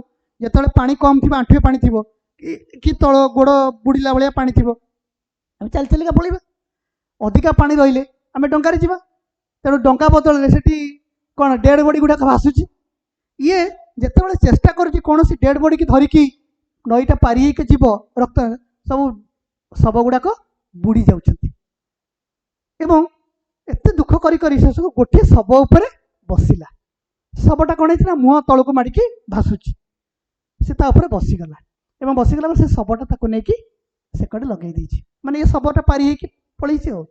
जेतेबेले पानी कम थिबो आंठुए पानी थिबो कि तळ गोड़ बुड़ीला भलिया पानी थिबो आमे चल चलिका पळेइबा। अधिका पानी रहिले आमे डंगारे जिबा तेणु डंगा बदल सेठी कौन डेड बॉडी गुड़ाक भासुची। ये जितेबाला चेष्टा कौन सी डेड बॉडी की धरिकी नईटा पारी जीव रक्त सब शव गुड़ाक बुड़ी जाउछंती एवं एते दुख करी शेष गोटे शव उपरे बसिला। शवटा कौन है मुह तलक माड़िकी भासुची से बसीगला एवं बसीगला से शवटा ताको नेकी सेकड़े लगे देछि माने ये शवटा पारी हेकी पळैछि हो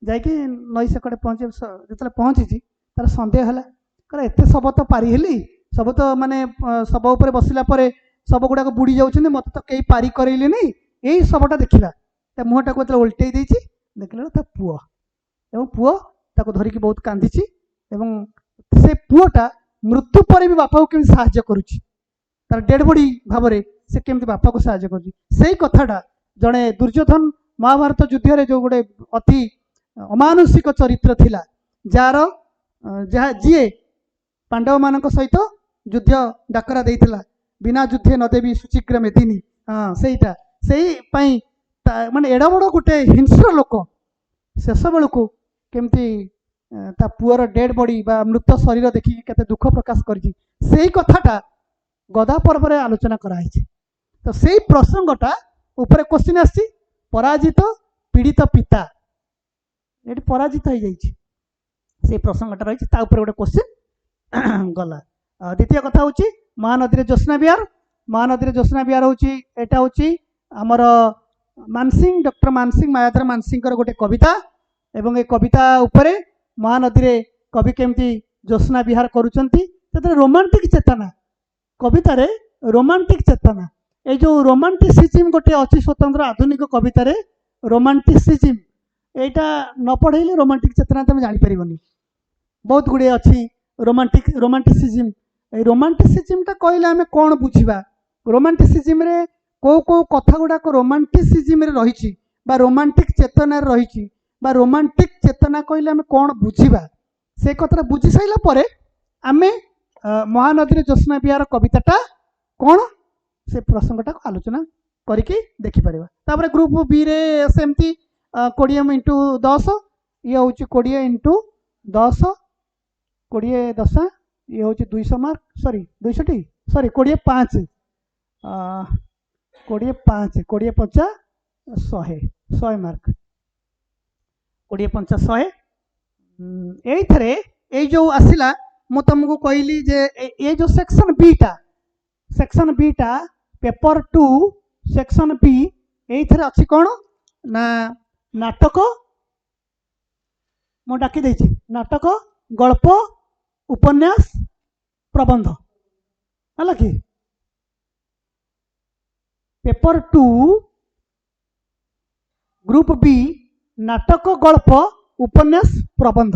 जाइके नई सेकड़े पहुँचे जो पहुँची तार सन्देह है कह एत शव तो पारी हेली सब तो माने शव उपर बसिला परे शव गुड़ाक बुड़ी जाउछन्ती मत तो कई पारी करैले नहीं यही शवटा देखा मुहटा को उल्टे देखला ता पुओ एवं पुओ ताको धरिकी बहुत कांदी से पुओटा मृत्यु पर भी बापा को केमि साहाय्य करुछि तार डेड बॉडी भाव में से केमि बापा को साहाय्य करुछि सेही कथाटा जड़े दुर्योधन महाभारत युद्ध रे जो गोटे अति अमानुषिक चरित्र थिला जार जहाँ जीए पांडव मान सहित युद्ध डाकरा देइथिला बिना युद्धे न देवी सुचिग्र मेदिनी। हाँ सेटा से माने एड़ा बड़ गोटे हिंस्र लोक शेष बेलू केमती ता पुअर डेड बॉडी बा मृत शरीर देखिकी केते दुख प्रकाश करिछि सेही कथाटा गदा पर्व रे आलोचना कराइछि। तो सेही प्रसंगटा ऊपर क्वेश्चन आछि पराजित पीड़ित पिता ये पराजित हो जाइछि से प्रसंगटा रही गोटे क्वेश्चन गला। द्वितीय कथा हूँ महानदी ज्योत्स्ना विहार। महानदी ज्योत्स्ना विहार हूँ यहाँ हूँ आमर मानसिंह डॉक्टर मानसिंह मायाधर मानसिंह गोटे कविता एवं ये कविता उपरे महानदी रे कवि केमती ज्योत्स्ना विहार करुचंती रोमांटिक चेतना कविता रे रोमांटिक चेतना ये जो रोमांटिसिज्म गोटे अच्छी स्वतंत्र आधुनिक कविता रे रोमांटिसिज्म एटा न पढ़ेले रोमांटिक चेतना तुम जापर बहुत गुड़े अच्छी रोमांटिसिज्म रोमांटिसिज्मटा कहले आम कौन बुझा रोमांटिसिज्म रे कौ कौ कथा गुड़ाक रोमांटिसिज्म रे रही रोमांटिक चेतना रही रोमांटिक चेतना कहले आम कौन बुझा से कथा बुझी सारा पर आम महानदी ज्योत्स्ना विहार कविताटा कौन से प्रसंगटा आलोचना करके देखिपर। तापर ग्रुप बी रे सेमती 20 इंटू 10 ये हूँ 20 इंटू 10 20 10 ये हूँ 200 mark sorry 200 T sorry 20 5 20 5 20 5 100 mark 20 5 100 ये जो आसला मु तुमको कहली जे ये जो सेक्शन बी टा पेपर 2 सेक्शन बी ये अच्छी कौन ना नाटक मु डाकी देछि नाटक गल्प उपन्यास प्रबंध है कि पेपर 2 ग्रुप बी नाटक गल्प उपन्यास प्रबंध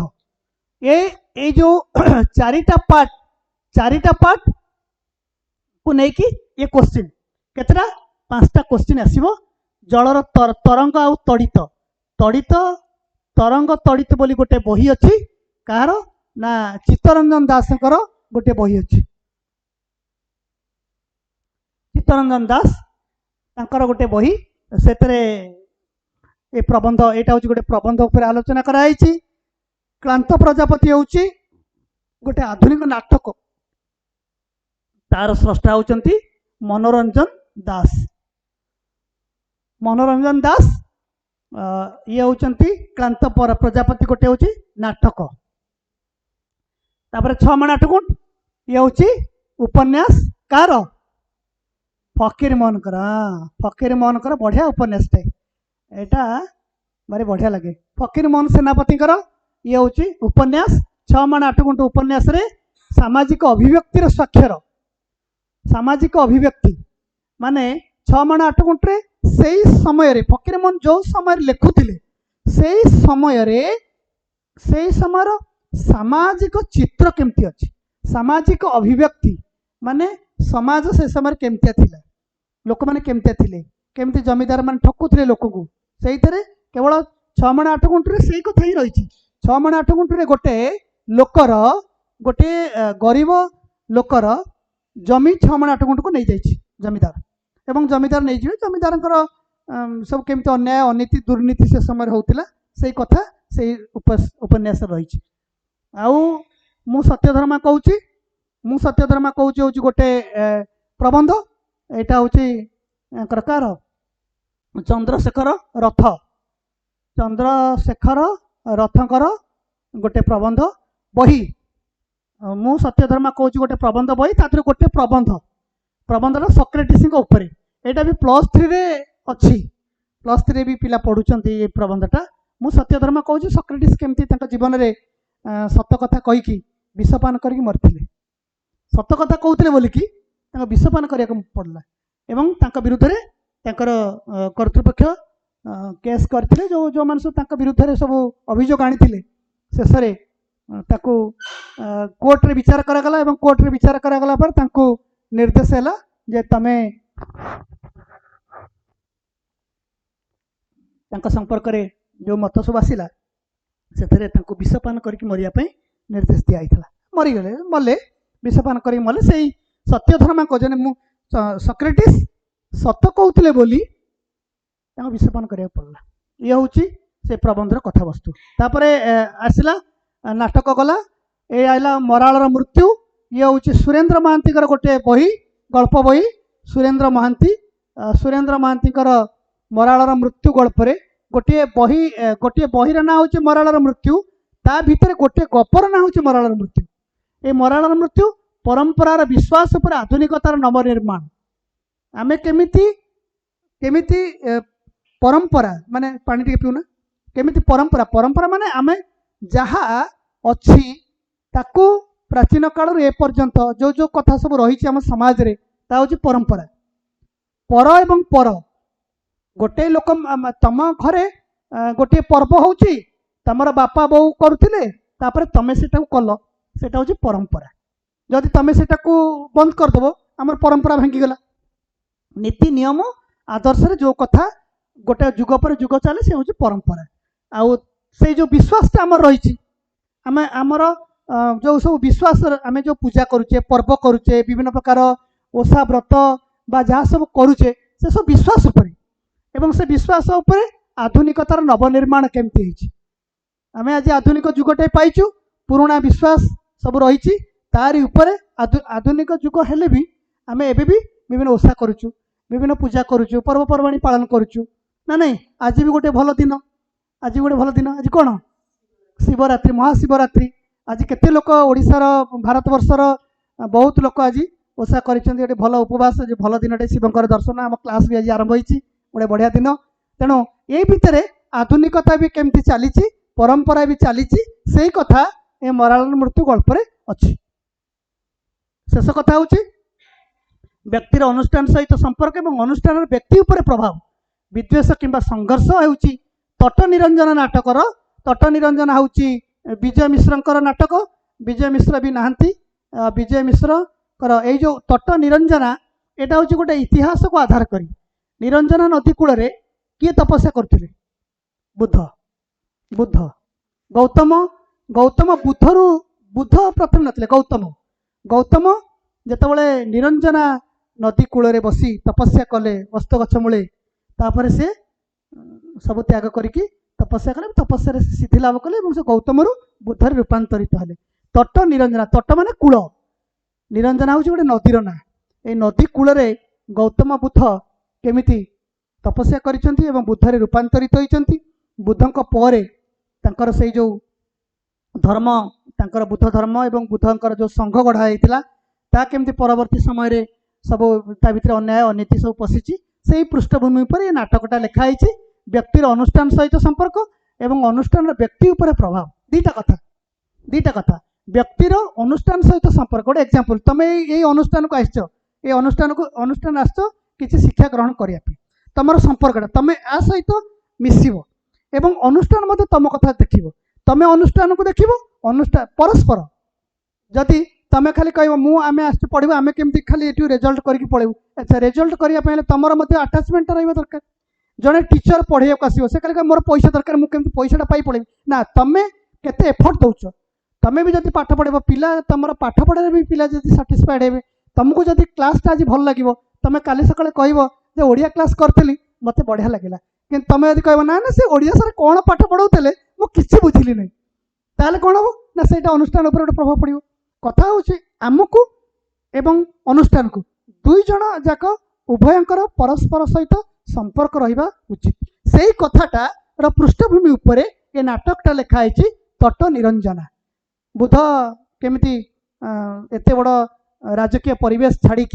ये जो चारिटा पार्ट को लेकिन ये क्वेश्चन केतरा 5टा क्वेश्चन आसीबो जलर तरंग आउ तड़ित तड़ित तरंग तड़ित बोली गोटे बही अच्छी कहार ना चित्तरंजन दासकर गोटे बही अच्छी चित्तरंजन दास तांकर गोटे बही से ए प्रबंध यहाँ हूँ गोटे प्रबंध उपर आलोचना कराई। क्लांत प्रजापति हूँ गोटे आधुनिक नाटक, तार स्रष्टा होउचंती मनोरंजन दास। मनोरंजन दास ये होउचंती क्लांत प्रजापति गोटे हूँ नाटक। तापर छमाण आठगुंट ये हूँ उपन्यास कार फकीर मोहन कर। फकीर मोहन कर बढ़िया उपन्यास टे, यहाँ भारी बढ़िया लगे। फकीर मोहन सेनापति ये हूँ उपन्यास छमाण आठगुंट उपन्यास रे सामाजिक अभिव्यक्तिर स्वाक्षर। सामाजिक अभिव्यक्ति माने छमाण आठगुंटे से समय फकीर मोहन जो समय लिखुले से समय सामाजिक चित्र केमती अच्छी, सामाजिक अभिव्यक्ति माने समाज से समय केमतिया थिला, लोक माने केमतिया थिले, केमती जमीदार माने ठकुले लोक को। से केवल छमाण आठगुंटे से कथा ही रही। छमाण आठगुंटे गोटे लोकर गोटे गरीब लोकर जमी छमाण आठगुंट को नहीं जाइए जमीदार, एवं जमीदार नहीं जाए जमीदार सब केमती अन्याय अनीति दुर्नीति से समय होता से कथा से उपन्यास रही। आउ मु सत्यधर्मा कहूँ, मु सत्यधर्मा कहूँ हूँ गोटे प्रबंध। यहाँ हूँ कार चंद्रशेखर रथ, चंद्रशेखर रथकर गोटे प्रबंध बही। मु सत्यधर्मा कहूँ गोटे प्रबंध बही, तादर गोटे प्रबंध प्रबंधर सक्रेटिस उपरे। यहाँ भी +3 रे अच्छी, +3 भी पिला पढ़ुंट ये प्रबंधटा। मु सत्यधर्मा कहूँ सक्रेटिस केमती जीवन में सत कथा कहीकि विषपान करके मरते, सत कथा कहते बोलिकी विषपान करने पड़ला एवं विरुद्ध में कर्तृपक्ष केस करते जो जो मान सब विरुद्ध में सब अभियोग आनी शेष कोर्ट रे विचार करागला एवं कोर्ट रे विचार करागला पर तांको निर्देश है जे तमे संपर्क रे जो मत सब आसला से विषपान करके मरिया निर्देश दिखाई। मरीगले मले विषपान कर मले से सत्यधर्मा कहते मु सक्रेटिस सत कहते बोली विषपान करा पड़ला। ये हूँ से प्रबंधर कथावस्तु। तापर आसला नाटक गला ए आइला मराळर मृत्यु। ये हूँ सुरेन्द्र महांती गोटे बही गल्प बही। सुरेन्द्र महांती मराळर मृत्यु गल्परे गोटे बहीर ना हूँ मराळर मृत्यु, ता भितर गोटे गपर ना हूँ मराळर मृत्यु। ए मराळर मृत्यु परंपरार विश्वास पर आधुनिकतार नवनिर्माण। आमे केमिति केमिति परंपरा माने पानी टिके पिउना केमिति परंपरा परंपरा माने आमे जहा अच्छी ताकू प्राचीन काल ए पर्यंत जो जो कथा सब रही आम समाज रे ता हूँ परंपरा। पर एवं पर गोटे लोक तम घरे गोटे पर्व हूँ तमर बापा बो करुले तापर तमे सेटा कल सेटा हूँ परंपरा। जदि तमे सेटा को बंद करदेव आमर परंपरा भांगीगला। नीति नियम आदर्श रे जो कथा गोटे जुग पर जुग चले से हूँ परंपरा। आउ से जो विश्वास आमर रही आमे आमर जो सब विश्वास आमे जो पूजा करुचे पर्व करुचे विभिन्न प्रकार ओषा व्रत बा जहाँ सब करुचे से सब विश्वास उपरे एवं से विश्वास उपरे आधुनिकतार नवनिर्माण केमती होइछि। आमे आज आधुनिक जुगटे पाइचु, पुराना विश्वास सब रही तारी उपरे आधुनिक जुग हेले भी आमे एबे भी विभिन्न ओषा करुचु विभिन्न पूजा करुचु पर्वपर्वाणी पालन करुचु ना नहीं। आज भी गोटे भल दिन, आज गोटे भल दिन आज कौन शिवरात्रि महाशिवरात्रि। आज केते लोक ओडिशार भारत वर्षर बहुत लोक आज ओषा कर भल उपवास भल दिन शिवंकर दर्शन। आम क्लास भी आज आरंभ होती गोटे बढ़िया दिन। तेणु ये भितर आधुनिकता भी केमती चली परंपरा भी चली से कथा ए मराळ मृत्यु गल्प अच्छी। शेष कथा हूँ व्यक्तिर अनुष्ठान सहित संपर्क और अनुष्ठान व्यक्ति उपर प्रभाव विद्वेष किंबा संघर्ष हूँ तट निरंजन नाटकर। तट निरंजन हूँ विजय मिश्र नाटक। विजय मिश्र भी नहांती। विजय मिश्र ये जो तट निरंजना यहाँ हूँ गोटे इतिहास को आधार करी निरंजना नदी कूल किए तपस्या करते बुद्ध बुद्ध गौतम गौतम बुद्धरू बुद्ध प्रथम नथिले गौतम गौतम जेतबले निरंजना नदी कूल बसी तपस्या कले अस्त गछ मूले तापर से सब त्याग करके तपस्या कले, तपस्या सिद्धि लाभ कले से गौतम बुद्धरे रूपांतरित हेले। तट निरंजना, तट माने कूल, निरंजना हूँ गोटे नदीर ना। ये नदी कूल गौतम बुद्ध केमिति तपस्या करिसेंती एवं बुद्धरे रूपांतरित होइसेंती। बुद्धंक परे तांकर से जो धर्म, तांकर बुद्ध धर्म एवं बुद्धंकर जो संघ गढ़ा होता ता केमती परवर्ती समय रे सब ता भीतर अन्याय अनीति सब पशिची। से ही पृष्ठभूमि पर ये नाटकटा लिखाई। व्यक्तिर अनुष्ठान सहित संपर्क एवं अनुष्ठान व्यक्ति उपर प्रभाव, दीटा कथा व्यक्तिर अनुष्ठान सहित संपर्क। गोटे एग्जांपल, तुम ये अनुष्ठान को आसछ, ये अनुष्ठान आसछ किसी शिक्षा ग्रहण करने, तुम संपर्कटा तुम आ सहित मिसिब एवं अनुष्ठान मध्य तुम कथा देखिब, तुम अनुष्ठान को देखिब, अनुष्ठान परस्पर। जदि तुम खाली कह मु आम आस पढ़ू आम केमती खाली ये रिजल्ट करके पढ़ू, अच्छा रिजल्ट करने तुम आटाचमेंट रहा दरकार। जड़े टीचर पढ़े आसो से कहले मोर पैसा दरकार, मुझे पैसाटा पाई पढ़ेबी ना, तुम्हें केते एफर्ट दौच। तुम्हें भी जब पाठ पढ़ेब पिला तुम पाठ पढ़ारे भी पिला जब साटिस्फाइड हे, तुमको जब क्लासटा आज भल लगे तुम काली सकाଳେ कह ओडिया क्लास करी मत बढ़िया लगे, कि तुम यदि कह ना ना से ओडिया सर कौन पाठ पढ़ाऊले मुझे बुझिली नहीं, ताले कौन हम ना से अनुष्ठान उपर गोटे प्रभाव पड़ो। कथा हूँ आमको एवं अनुष्ठान को दुई जन जाक उभयंकर परस्पर सहित संपर्क रहा उचित। से कथाटार पृष्ठभूमि उपर ये नाटकटा लिखाई तट निरंजना। बुद्ध केमिति एते बड़ राजकीय परिवेश छाड़ी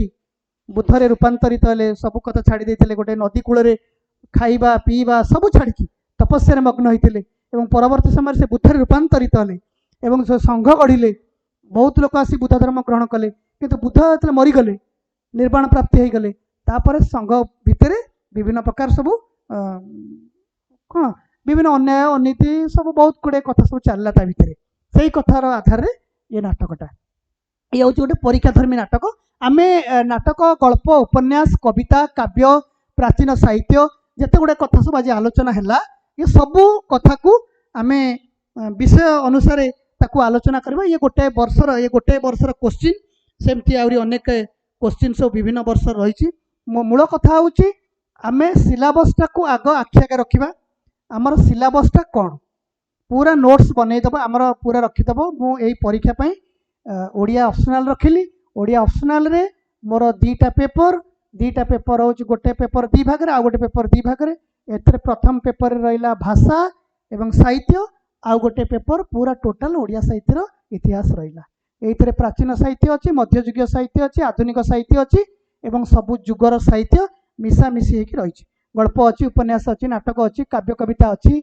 बुद्धरे रूपांतरित हेले, सब कथा छाड़ी देते, गोटे नदी कूल खाइबा पीवा सब छाड़ी तपस्या मग्न होते एवं परवर्ती समय से बुद्धरे रूपांतरित हेले एवं संघ गढ़िले। बहुत लोक आसी बुद्ध धर्म ग्रहण कले, किंतु बुद्ध जो मरीगले निर्वाण प्राप्ति हो गले, तापर संघ भितर विभिन्न प्रकार सब कौन विभिन्न अन्याय अनीति सब बहुत गुड़े कथा सब चलला ता भितर। से कथार आधार में ये नाटकटा ये हूँ गोटे परीक्षाधर्मी नाटक। आमे नाटक गल्प उपन्यास कविता काव्य प्राचीन साहित्य जिते गुड़े कथा सब आज आलोचना है, ये सबू कथा को आमे विषय अनुसार ताकू आलोचना करबा। ये गोटे वर्षर क्वेश्चन सेमती आउरी अनेक क्वेश्चन सब विभिन्न वर्ष रही। मूल कथा हूँ आमे सिलेबसटा को आग आखि आगे रखा। आमर सिलेबसटा कौन पूरा नोट्स बनईदेव, आमर पूरा रखीदेव। मुझे परीक्षा ओडिया ऑप्शनल रखिली। ओडिया ऑप्शनल रे मोर दीटा पेपर हूँ, गोटे पेपर दी भाग रे, आ गोटे पेपर दी भाग रे। एथरे प्रथम पेपर रहिला भाषा एवं साहित्य, आउ गोटे पेपर पूरा टोटाल ओडिया साहित्यर इतिहास रहिला। एइथरे प्राचीन साहित्य अच्छी, मध्ययुगीय साहित्य अच्छी, आधुनिक साहित्य अच्छी एवं सबु जुगर साहित्य मिशामिशी होकर रही। गल्प अच्छी, उपन्यास अच्छी, नाटक अच्छी, काव्य कविता अच्छी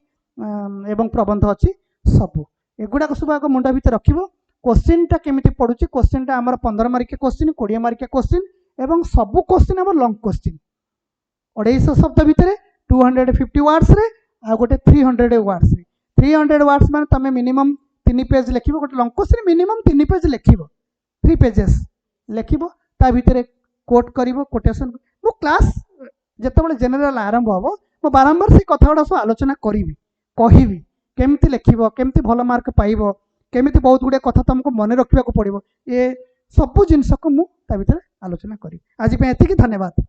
एवं प्रबंध अच्छी। सबू एगुड़ाक सब आग मुंड भर रखिब। क्वेश्चनटा केमिति पड़ुछि, क्वेश्चनटा आमर 15 मार्किया क्वेश्चन, 20 मार्किया क्वेश्चन एवं सबू क्वेश्चन आमर लंग क्वेश्चन 250 शब्द भितर 250 वार्ड्स रे आ गोटे 300 वार्ड्स रे। 300 वार्ड्स माने तमे मिनिमम 3 पेज लिखिबो। गोटे लंग क्वेश्चन मिनिमम 3 पेज लिखिबो, 3 पेजेस लिखिबो। ता भितर कोट करिवो, कोटेशन। मो क्लास जेतेबेले जनरल आरंभ हबो मो बारंबार से कथा गुड़ा सब आलोचना करिवि, कहिवि केमिति लिखिबो, केमिति भल मार्क पाइबो, केमिति बहुत गुड़े कथा तुमको मन रखा पड़ो। ये सबू जिनस को मु ता भितर आलोचना करी। आज पे एतिकी, धन्यवाद।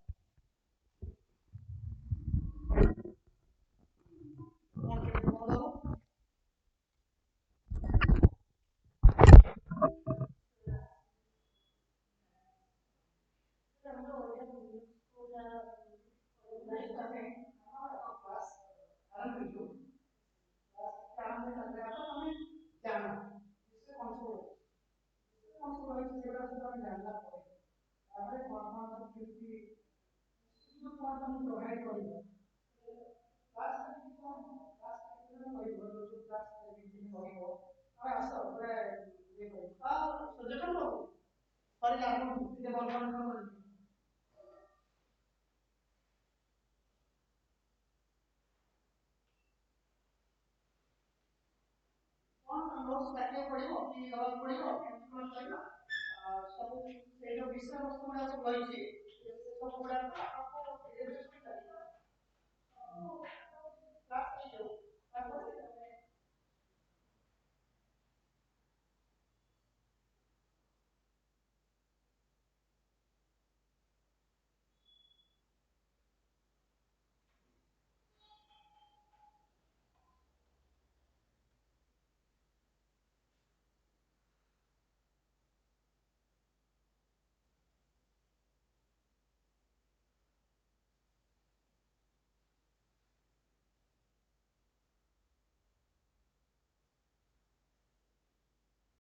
सब विषय वस्तु गुड़ा सब रही